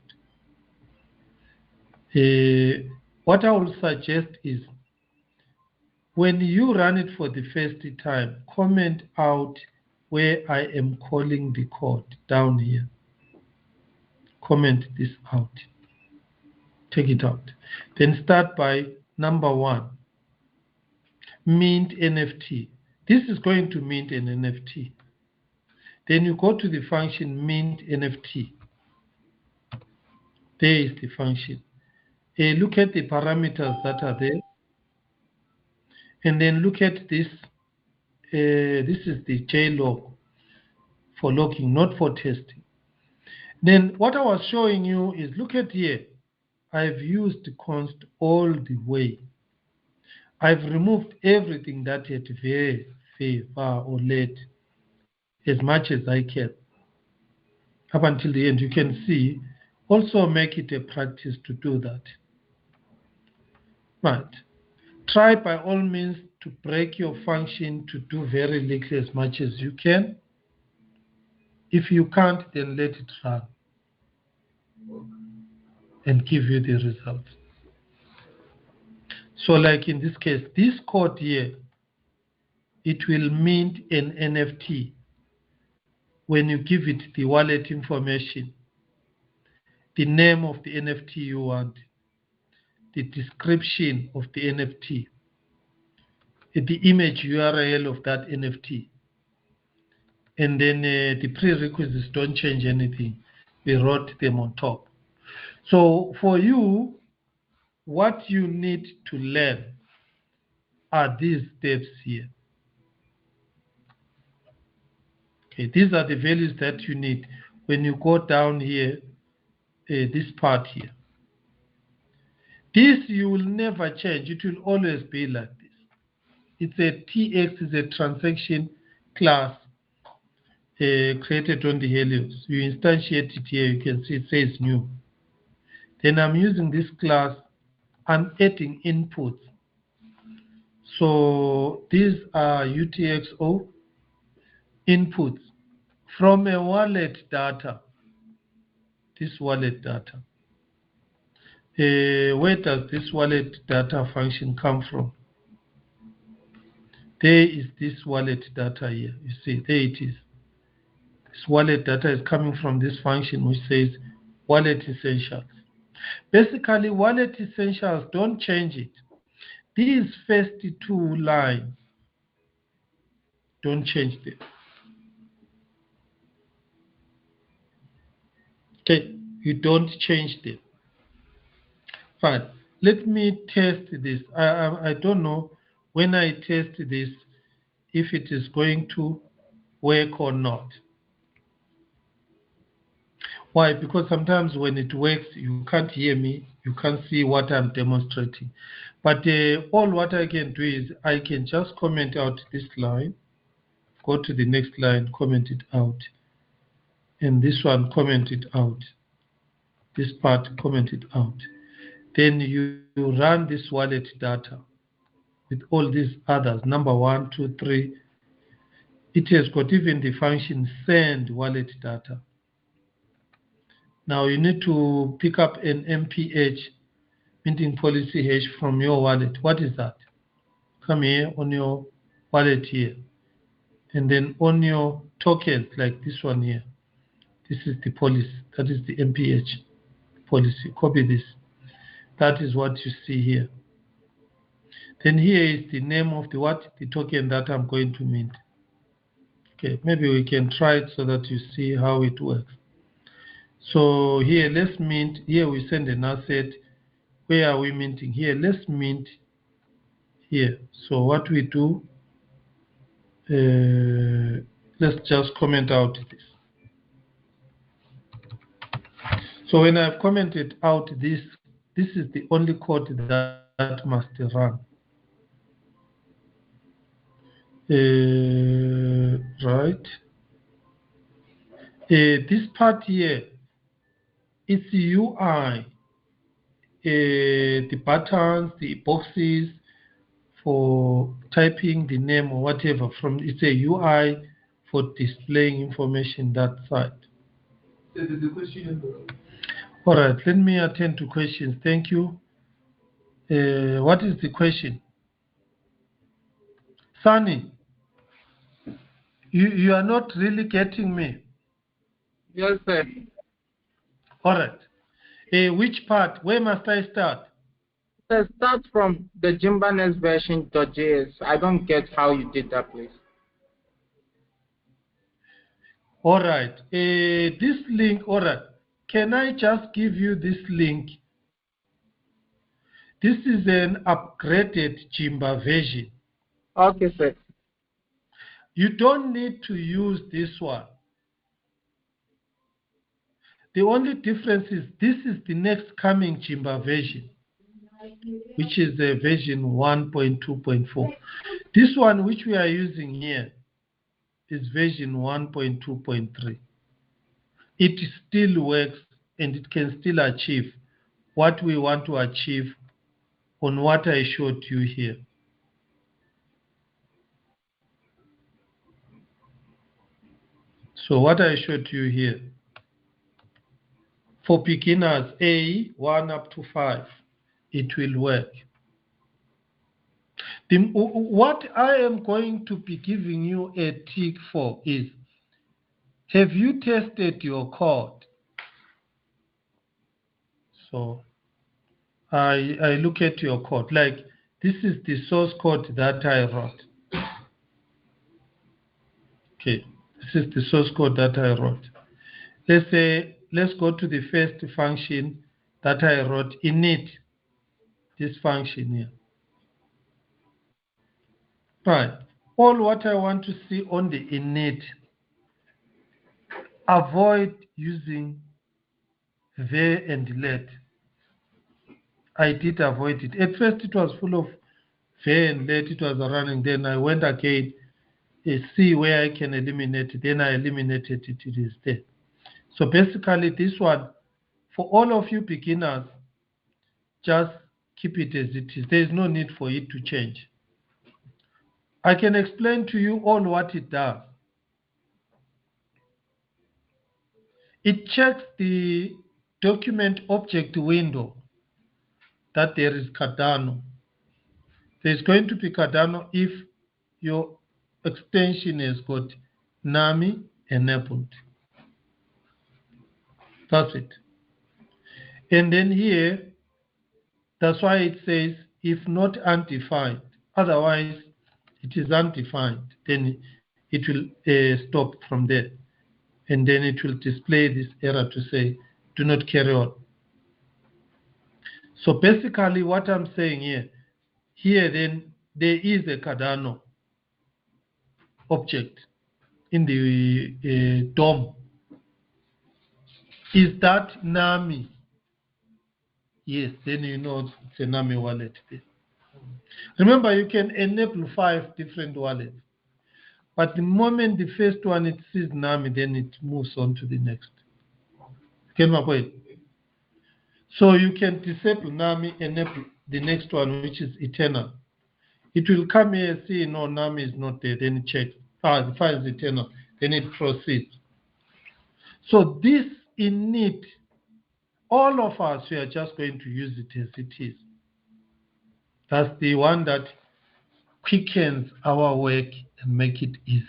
What I will suggest is when you run it for the first time, comment out where I am calling the code down here. Comment this out. Take it out. Then start by number 1. Mint NFT. This is going to mint an NFT. Then you go to the function mint NFT. There is the function. Look at the parameters that are there. And then look at this. This is the JLog for logging, not for testing. Then what I was showing you is, look at here. I've used const all the way. I've removed everything that had var, or let as much as I can. Up until the end, you can see. Also make it a practice to do that. Right. Try by all means to break your function to do very little as much as you can. If you can't, then let it run and give you the results. So like in this case, this code here, it will mint an NFT when you give it the wallet information, the name of the NFT you want, the description of the NFT, the image URL of that NFT, and then the prerequisites don't change anything. We wrote them on top. So for you, what you need to learn are these steps here. Okay, these are the values that you need. When you go down here, this part here. This you will never change. It will always be like this. It's a TX, is a transaction class created on the Helios. You instantiate it here. You can see it says new. Then I'm using this class. I'm adding inputs. So these are UTXO inputs from a wallet data. This wallet data. Where does this wallet data function come from? There is this wallet data here. You see, there it is. This wallet data is coming from this function which says wallet essentials. Basically, wallet essentials, don't change it. These first two lines, don't change them. Okay, you don't change them. Right, let me test this. I don't know when I test this if it is going to work or not. Why? Because sometimes when it works, you can't hear me, you can't see what I'm demonstrating. But all what I can do is I can just comment out this line, go to the next line, comment it out, and this one, comment it out. This part, comment it out. Then you run this wallet data with all these others, number 1, 2, 3. It has got even the function send wallet data. Now you need to pick up an MPH, minting policy hash, from your wallet. What is that? Come here on your wallet here. And then on your tokens, like this one here, this is the policy. That is the MPH policy. Copy this. That is what you see here. Then here is the name of the what? The token that I'm going to mint. Okay, maybe we can try it so that you see how it works. So here, let's mint. Here we send an asset. Where are we minting? Here, let's mint here. So what we do, let's just comment out this. So when I've commented out this, this is the only code that must run. Right. This part here, it's the UI, the buttons, the boxes for typing the name or whatever. It's a UI for displaying information that side. So there's a question. All right, let me attend to questions. Thank you. What is the question? Sunny, you are not really getting me. Yes, sir. All right. Which part? Where must I start? Let's start from the Jimbanes version.js. I don't get how you did that, please. All right. This link, all right. Can I just give you this link? This is an upgraded Jimba version. Okay, sir. You don't need to use this one. The only difference is this is the next coming Jimba version, which is the version 1.2.4. This one which we are using here is version 1.2.3. It still works and it can still achieve what we want to achieve on what I showed you here. So what I showed you here, for beginners, A, 1 up to 5, it will work. What I am going to be giving you a tick for is, have you tested your code? So I look at your code, like this is the source code that I wrote. Okay, this is the source code that I wrote. Let's say, let's go to the first function that I wrote, init, this function here. Right, all what I want to see on the init, avoid using var and let. I did avoid it. At first it was full of var and let, it was running. Then I went again, see where I can eliminate it. Then I eliminated it, it is there. So basically this one, for all of you beginners, just keep it as it is. There is no need for it to change. I can explain to you all what it does. It checks the document object window that there is Cardano. There is going to be Cardano if your extension has got NAMI enabled. That's it. And then here, that's why it says if not undefined. Otherwise, it is undefined. Then it will stop from there. And then it will display this error to say, do not carry on. So basically what I'm saying here then there is a Cardano object in the DOM. Is that NAMI? Yes, then you know it's a NAMI wallet. Remember, you can enable 5 different wallets. But the moment the first one it sees NAMI, then it moves on to the next. Get my point? So you can disable NAMI, enable the next one, which is eternal. It will come here, see, no, NAMI is not there, then it checks. The file is eternal, then it proceeds. So this in it, all of us, we are just going to use it as it is. That's the one that quickens our work and make it easy.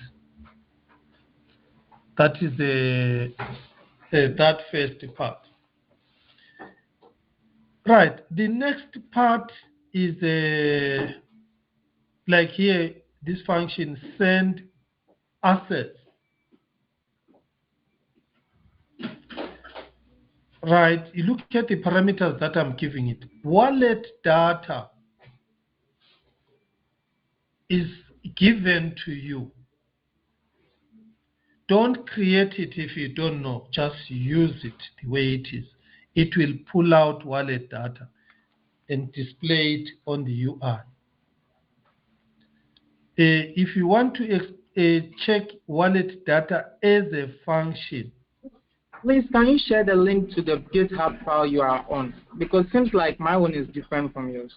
That is that first part. Right, the next part is like here, this function send assets. Right, you look at the parameters that I'm giving it. Wallet data is given to you. Don't create it if you don't know. Just use it the way it is. It will pull out wallet data and display it on the UI. If you want to check wallet data as a function, Please, can you share the link to the GitHub file you are on? Because it seems like my one is different from yours.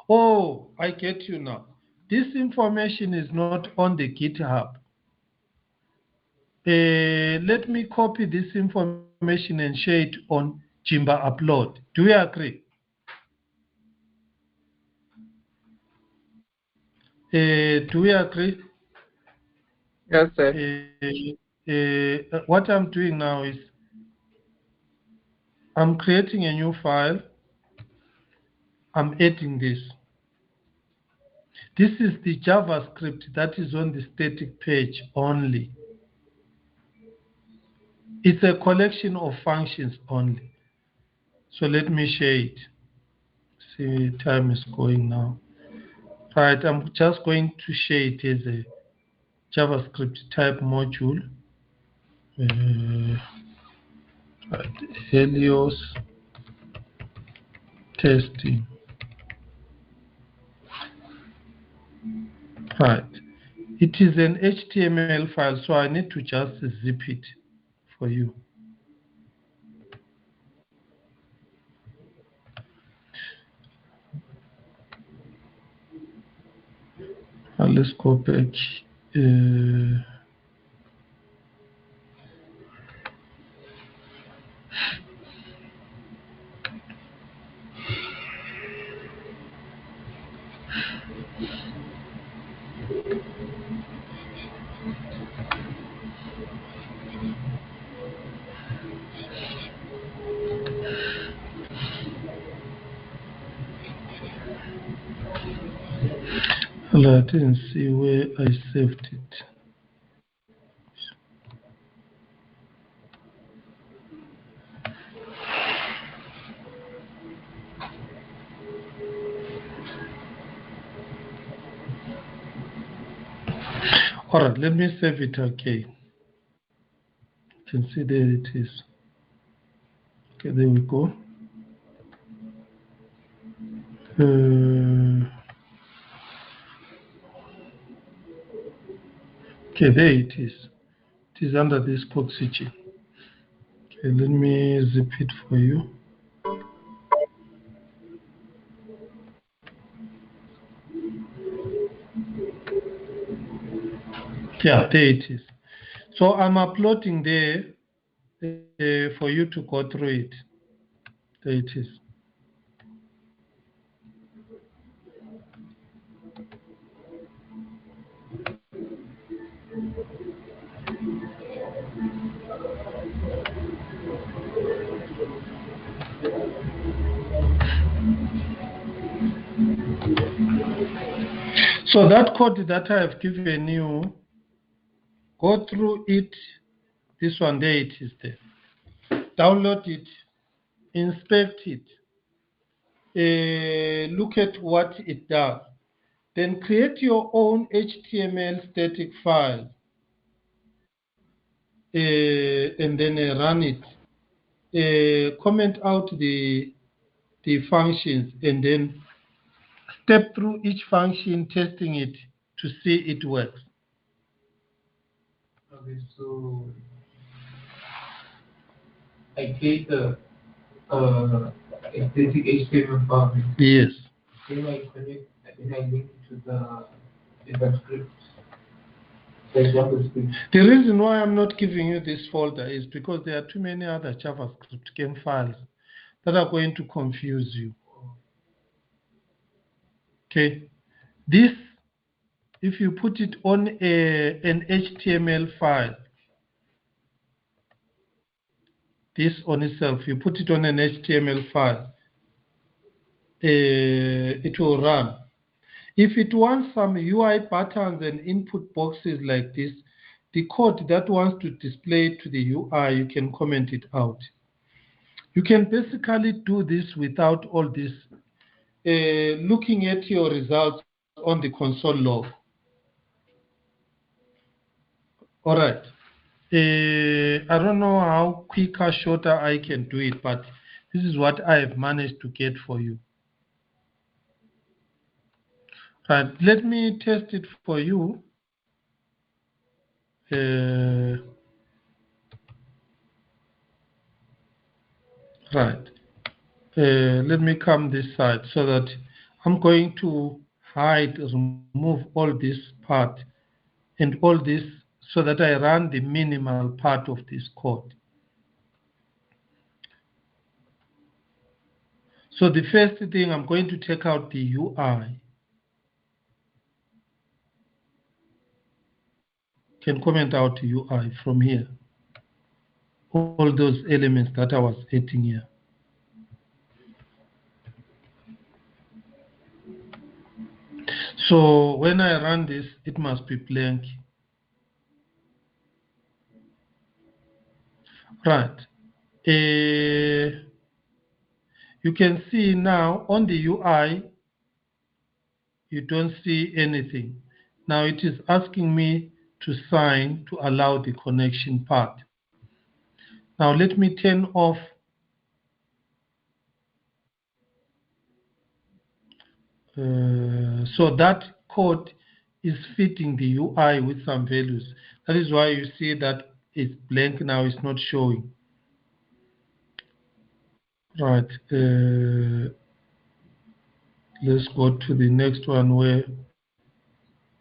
oh, I get you now. This information is not on the GitHub. Let me copy this information and share it on Jimba Upload. Do we agree? Do we agree? Yes, sir. What I'm doing now is I'm creating a new file. I'm adding this. This is the JavaScript that is on the static page only. It's a collection of functions only. So let me share it. See, time is going now. Right, I'm just going to share it as a JavaScript type module. Right, Helios testing. Right. It is an HTML file, so I need to just zip it for you. Let's go back. Well, I didn't see where I saved it. All right, let me save it again. You can see there it is. Okay, there we go. Okay, there it is. It is under this Coxygen. Okay, let me zip it for you. Yeah, there it is. So I'm uploading there for you to go through it. There it is. So that code that I have given you, go through it. This one there, it is there. Download it, inspect it, look at what it does. Then create your own HTML static file and then run it. Comment out the functions and then step through each function, testing it to see it works. Okay, so I create a static HTML file. Yes. Then I connect, then I link it to the script. The JavaScript. The reason why I'm not giving you this folder is because there are too many other JavaScript game files that are going to confuse you. Okay. This, if you put it on an HTML file, this on itself, you put it on an HTML file, it will run. If it wants some UI patterns and input boxes like this, the code that wants to display to the UI, you can comment it out. You can basically do this without all this, looking at your results on the console log. All right. I don't know how quick or shorter I can do it, but this is what I have managed to get for you. Right, let me test it for you. Right. Let me come this side so that I'm going to remove all this part and all this so that I run the minimal part of this code. So the first thing, I'm going to take out the UI. Can comment out UI from here. All those elements that I was adding here. So when I run this, it must be blank. Right. You can see now on the UI, you don't see anything. Now it is asking me to sign to allow the connection part. Now let me turn off so that code is fitting the UI with some values. That is why you see that it's blank now, it's not showing. Right. Let's go to the next one where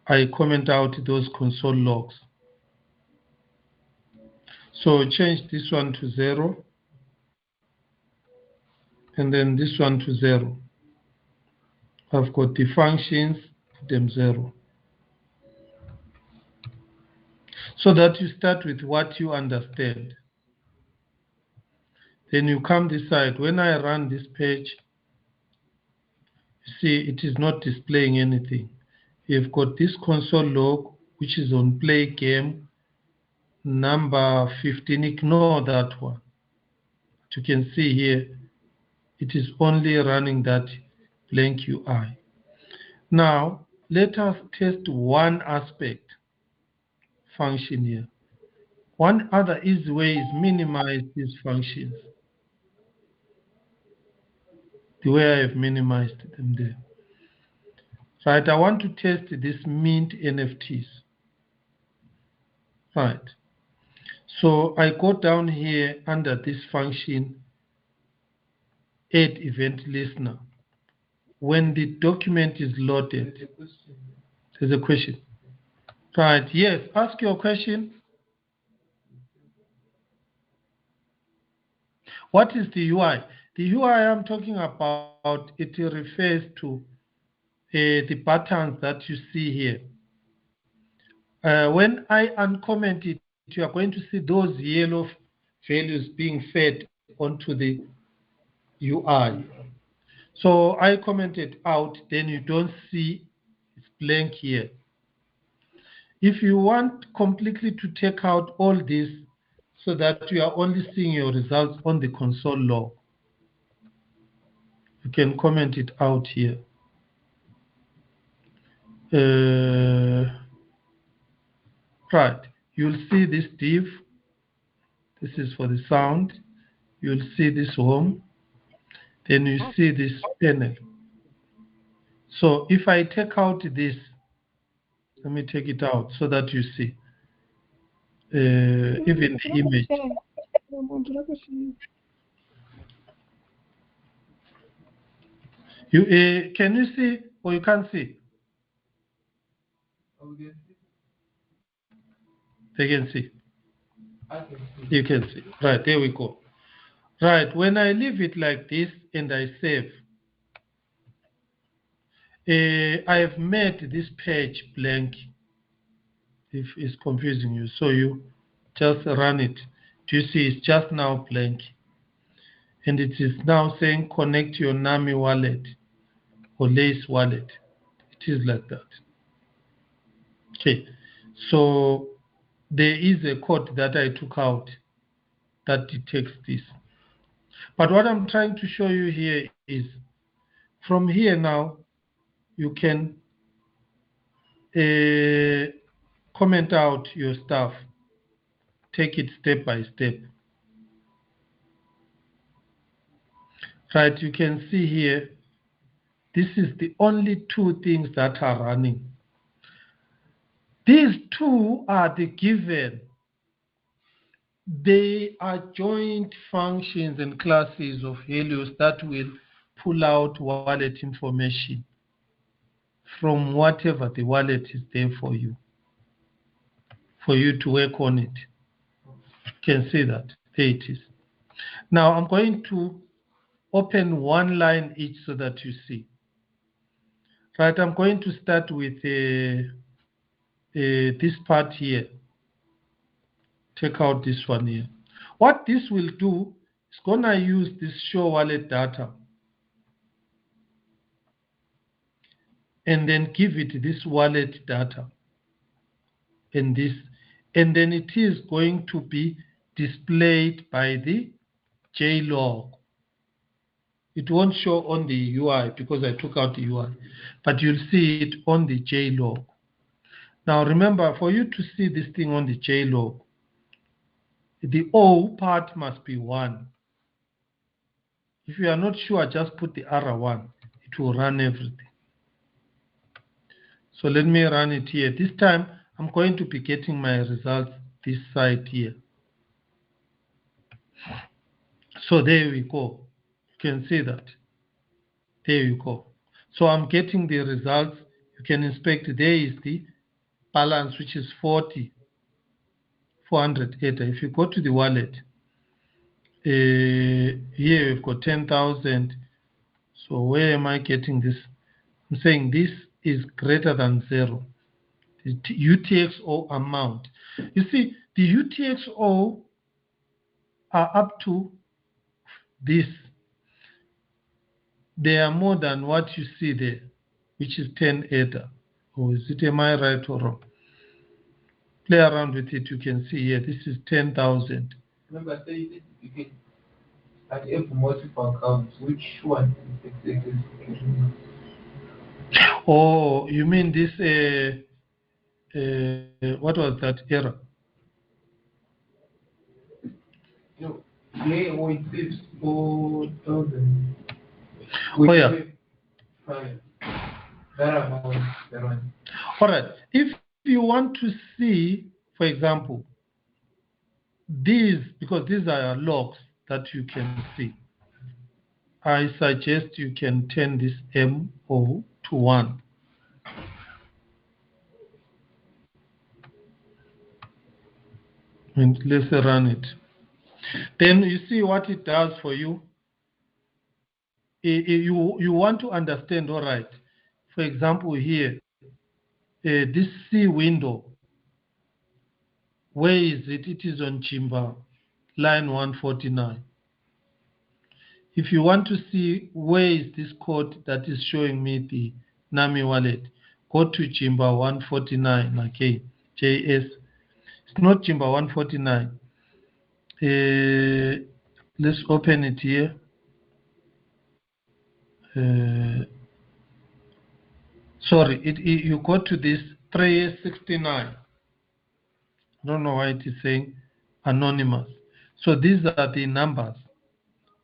I comment out those console logs. So change this one to 0 and then this one to 0. I've got the functions, put them 0. So that you start with what you understand. Then you come this side. When I run this page, you see it is not displaying anything. You've got this console log, which is on play game number 15. Ignore that one. But you can see here, it is only running that blank UI. Now, let us test one aspect function here. One other easy way is minimize these functions. The way I have minimized them there. Right, I want to test this mint NFTs. Right. So I go down here under this function, add event listener. When the document is loaded, there's a question. Right, yes, ask your question. What is the UI? The UI I'm talking about, it refers to the patterns that you see here. When I uncomment it, you are going to see those yellow values being fed onto the UI. So I commented out, then you don't see it's blank here. If you want completely to take out all this so that you are only seeing your results on the console log, you can comment it out here. Right, you'll see this div. This is for the sound. You'll see this home. Then you see this panel. So if I take out this, let me take it out so that you see. Even the image. You can you see or you can't see? They can see. You can see. Right, there we go. Right, when I leave it like this and I save, I have made this page blank if it's confusing you. So you just run it. Do you see it's just now blank? And it is now saying connect your NAMI wallet or Lace wallet. It is like that. Okay, so there is a code that I took out that detects this. But what I'm trying to show you here is from here now, you can comment out your stuff. Take it step by step. Right, you can see here, this is the only two things that are running. These two are the given. They are joint functions and classes of Helios that will pull out wallet information from whatever the wallet is there for you to work on it. You can see that. There it is. Now I'm going to open one line each so that you see. Right, I'm going to start with this part here. Take out this one here. What this will do, it's gonna use this show wallet data and then give it this wallet data and this, and then it is going to be displayed by the JLog. It won't show on the UI because I took out the UI, but you'll see it on the JLog. Now remember, for you to see this thing on the JLog, the O part must be 1. If you are not sure, just put the R1. It will run everything. So let me run it here. This time, I'm going to be getting my results this side here. So there we go. You can see that. There you go. So I'm getting the results. You can inspect. There is the balance, which is 400 ADA. If you go to the wallet, here we've got 10,000. So where am I getting this? I'm saying this is greater than 0. The UTXO amount. You see, the UTXO are up to this. They are more than what you see there, which is 10 ADA. Or is it, am I right or wrong? Play around with it. You can see here, this is 10,000. Remember, say you can start multiple accounts. Which one is exactly? Oh, you mean this, what was that error? No, yeah, or it says 4,000. Oh, yeah. That amount, that one. All right. If you want to see, for example, these, because these are logs that you can see, I suggest you can turn this MO to 1. And let's run it. Then you see what it does for you. You want to understand, all right. For example, here, this C window, where is it? It is on Chimba, line 149. If you want to see where is this code that is showing me the NAMI wallet, go to Jimba 149 again, JS. It's not Jimba 149. Let's open it here. Sorry, you go to this 369. I don't know why it is saying anonymous. So these are the numbers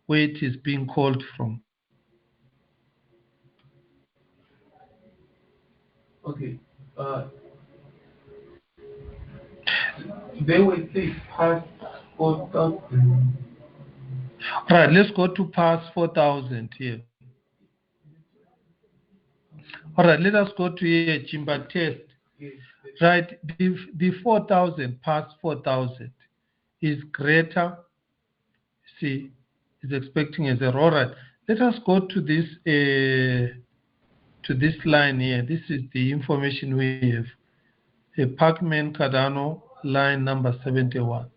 where it is being called from. Okay. They will say past 4,000. Right, let's go to past 4,000 here. All right, let us go to here, Jimba test. Right, the 4,000 past 4,000 is greater. See, is expecting a 0. All right, let us go to this line here. This is the information we have. A Pacman Cardano line number 71.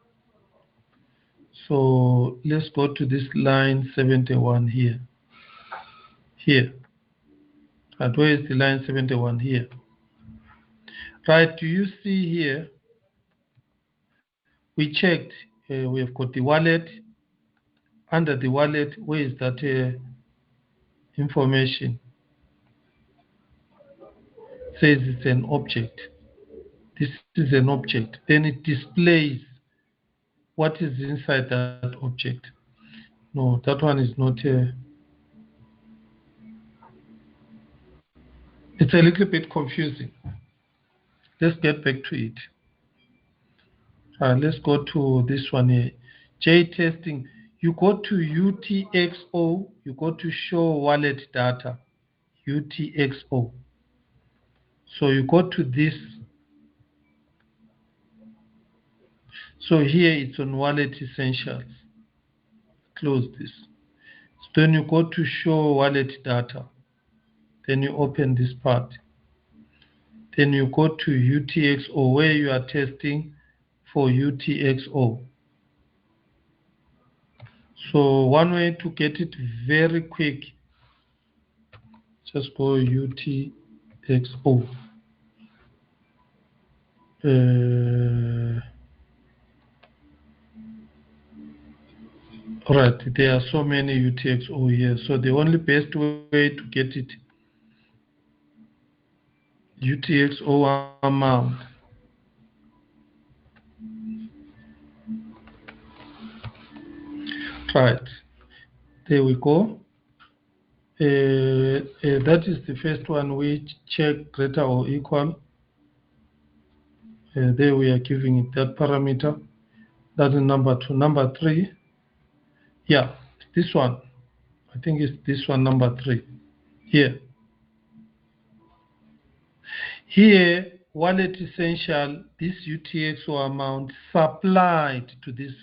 So let's go to this line 71 here. Here. And where is the line 71 here? Right, do you see here? We checked, we have got the wallet. Under the wallet, where is that information? Says it's an object. This is an object. Then it displays what is inside that object. No, that one is not. It's a little bit confusing. Let's get back to it. Let's go to this one here. J testing. You go to UTXO. You go to show wallet data. UTXO. So you go to this. So here it's on wallet essentials. Close this. So then you go to show wallet data. Then you open this part. Then you go to UTXO where you are testing for UTXO. So one way to get it very quick, just go UTXO. Right, there are so many UTXO here. So the only best way to get it, UTXO amount. Right, there we go. That is the first one. We check greater or equal. There we are giving it that parameter. That's number 2. Number 3, yeah, this one. I think it's this one, number 3. Here. Here, wallet essential, this UTXO amount supplied to this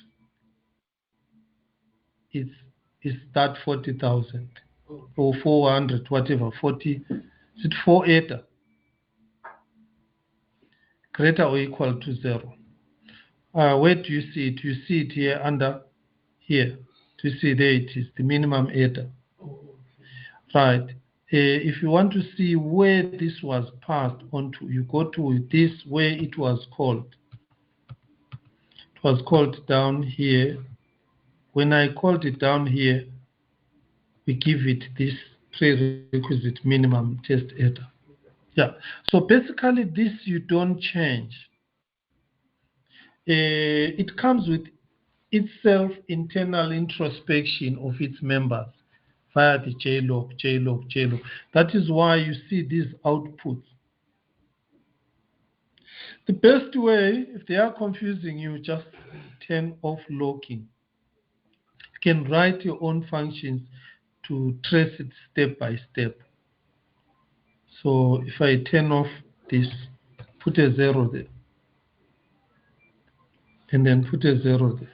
is that 40,000 or 400, whatever, 40. Is it 4 ADA? Greater or equal to 0. Where do you see it? You see it here under here. Do you see there it is, the minimum ADA. Right. If you want to see where this was passed on to, you go to this where it was called. It was called down here. When I called it down here, we give it this prerequisite minimum test ADA. Yeah. So basically this you don't change. It comes with itself internal introspection of its members via the JLog. That is why you see these outputs. The best way, if they are confusing you, just turn off locking. You can write your own functions to trace it step by step. So if I turn off this, put a 0 there, and then put a 0 there.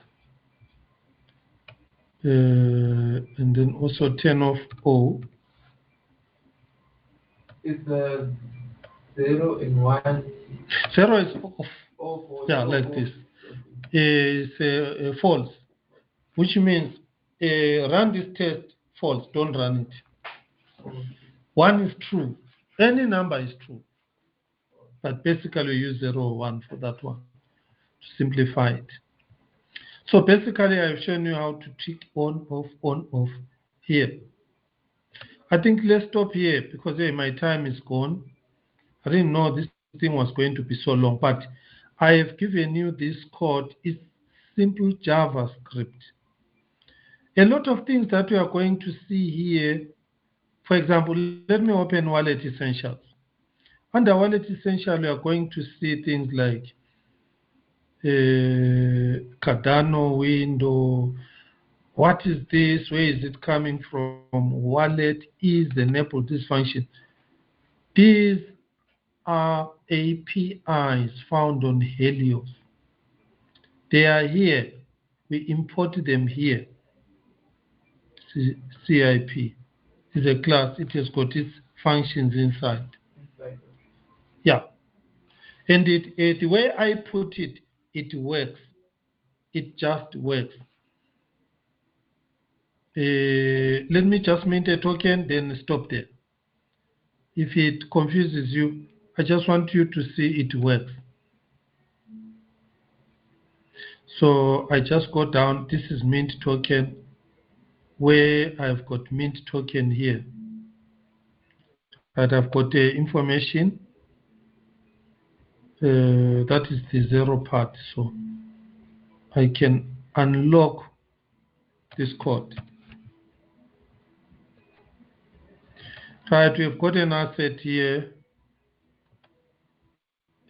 And then also turn off O. It's a 0 and 1. 0 is off. Oh, yeah, like this. It's false, which means run this test false, don't run it. 1 is true. Any number is true. but basically we use 0 or 1 for that one to simplify it. So basically I've shown you how to tick on, off here. I think let's stop here because my time is gone. I didn't know this thing was going to be so long, but I have given you this code. It's simple JavaScript. A lot of things that we are going to see here, for example, let me open Wallet Essentials. Under Wallet Essentials, we are going to see things like Cardano window. What is this? Where is it coming from? Wallet is enabled this function. These are APIs found on Helios. They are here. We import them here. CIP is a class. It has got its functions inside. Yeah. And the way I put it, it works. It just works. Let me just mint a token, then stop there. If it confuses you, I just want you to see it works. So I just go down. This is mint token, where I've got mint token here. But I've got the information. That is the 0 part. So I can unlock this code. Right, we've got an asset here,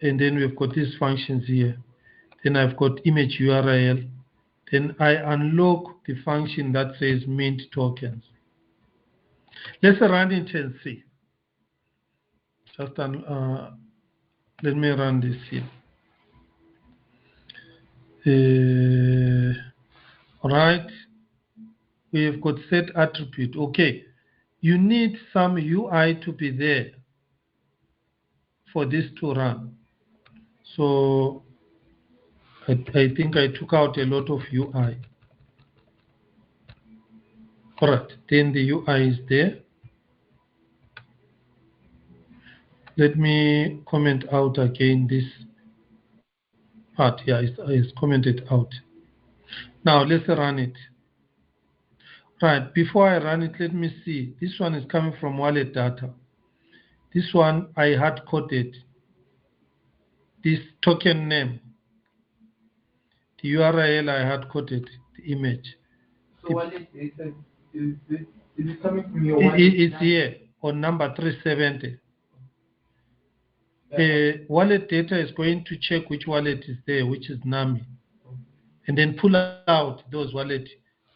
and then we've got these functions here. Then I've got image URL. Then I unlock the function that says mint tokens. Let's run it and see. Just let me run this here. Right, we have got set attribute. Okay, you need some UI to be there for this to run. So I think I took out a lot of UI. Correct. Then the UI is there. Let me comment out again this part. Yeah, it's commented out. Now let's run it. Right, before I run it, let me see. This one is coming from wallet data. This one I hard coded. This token name. The URL I hard coded, the image. So wallet data, is it coming from your wallet? It's here on number 370. Wallet data is going to check which wallet is there, which is NAMI, and then pull out those wallet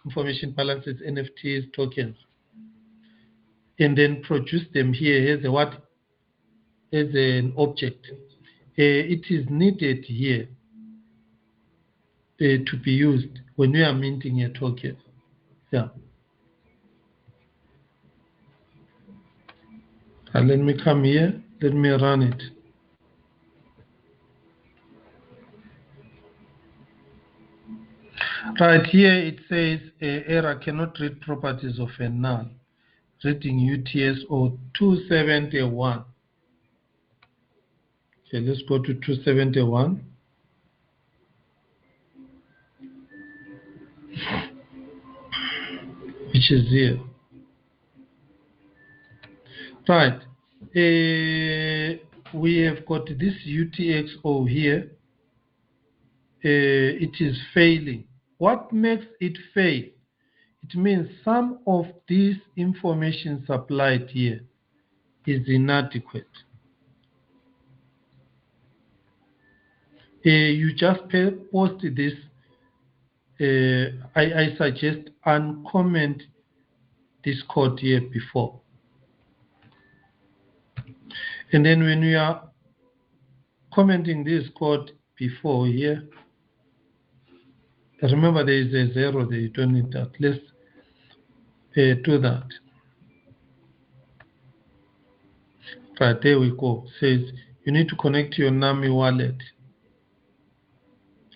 information balances, NFTs, tokens, and then produce them here as a what? As an object. It is needed here to be used when we are minting a token. Yeah. And let me come here. Let me run it. Right here it says error cannot read properties of a null. Reading UTS-0 271. Okay, let's go to 271. Which is here. Right. We have got this UTXO here. It is failing. What makes it fail? It means some of this information supplied here is inadequate. You just post this. I suggest uncomment this code here before. And then when we are commenting this code before here, remember there is a 0 there, you don't need that. Let's do that. Right, there we go. Says you need to connect your NAMI wallet.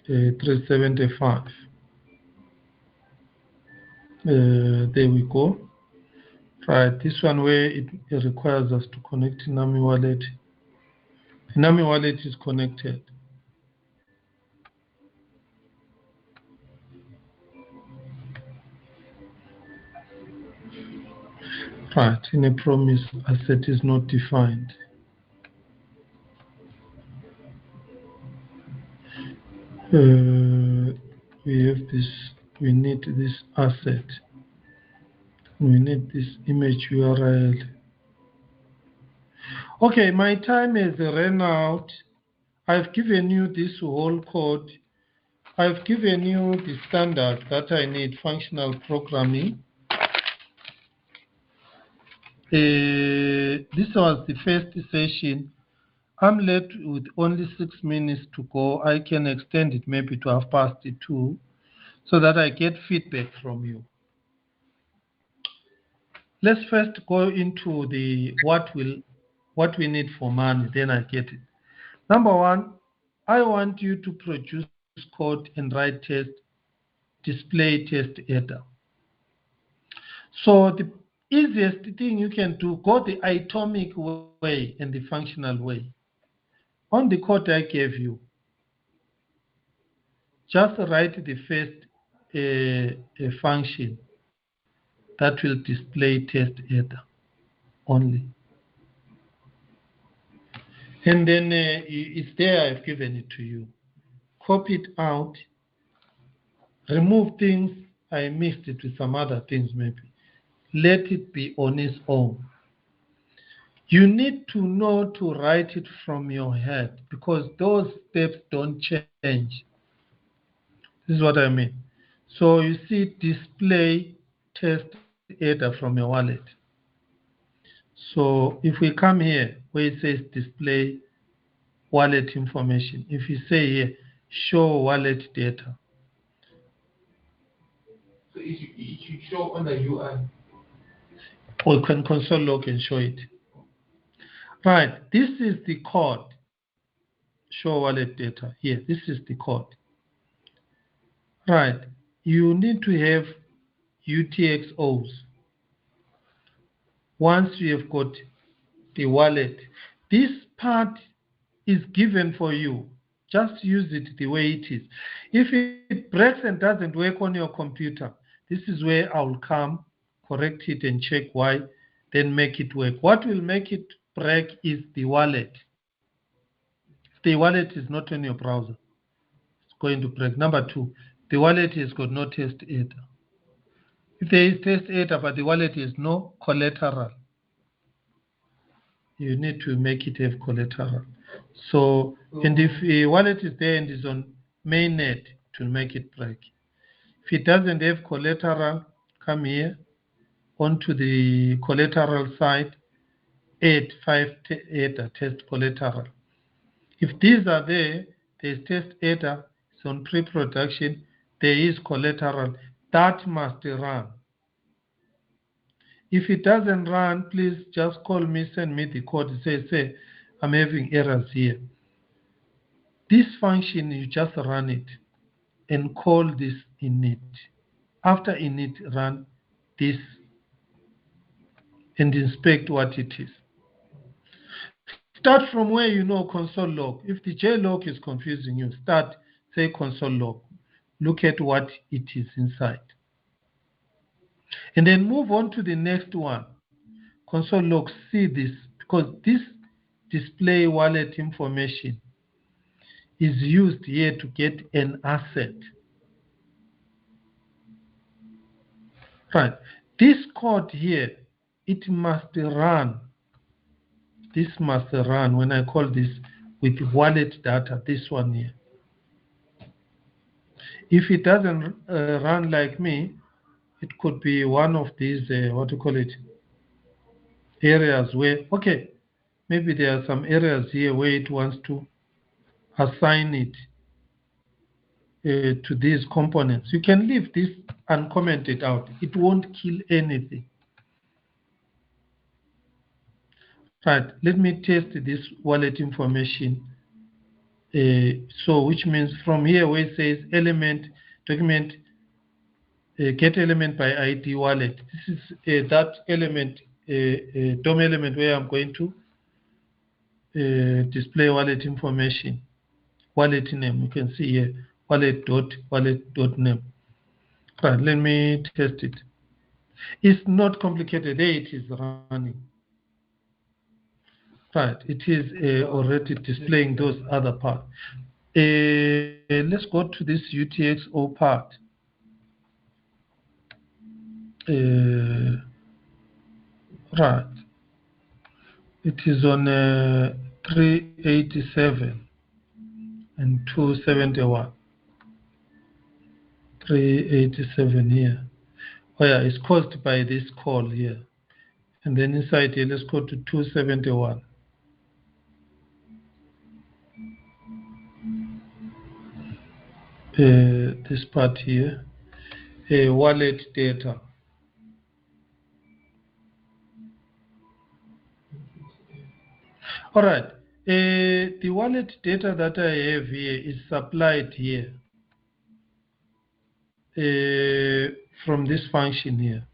375. There we go. Right, this one where it requires us to connect NAMI wallet. Nami wallet is connected. Right, in a promise, asset is not defined. We have this, we need this asset. We need this image URL. Okay, my time has run out. I've given you this whole code. I've given you the standard that I need, functional programming. This was the first session. I'm left with only 6 minutes to go. I can extend it maybe to 2:30 so that I get feedback from you. Let's first go into the what we need for money, then I get it. Number one, I want you to produce code and write test, display test header. So the easiest thing you can do, go the atomic way and the functional way. On the code I gave you, just write the first function that will display test header only. And then it's there, I've given it to you. Copy it out, remove things, I mixed it with some other things maybe. Let it be on its own. You need to know to write it from your head because those steps don't change. This is what I mean. So you see display test header from your wallet. So if we come here where it says display wallet information, if you say here show wallet data. So it should show on the UI. Or you can console log and show it. Right, this is the code. Show wallet data. Here, this is the code. Right, you need to have UTXOs. Once you have got the wallet, this part is given for you. Just use it the way it is. If it breaks and doesn't work on your computer, this is where I will come, correct it and check why, then make it work. What will make it break is the wallet. If the wallet is not on your browser, it's going to break. Number two, the wallet has got no test header. If there is test header but the wallet has no collateral, you need to make it have collateral. So, and if a wallet is there and is on mainnet, it will make it break. If it doesn't have collateral, come here onto the collateral side, add 5 header test collateral. If these are there, there's test header, it's on pre-production, there is collateral, that must run. If it doesn't run, please just call me, send me the code, say, I'm having errors here. This function, you just run it and call this init. After init, run this and inspect what it is. Start from where you know console log. If the JLog is confusing you, start, say console log. Look at what it is inside. And then move on to the next one. Console log, see this, because this display wallet information is used here to get an asset. Right. This code here, it must run. This must run when I call this with wallet data, this one here. If it doesn't run like me, it could be one of these, areas where, okay, maybe there are some areas here where it wants to assign it to these components. You can leave this uncommented out. It won't kill anything. Right, let me test this wallet information. So which means from here where it says element, document, get element by ID wallet. This is that element, DOM element where I'm going to display wallet information, wallet name. You can see here wallet.name. Right, let me test it. It's not complicated. There it is running. Right, it is already displaying those other parts. Let's go to this UTXO part. Right, it is on 387 and 271. 387 here. Oh yeah, it's caused by this call here. And then inside here, let's go to 271. This part here, wallet data. All right, the wallet data that I have here is supplied here from this function here.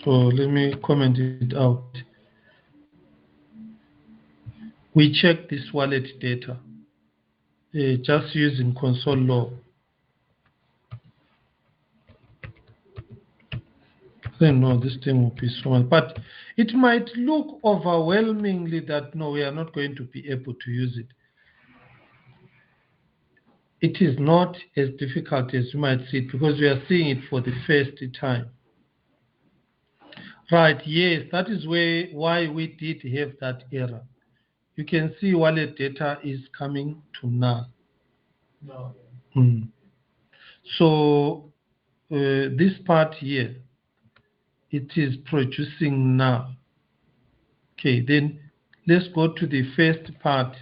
So let me comment it out. We check this wallet data just using console log. I don't know, this thing will be so much, but it might look overwhelmingly that no, we are not going to be able to use it. It is not as difficult as you might see it because we are seeing it for the first time. Right, yes, that is why we did have that error. You can see wallet data is coming to null. No. So this part here, it is producing null. Okay, then let's go to the first part.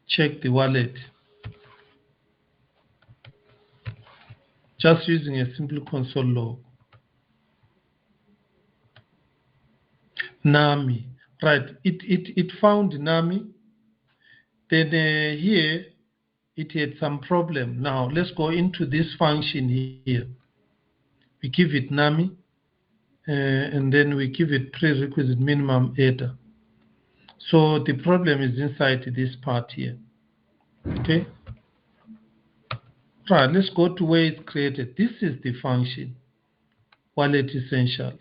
Check the wallet. Just using a simple console log. NAMI. Right, it found NAMI. Then here, it had some problem. Now, let's go into this function here. We give it NAMI, and then we give it prerequisite minimum header. So the problem is inside this part here. Okay? Right, let's go to where it's created. This is the function, wallet essentials.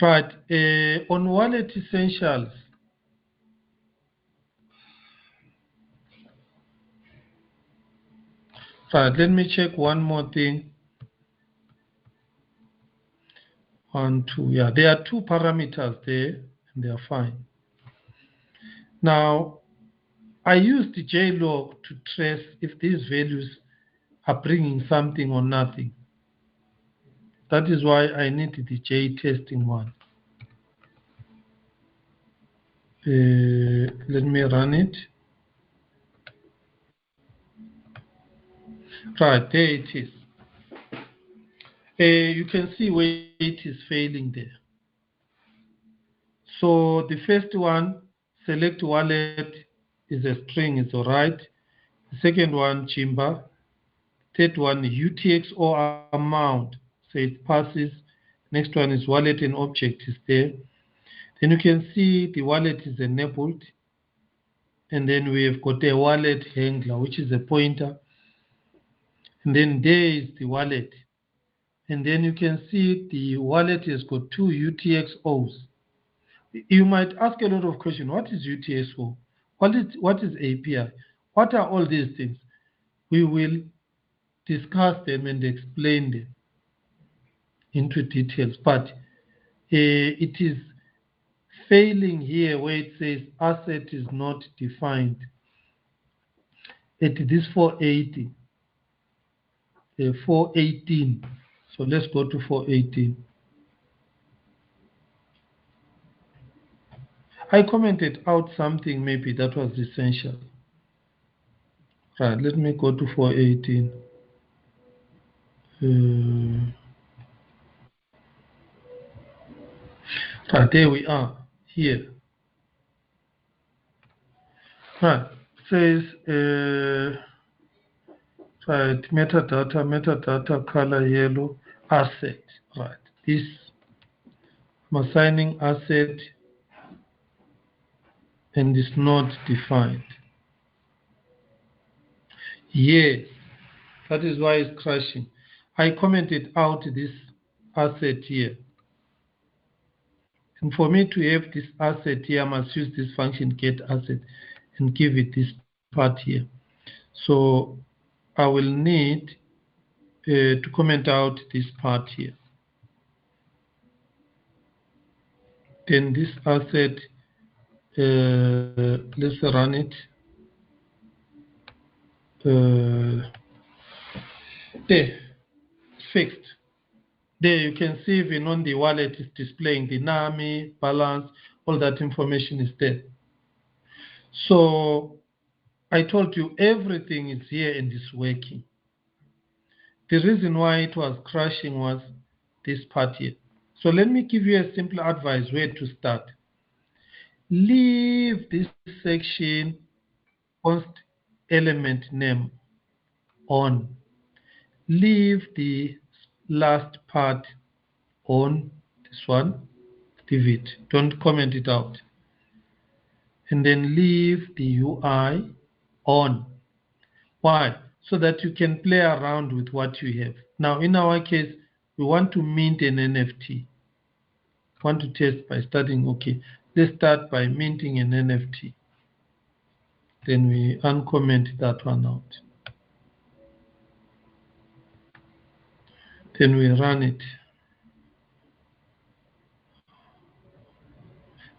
Right, on wallet essentials, right, let me check one more thing. 1, 2, yeah, there are 2 parameters there, and they are fine. Now, I used the JLog to trace if these values are bringing something or nothing. That is why I need the J testing one. Let me run it. Right, there it is. You can see where it is failing there. So the first one, select wallet, is a string, is all right. The second one, Chimba. Third one, UTXO amount, so it passes. Next one is wallet and object is there. Then you can see the wallet is enabled. And then we have got a wallet handler, which is a pointer. And then there is the wallet. And then you can see the wallet has got 2 UTXOs. You might ask a lot of questions. What is UTXO? What is API? What are all these things? We will discuss them and explain them into details. But it is failing here where it says asset is not defined. At this 480, 418. So let's go to 418. I commented out something maybe that was essential. Right, let me go to 418. Right, there we are, here. Right, it says Right, metadata, color yellow, asset. Right, this I'm assigning asset and is not defined. Yes, that is why it's crashing. I commented out this asset here. And for me to have this asset here, I must use this function get asset and give it this part here. So I will need to comment out this part here. Then this asset, let's run it. There, fixed. There you can see even on the wallet is displaying the NAMI, balance, all that information is there. So I told you everything is here and is working. The reason why it was crashing was this part here. So let me give you a simple advice where to start. Leave this section const element name on. Leave the last part on, this one, leave it. Don't comment it out. And then leave the UI on. Why? So that you can play around with what you have. Now, in our case, we want to mint an NFT. Want to test by starting, okay, let's start by minting an NFT. Then we uncomment that one out. Then we run it.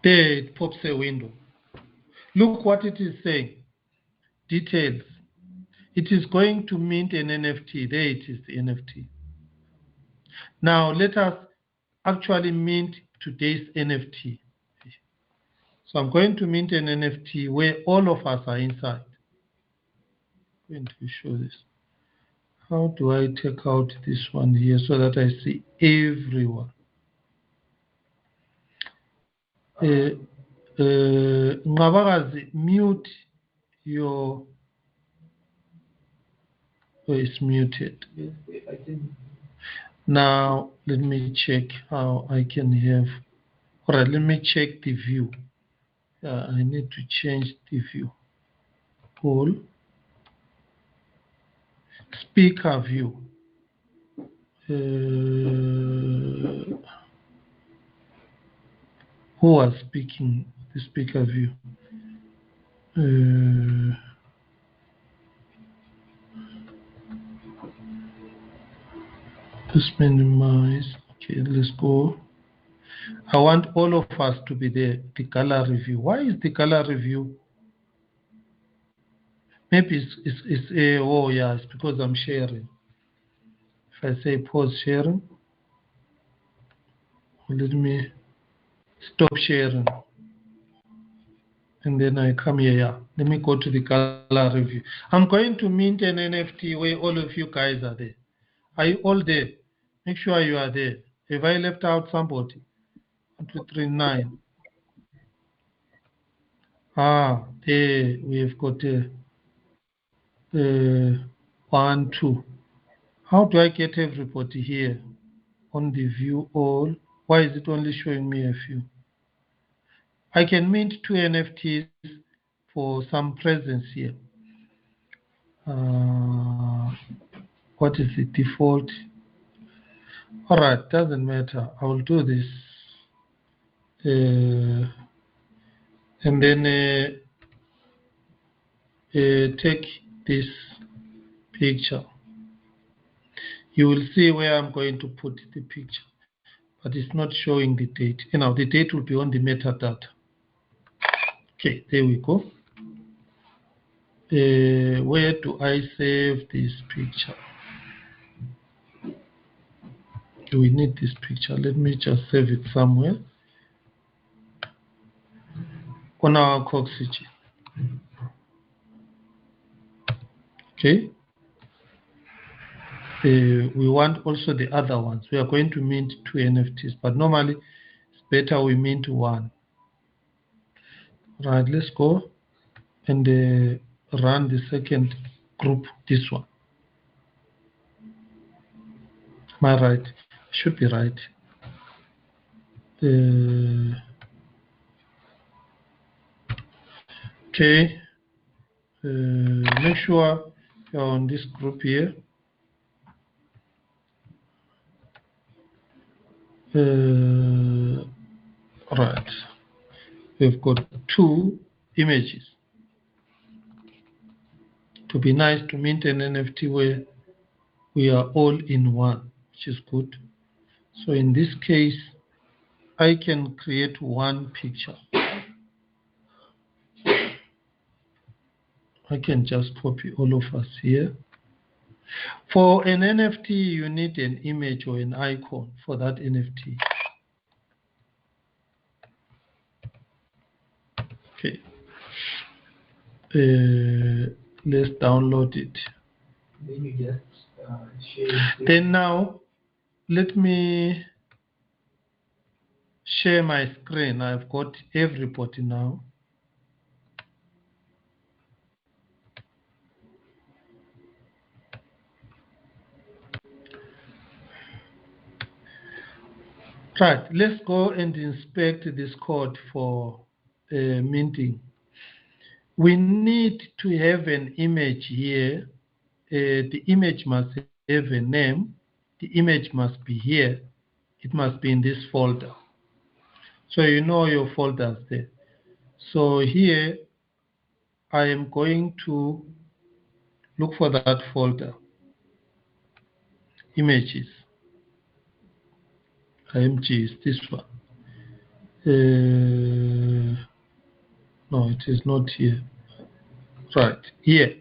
There it pops a window. Look what it is saying. Details. It is going to mint an NFT. There it is, the NFT. Now let us actually mint today's NFT. So I'm going to mint an NFT where all of us are inside. I'm going to show this. How do I take out this one here so that I see everyone? Ngabakazi, mute your, it's muted. Now let me check how I can have, all right, let me check the view. I need to change the view. All speaker view. Who was speaking? The speaker view. Let's minimize. Okay, let's go. I want all of us to be there. The gallery view. Why is the gallery view? Maybe it's oh yeah, it's because I'm sharing. If I say pause sharing, let me stop sharing. And then I come here. Yeah. Let me go to the gallery view. I'm going to mint an NFT where all of you guys are there. Are you all there? Make sure you are there. Have I left out somebody? 1, 2, 3, 9. Ah, there we have got 1, 2. How do I get everybody here on the view all? Why is it only showing me a few? I can mint 2 NFTs for some presence here. What is the default? All right, doesn't matter. I will do this. And then take this picture. You will see where I'm going to put the picture, but it's not showing the date. You know, the date will be on the metadata. Okay, there we go. Where do I save this picture? Do we need this picture? Let me just save it somewhere on our Coxygen. Okay. We want also the other ones. We are going to mint 2 NFTs, but normally it's better we mint 1. Right, let's go and run the second group, this one. Am I right? Should be right. Okay. Make sure you're on this group here. Right. We've got 2 images. To be nice to mint an NFT where we are all in one, which is good. So in this case, I can create 1 picture. I can just copy all of us here. For an NFT, you need an image or an icon for that NFT. Okay. Let's download it. Then you just share. Then now, let me share my screen. I've got everybody now. Right, let's go and inspect this code for minting. We need to have an image here. The image must have a name. The image must be here. It must be in this folder. So you know your folders there. So here, I am going to look for that folder. Images. IMG is this one. No, it is not here. Right, here.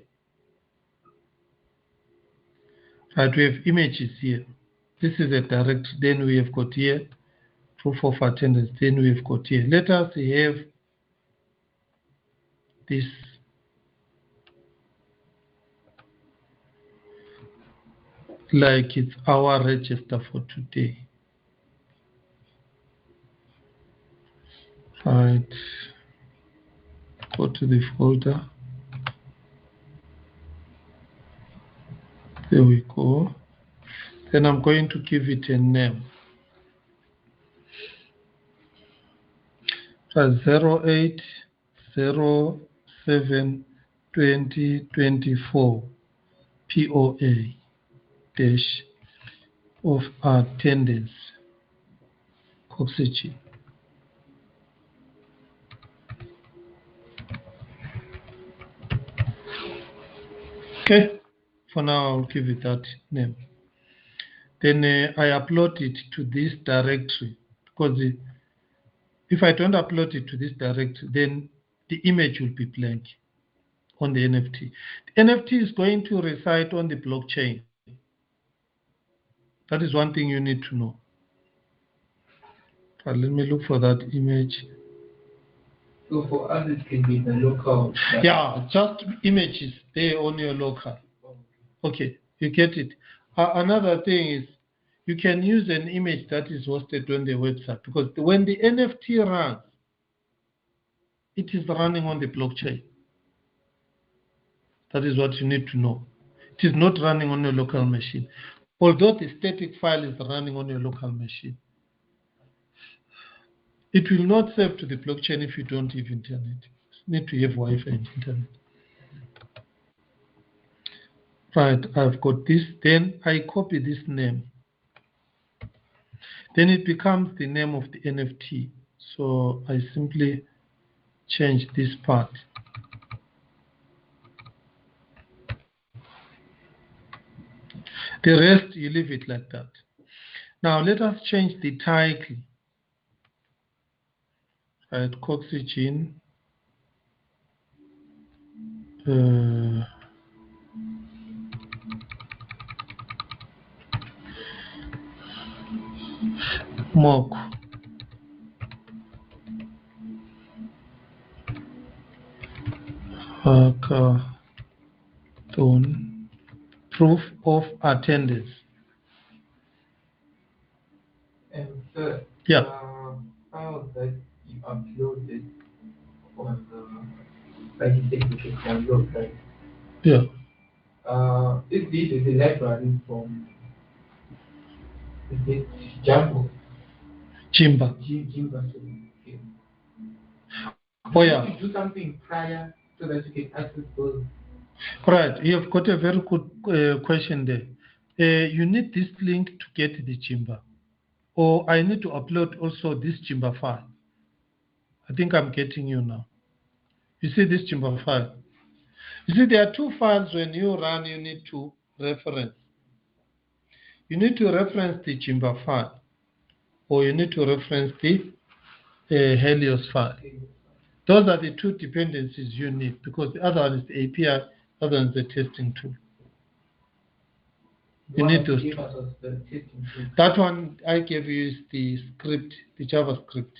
Right, we have images here. This is a direct, then we have got here, proof of attendance, then we have got here. Let us have this like it's our register for today. Right, go to the folder. There we go. Then I'm going to give it a name. 08072024 POA dash of attendance Coxygen. Okay, for now I'll give it that name. Then I upload it to this directory, because if I don't upload it to this directory, then the image will be blank on the NFT. The NFT is going to reside on the blockchain. That is one thing you need to know. But let me look for that image. So for us, it can be the local. Yeah, just images there on your local. Okay, you get it. Another thing is you can use an image that is hosted on the website, because when the NFT runs, it is running on the blockchain. That is what you need to know. It is not running on your local machine, although the static file is running on your local machine. It will not save to the blockchain if you don't have internet. You need to have Wi-Fi and internet. Right, I've got this. Then I copy this name. Then it becomes the name of the NFT. So I simply change this part. The rest, you leave it like that. Now let us change the title. Right, Coxygen. Mock. Hackathon. Proof of attendance. And sir, yeah. Files that you uploaded on like you said, you can download, right? Yeah. If this is a library from Is it Jumbo? Jimba. Jimba. Okay. Oh yeah. You do something prior so that you can access those. Right, you've got a very good question there. You need this link to get the Jimba. Or I need to upload also this Jimba file. I think I'm getting you now. You see this Jimba file. You see there are two files when you run you need to reference. You need to reference the Jimba file or you need to reference the Helios file. Those are the two dependencies you need because the other one is the API, the other one is the testing tool. You need those two. That one I gave you is the script, the JavaScript.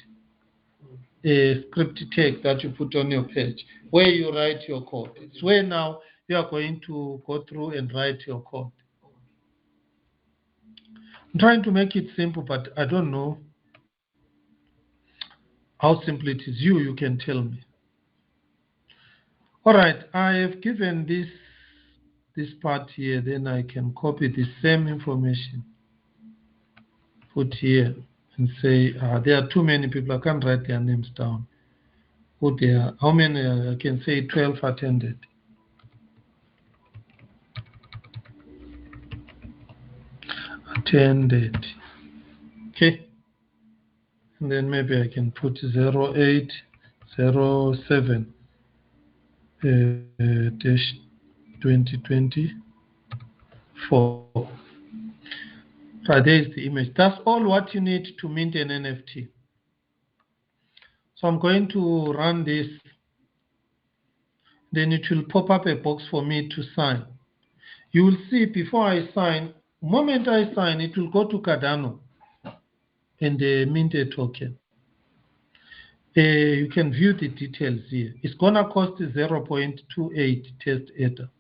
A script tag that you put on your page where you write your code. It's where now you are going to go through and write your code. I'm trying to make it simple, but I don't know how simple it is. You can tell me. All right, I have given this part here, then I can copy the same information, put here and say there are too many people, I can't write their names down. Put there, how many, I can say 12 attended. Attended, okay. And then maybe I can put 0807 dash 2024. Right, there is the image. That's all what you need to mint an NFT. So I'm going to run this. Then it will pop up a box for me to sign. You will see before I sign, the moment I sign, it will go to Cardano and mint a token. You can view the details here. It's going to cost 0.28 tAda.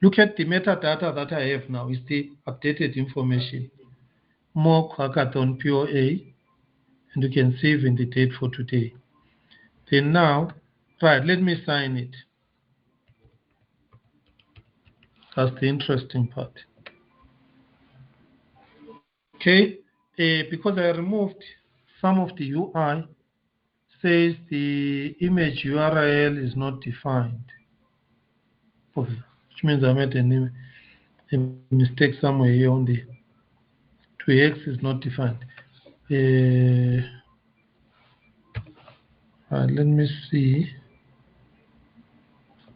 Look at the metadata that I have now. It's the updated information. More hackathon POA. And you can see even the date for today. Then now, right, let me sign it. That's the interesting part. Okay, because I removed some of the UI, says the image URL is not defined. Okay, which means I made a mistake somewhere here on the 2x is not defined. Right, let me see.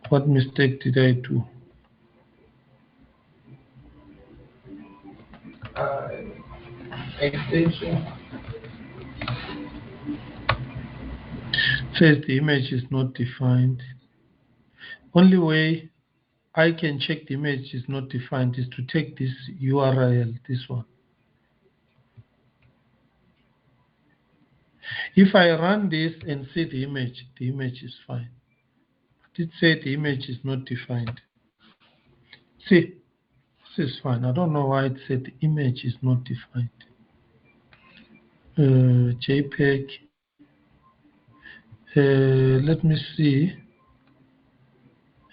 What mistake did I do? Extension. Says the image is not defined. Only way I can check the image is not defined is to take this URL, this one. If I run this and see the image is fine. But it said the image is not defined. See, this is fine. I don't know why it said the image is not defined. JPEG. Let me see.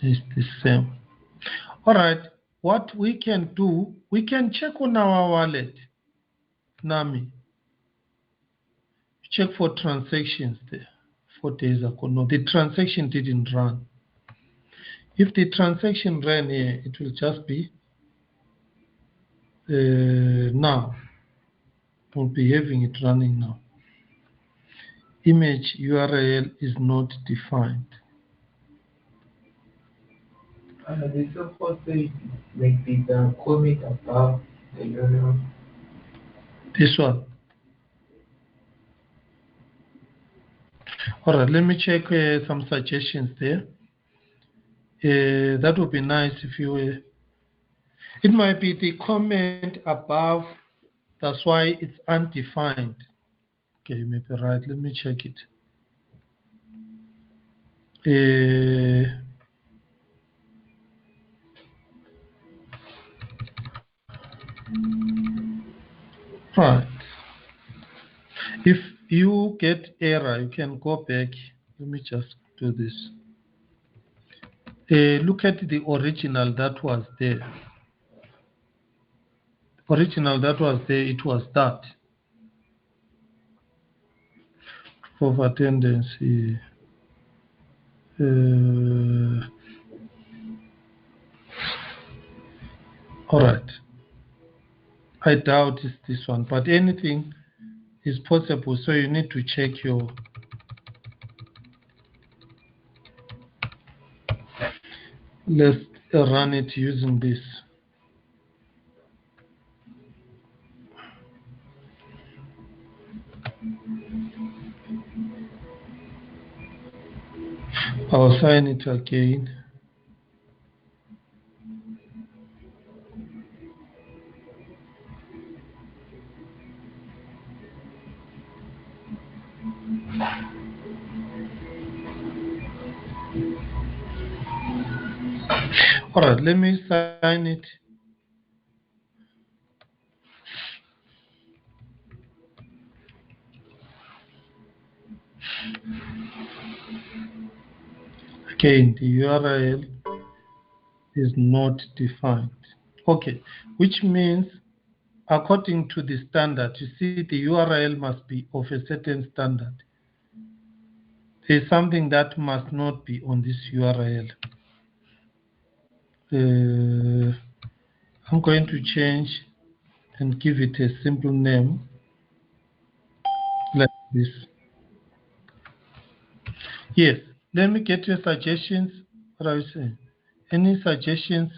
It's the same. All right. What we can do, we can check on our wallet, NAMI. Check for transactions there. 4 days ago. No, the transaction didn't run. If the transaction ran here, it will just be now. We'll be having it running now. Image URL is not defined. The so-called say like the comment above the URL. This one. All right, let me check some suggestions there. That would be nice if you it might be the comment above, that's why it's undefined. Okay, maybe right, let me check it. Right. If you get error, you can go back. Let me just do this. Look at the original that was there. original that was there, it was that. Proof of attendance. All right. I doubt it's this one, but anything is possible, so you need to check your let's run it using this. I'll sign it again. All right, let me sign it. Again, the URL is not defined. Okay, which means according to the standard, you see the URL must be of a certain standard. There's something that must not be on this URL. I'm going to change and give it a simple name like this. Yes, let me get your suggestions. What are you saying? Any suggestions?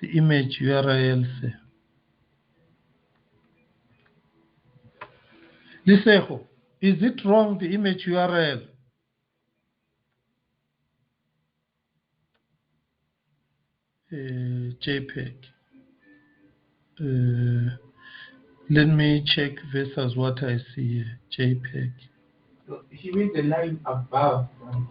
The image URL. Lisejo, is it wrong, the image URL? JPEG. Let me check versus what I see here. JPEG. So he read the line above, right?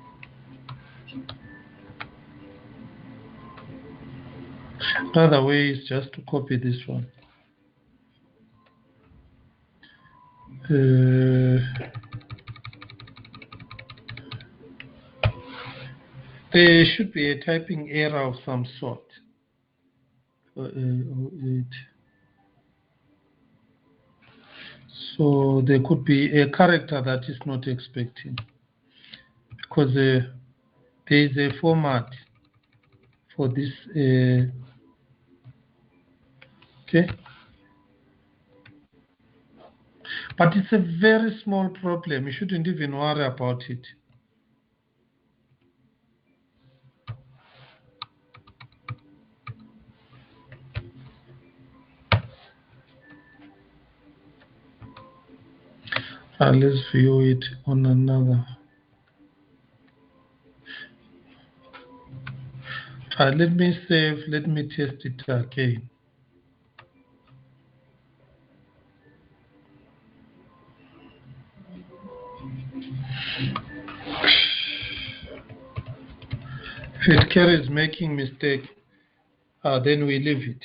Another way is just to copy this one. There should be a typing error of some sort. So there could be a character that is not expecting, because there is a format for this. Okay, but it's a very small problem. You shouldn't even worry about it. Let's view it on another. Let me save. Let me test it again. If it carries making mistake, then we leave it.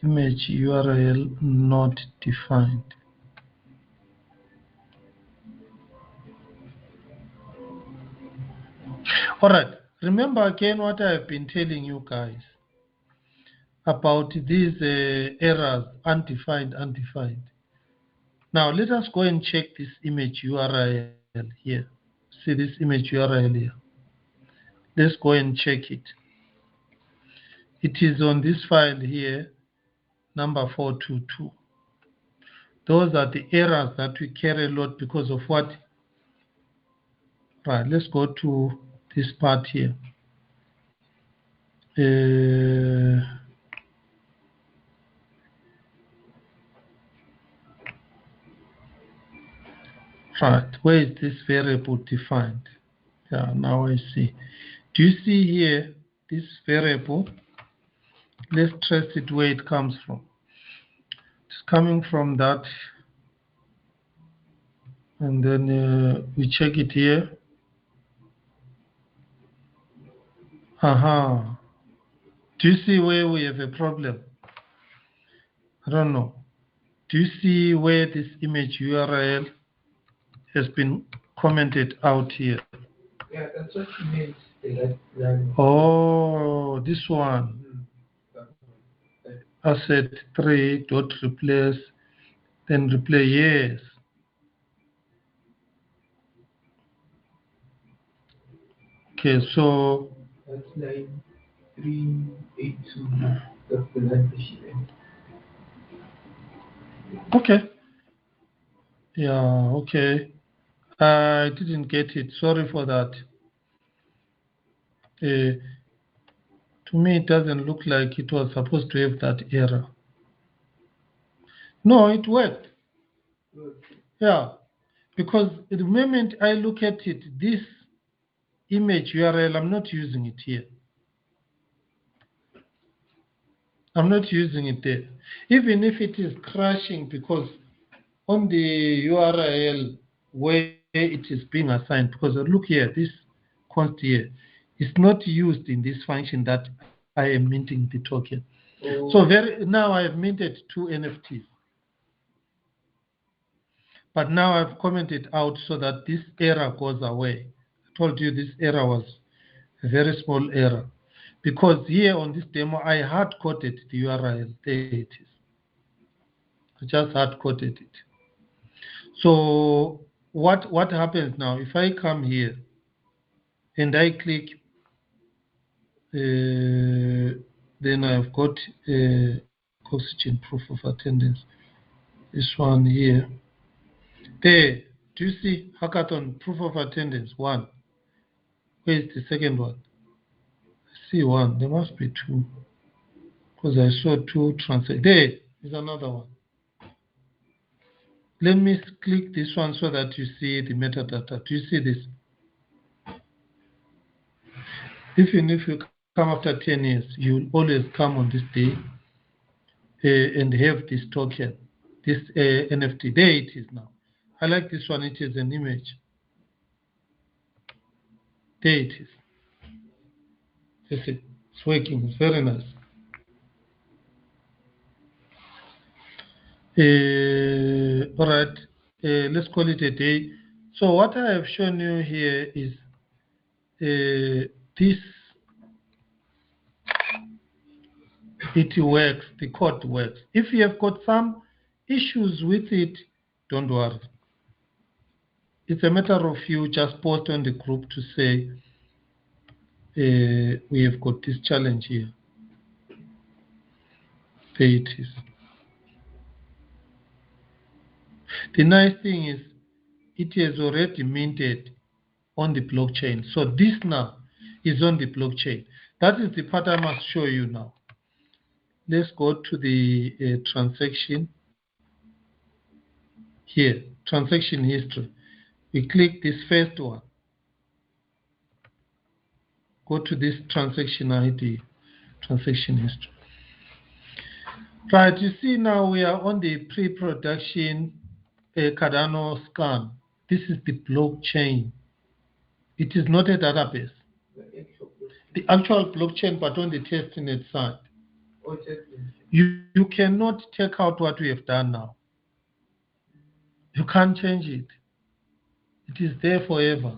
Image URL not defined. All right. Remember again what I have been telling you guys about these errors, undefined. Now let us go and check this image URL here. See this image URL here. Let's go and check it. It is on this file here, number 422. Those are the errors that we carry a lot because of what? Right, let's go to this part here. Right, where is this variable defined? Yeah, now I see. Do you see here this variable? Let's trace it where it comes from. It's coming from that, and then we check it here. Aha. Do you see where we have a problem? I don't know. Do you see where this image URL has been commented out here? Yeah, that's what he meant. Oh, this one. Asset 3 dot replace, then replay, yes. Okay, so that's line 382. That's the line sheet. okay. Yeah, okay. I didn't get it. Sorry for that. To me, it doesn't look like it was supposed to have that error. No, it worked. Yeah, because the moment I look at it, this image URL, I'm not using it here. I'm not using it there. Even if it is crashing, because on the URL where it is being assigned, because look here, this const here is not used in this function that I am minting the token. So now I have minted 2 NFTs. But now I've commented out so that this error goes away. I told you this error was a very small error. Because here on this demo, I hard-coded the URL. There it is. I just hard-coded it. So what happens now? If I come here and I click, then I've got Coxygen proof of attendance. This one here. There, do you see hackathon proof of attendance 1? Where's the second one? I see 1. There must be 2. Because I saw 2 transactions. There is another one. Let me click this one so that you see the metadata. Do you see this? Even if you come after 10 years, you will always come on this day and have this token, this NFT. There it is now. I like this one. It is an image. There it is. You see, it's working. It's very nice. All right. Let's call it a day. So what I have shown you here is this. It works. The code works. If you have got some issues with it, don't worry. It's a matter of you just post on the group to say we have got this challenge here. There it is. The nice thing is it is already minted on the blockchain. So this now is on the blockchain. That is the part I must show you now. Let's go to the transaction here, transaction history. We click this first one. Go to this transaction ID, transaction history. Right, you see now we are on the pre-production Cardano scan. This is the blockchain. It is not a database. The actual blockchain, but on the testnet side. You cannot take out what we have done now. You can't change it. It is there forever.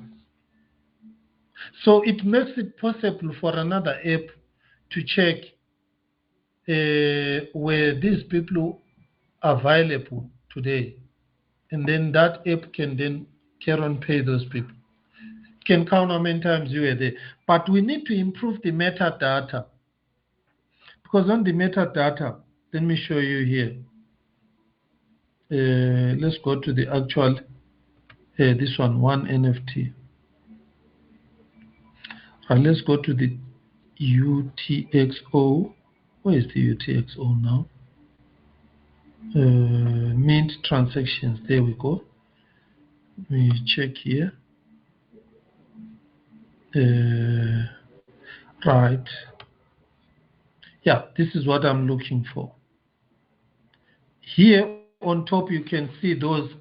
So it makes it possible for another app to check where these people are available today. And then that app can then carry on pay those people. It can count how many times you were there. But we need to improve the metadata. Because on the metadata, let me show you here. Let's go to the actual, this one NFT. And let's go to the UTXO. Where is the UTXO now? Mint transactions. There we go. We check here. Right. Yeah, this is what I'm looking for. Here on top, you can see those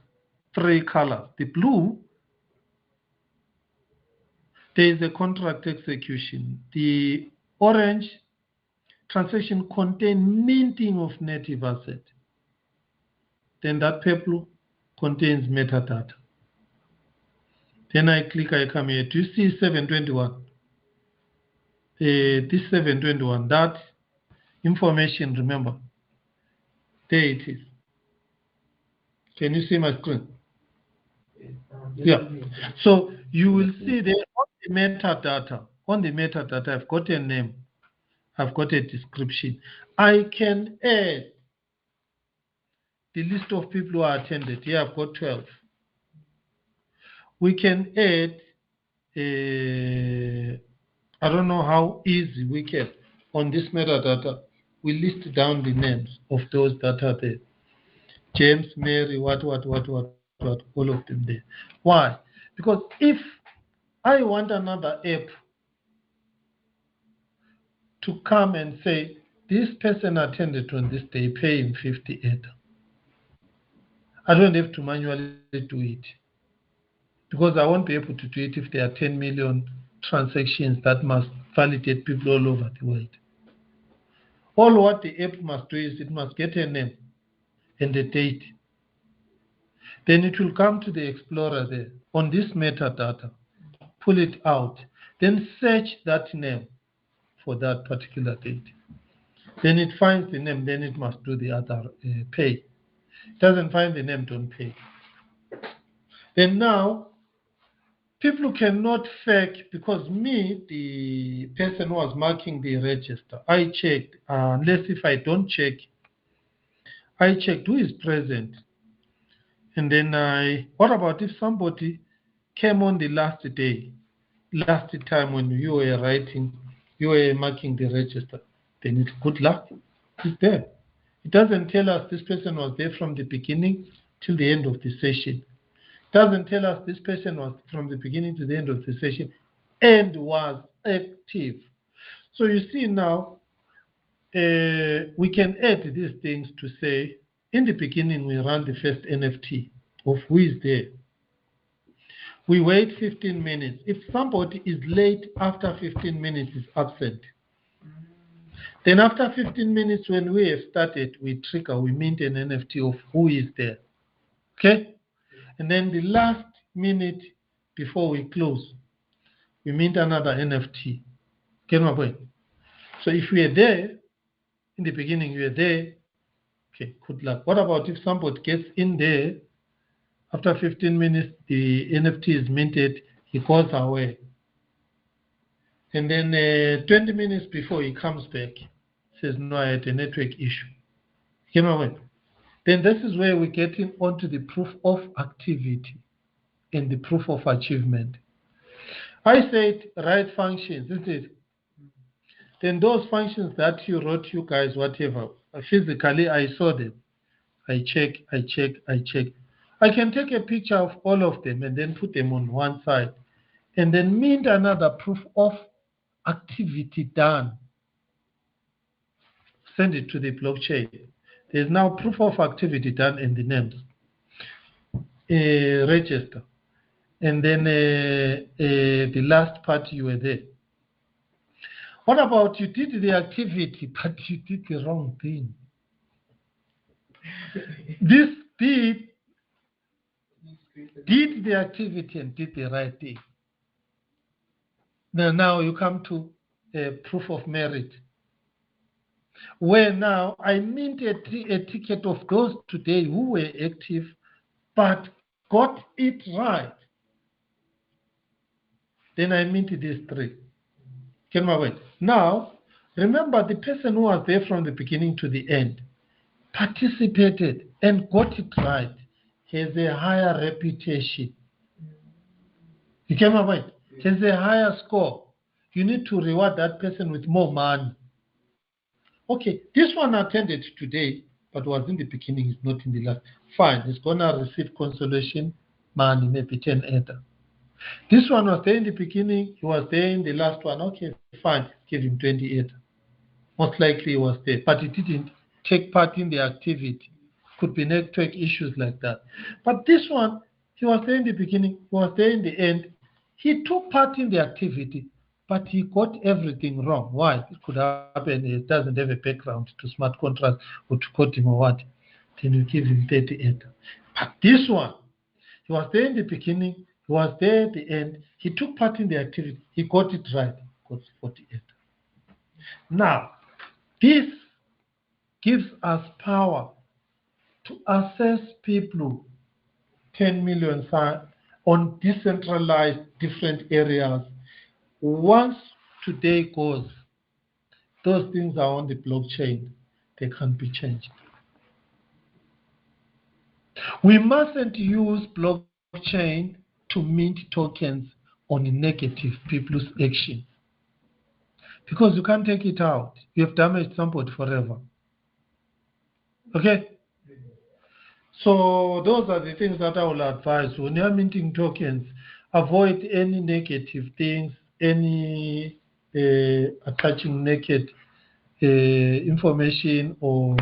3 colors. The blue, there is a contract execution. The orange, transaction contain minting of native asset. Then that purple contains metadata. Then I click, I come here. Do you see 721? this 721, that information, remember, there it is. Can you see my screen? Yeah. So you will see there on the metadata. On the metadata, I've got a name. I've got a description. I can add the list of people who attended. Here I've got 12. We can add, I don't know how easy we can, on this metadata, we list down the names of those that are there. James, Mary, what, all of them there. Why? Because if I want another app to come and say, this person attended on this day, pay him 58. I don't have to manually do it, because I won't be able to do it if there are 10 million transactions that must validate people all over the world. All what the app must do is it must get a name and a date. Then it will come to the Explorer there on this metadata, pull it out, then search that name for that particular date. Then it finds the name, then it must do the other pay. It doesn't find the name, don't pay. Then now, people cannot fake, because me, the person who was marking the register, I checked, unless if I don't check, I checked who is present. And then what about if somebody came on the last day, last time when you were writing, you were marking the register, then it's good luck, it's there. It doesn't tell us this person was there from the beginning till the end of the session. It doesn't tell us this person was from the beginning to the end of the session and was active. So you see now, we can add these things to say, in the beginning we run the first NFT of who is there. We wait 15 minutes. If somebody is late after 15 minutes, is absent. Then after 15 minutes, when we have started, we trigger, we mint an NFT of who is there. Okay? And then the last minute before we close, we mint another NFT. Get my point? So if we are there, in the beginning we are there, okay, good luck. What about if somebody gets in there, after 15 minutes, the NFT is minted, he goes away. And then 20 minutes before he comes back, says, no, I had a network issue. Get my point? Then this is where we get in onto the proof of activity and the proof of achievement. I said write functions, isn't it? Then those functions that you wrote, you guys, whatever, physically I saw them. I check. I can take a picture of all of them and then put them on one side and then mint another proof of activity done. Send it to the blockchain. There's now proof of activity done in the names. Register. And then the last part you were there. What about you did the activity, but you did the wrong thing? This did the activity and did the right thing. Now you come to proof of merit, where now I mint a ticket of those today who were active but got it right. Then I mint these three. Can I wait? Now, remember the person who was there from the beginning to the end, participated and got it right, has a higher reputation. You can wait? Has a higher score. You need to reward that person with more money. Okay, this one attended today, but was in the beginning, is not in the last. Fine, he's gonna receive consolation money, maybe 10 ADA. This one was there in the beginning, he was there in the last one. Okay, fine, give him 20 ADA. Most likely he was there, but he didn't take part in the activity. Could be network issues like that. But this one, he was there in the beginning, he was there in the end. He took part in the activity, but he got everything wrong. Why? It could happen he doesn't have a background to smart contracts or to coding or what. Then you give him 38. But this one, he was there in the beginning, he was there at the end, he took part in the activity, he got it right, got 48. Now, this gives us power to assess people 10 million on decentralized different areas. Once today goes, those things are on the blockchain. They can't be changed. We mustn't use blockchain to mint tokens on negative people's actions, because you can't take it out. You have damaged somebody forever. Okay? So those are the things that I will advise. When you're minting tokens, avoid any negative things, any attaching naked information or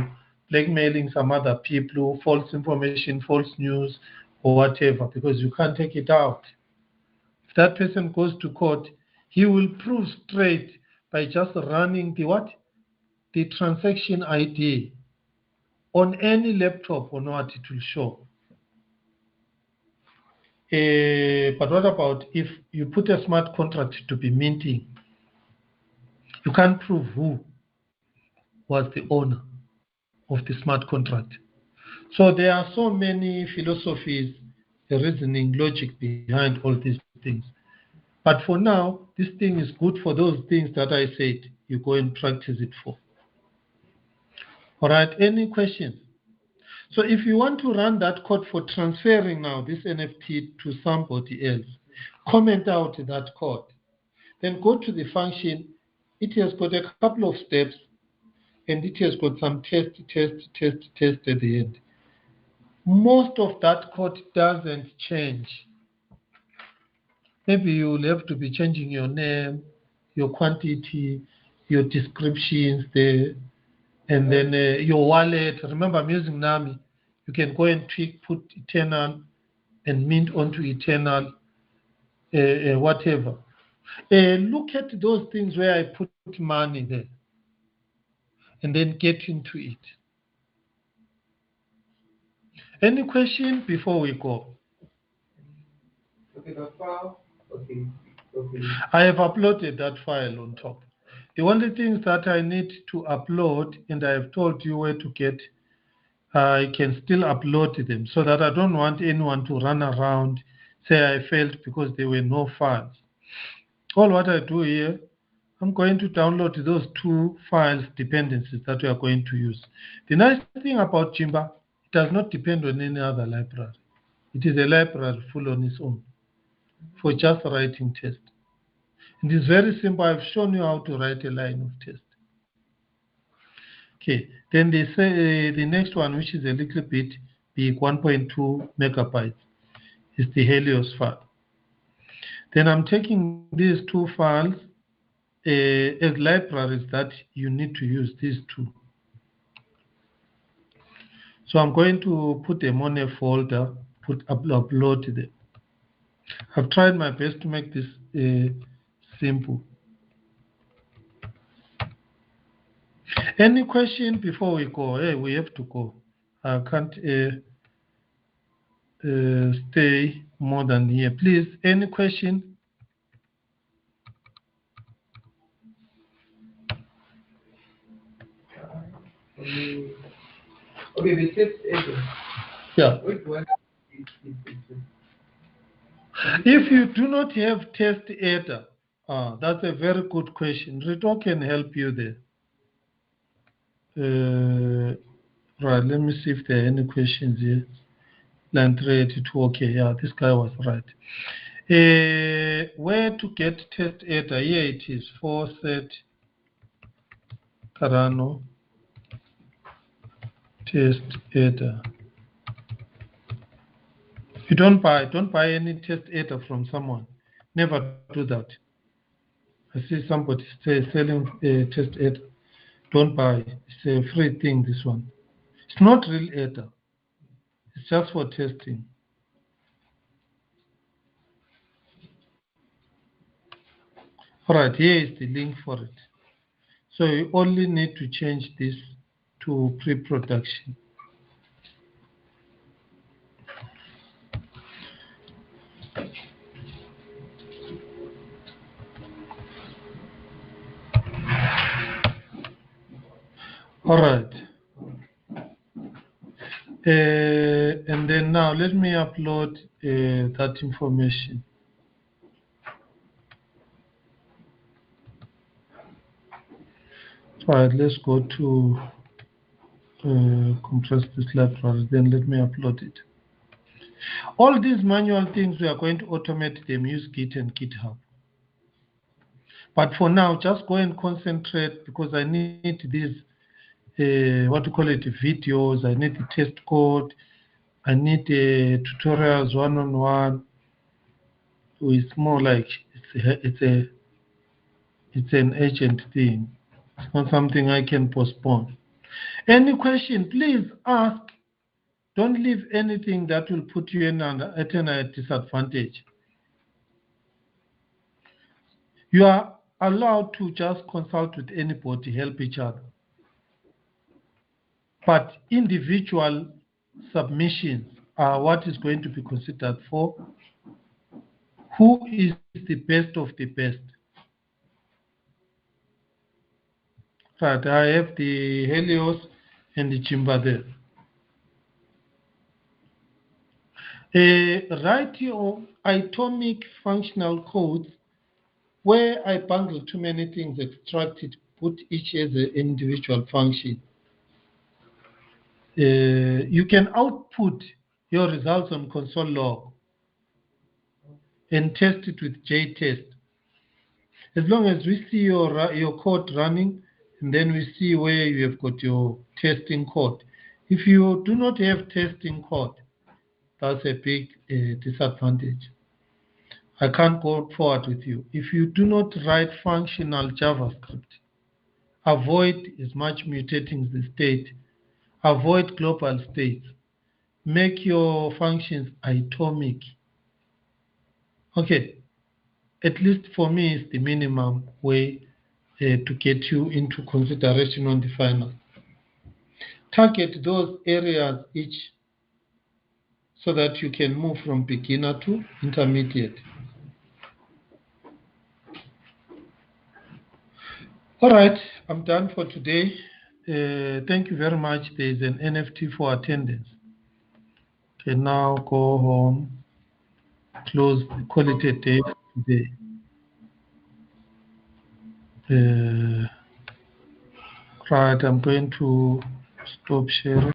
blackmailing some other people, false information, false news, or whatever, because you can't take it out. If that person goes to court, he will prove straight by just running the what? The transaction ID on any laptop or not, it will show. But what about if you put a smart contract to be minting? You can't prove who was the owner of the smart contract. So there are so many philosophies, reasoning, logic behind all these things. But for now, this thing is good for those things that I said you go and practice it for. All right, any questions? So if you want to run that code for transferring now this NFT to somebody else, comment out that code. Then go to the function. It has got a couple of steps, and it has got some test at the end. Most of that code doesn't change. Maybe you'll have to be changing your name, your quantity, your descriptions there, and then your wallet. Remember, I'm using NAMI. You can go and tweak, put Eternal and mint onto Eternal, whatever. Look at those things where I put money there, and then get into it. Any question before we go? Okay, the file. Okay. Okay. I have uploaded that file on top. The only things that I need to upload, and I have told you where to get, I can still upload them so that I don't want anyone to run around, say I failed because there were no files. All what I do here, I'm going to download those 2 files dependencies that we are going to use. The nice thing about Jimba, it does not depend on any other library. It is a library full on its own for just writing tests. It is very simple. I've shown you how to write a line of test. Okay, then they say the next one, which is a little bit big, 1.2 megabytes, is the Helios file. Then I'm taking these 2 files as libraries that you need to use, these 2. So I'm going to put them on a folder, upload them. I've tried my best to make this simple. Any question before we go? Hey, we have to go. I can't stay more than here. Please, any question? Okay, the test agent. Yeah. Which one is If you do not have tAda, that's a very good question. Rito can help you there. Right, let me see if there are any questions here. Line 382, okay, yeah, this guy was right. Where to get tAda? Here it is, for set Cardano tAda. You don't buy any tAda from someone. Never do that. I see somebody selling tAda. Don't buy. It's a free thing, this one. It's not real ADA. It's just for testing. All right, here is the link for it. So you only need to change this to pre-production. All right. And then now let me upload that information. All right, let's go to compress this library, then let me upload it. All these manual things, we are going to automate them, use Git and GitHub. But for now, just go and concentrate, because I need these, what you call it, videos, I need the test code, I need tutorials one-on-one. So it's more like it's an urgent thing. It's not something I can postpone. Any question, please ask. Don't leave anything that will put you at a disadvantage. You are allowed to just consult with anybody, help each other. But individual submissions are what is going to be considered for who is the best of the best. Right, I have the Helios and the Chimba there. Write your atomic functional codes where I bundle too many things, extract it, put each as an individual function. You can output your results on console log and test it with JTest. As long as we see your code running, and then we see where you have got your testing code. If you do not have testing code, that's a big disadvantage. I can't go forward with you. If you do not write functional JavaScript, avoid as much mutating the state, avoid global states, make your functions atomic. Okay, at least for me, it's the minimum way to get you into consideration on the final. Target those areas each so that you can move from beginner to intermediate. All right, I'm done for today. Thank you very much. There is an NFT for attendance. Okay, now go home, close, call it a day today. Right, I'm going to stop sharing.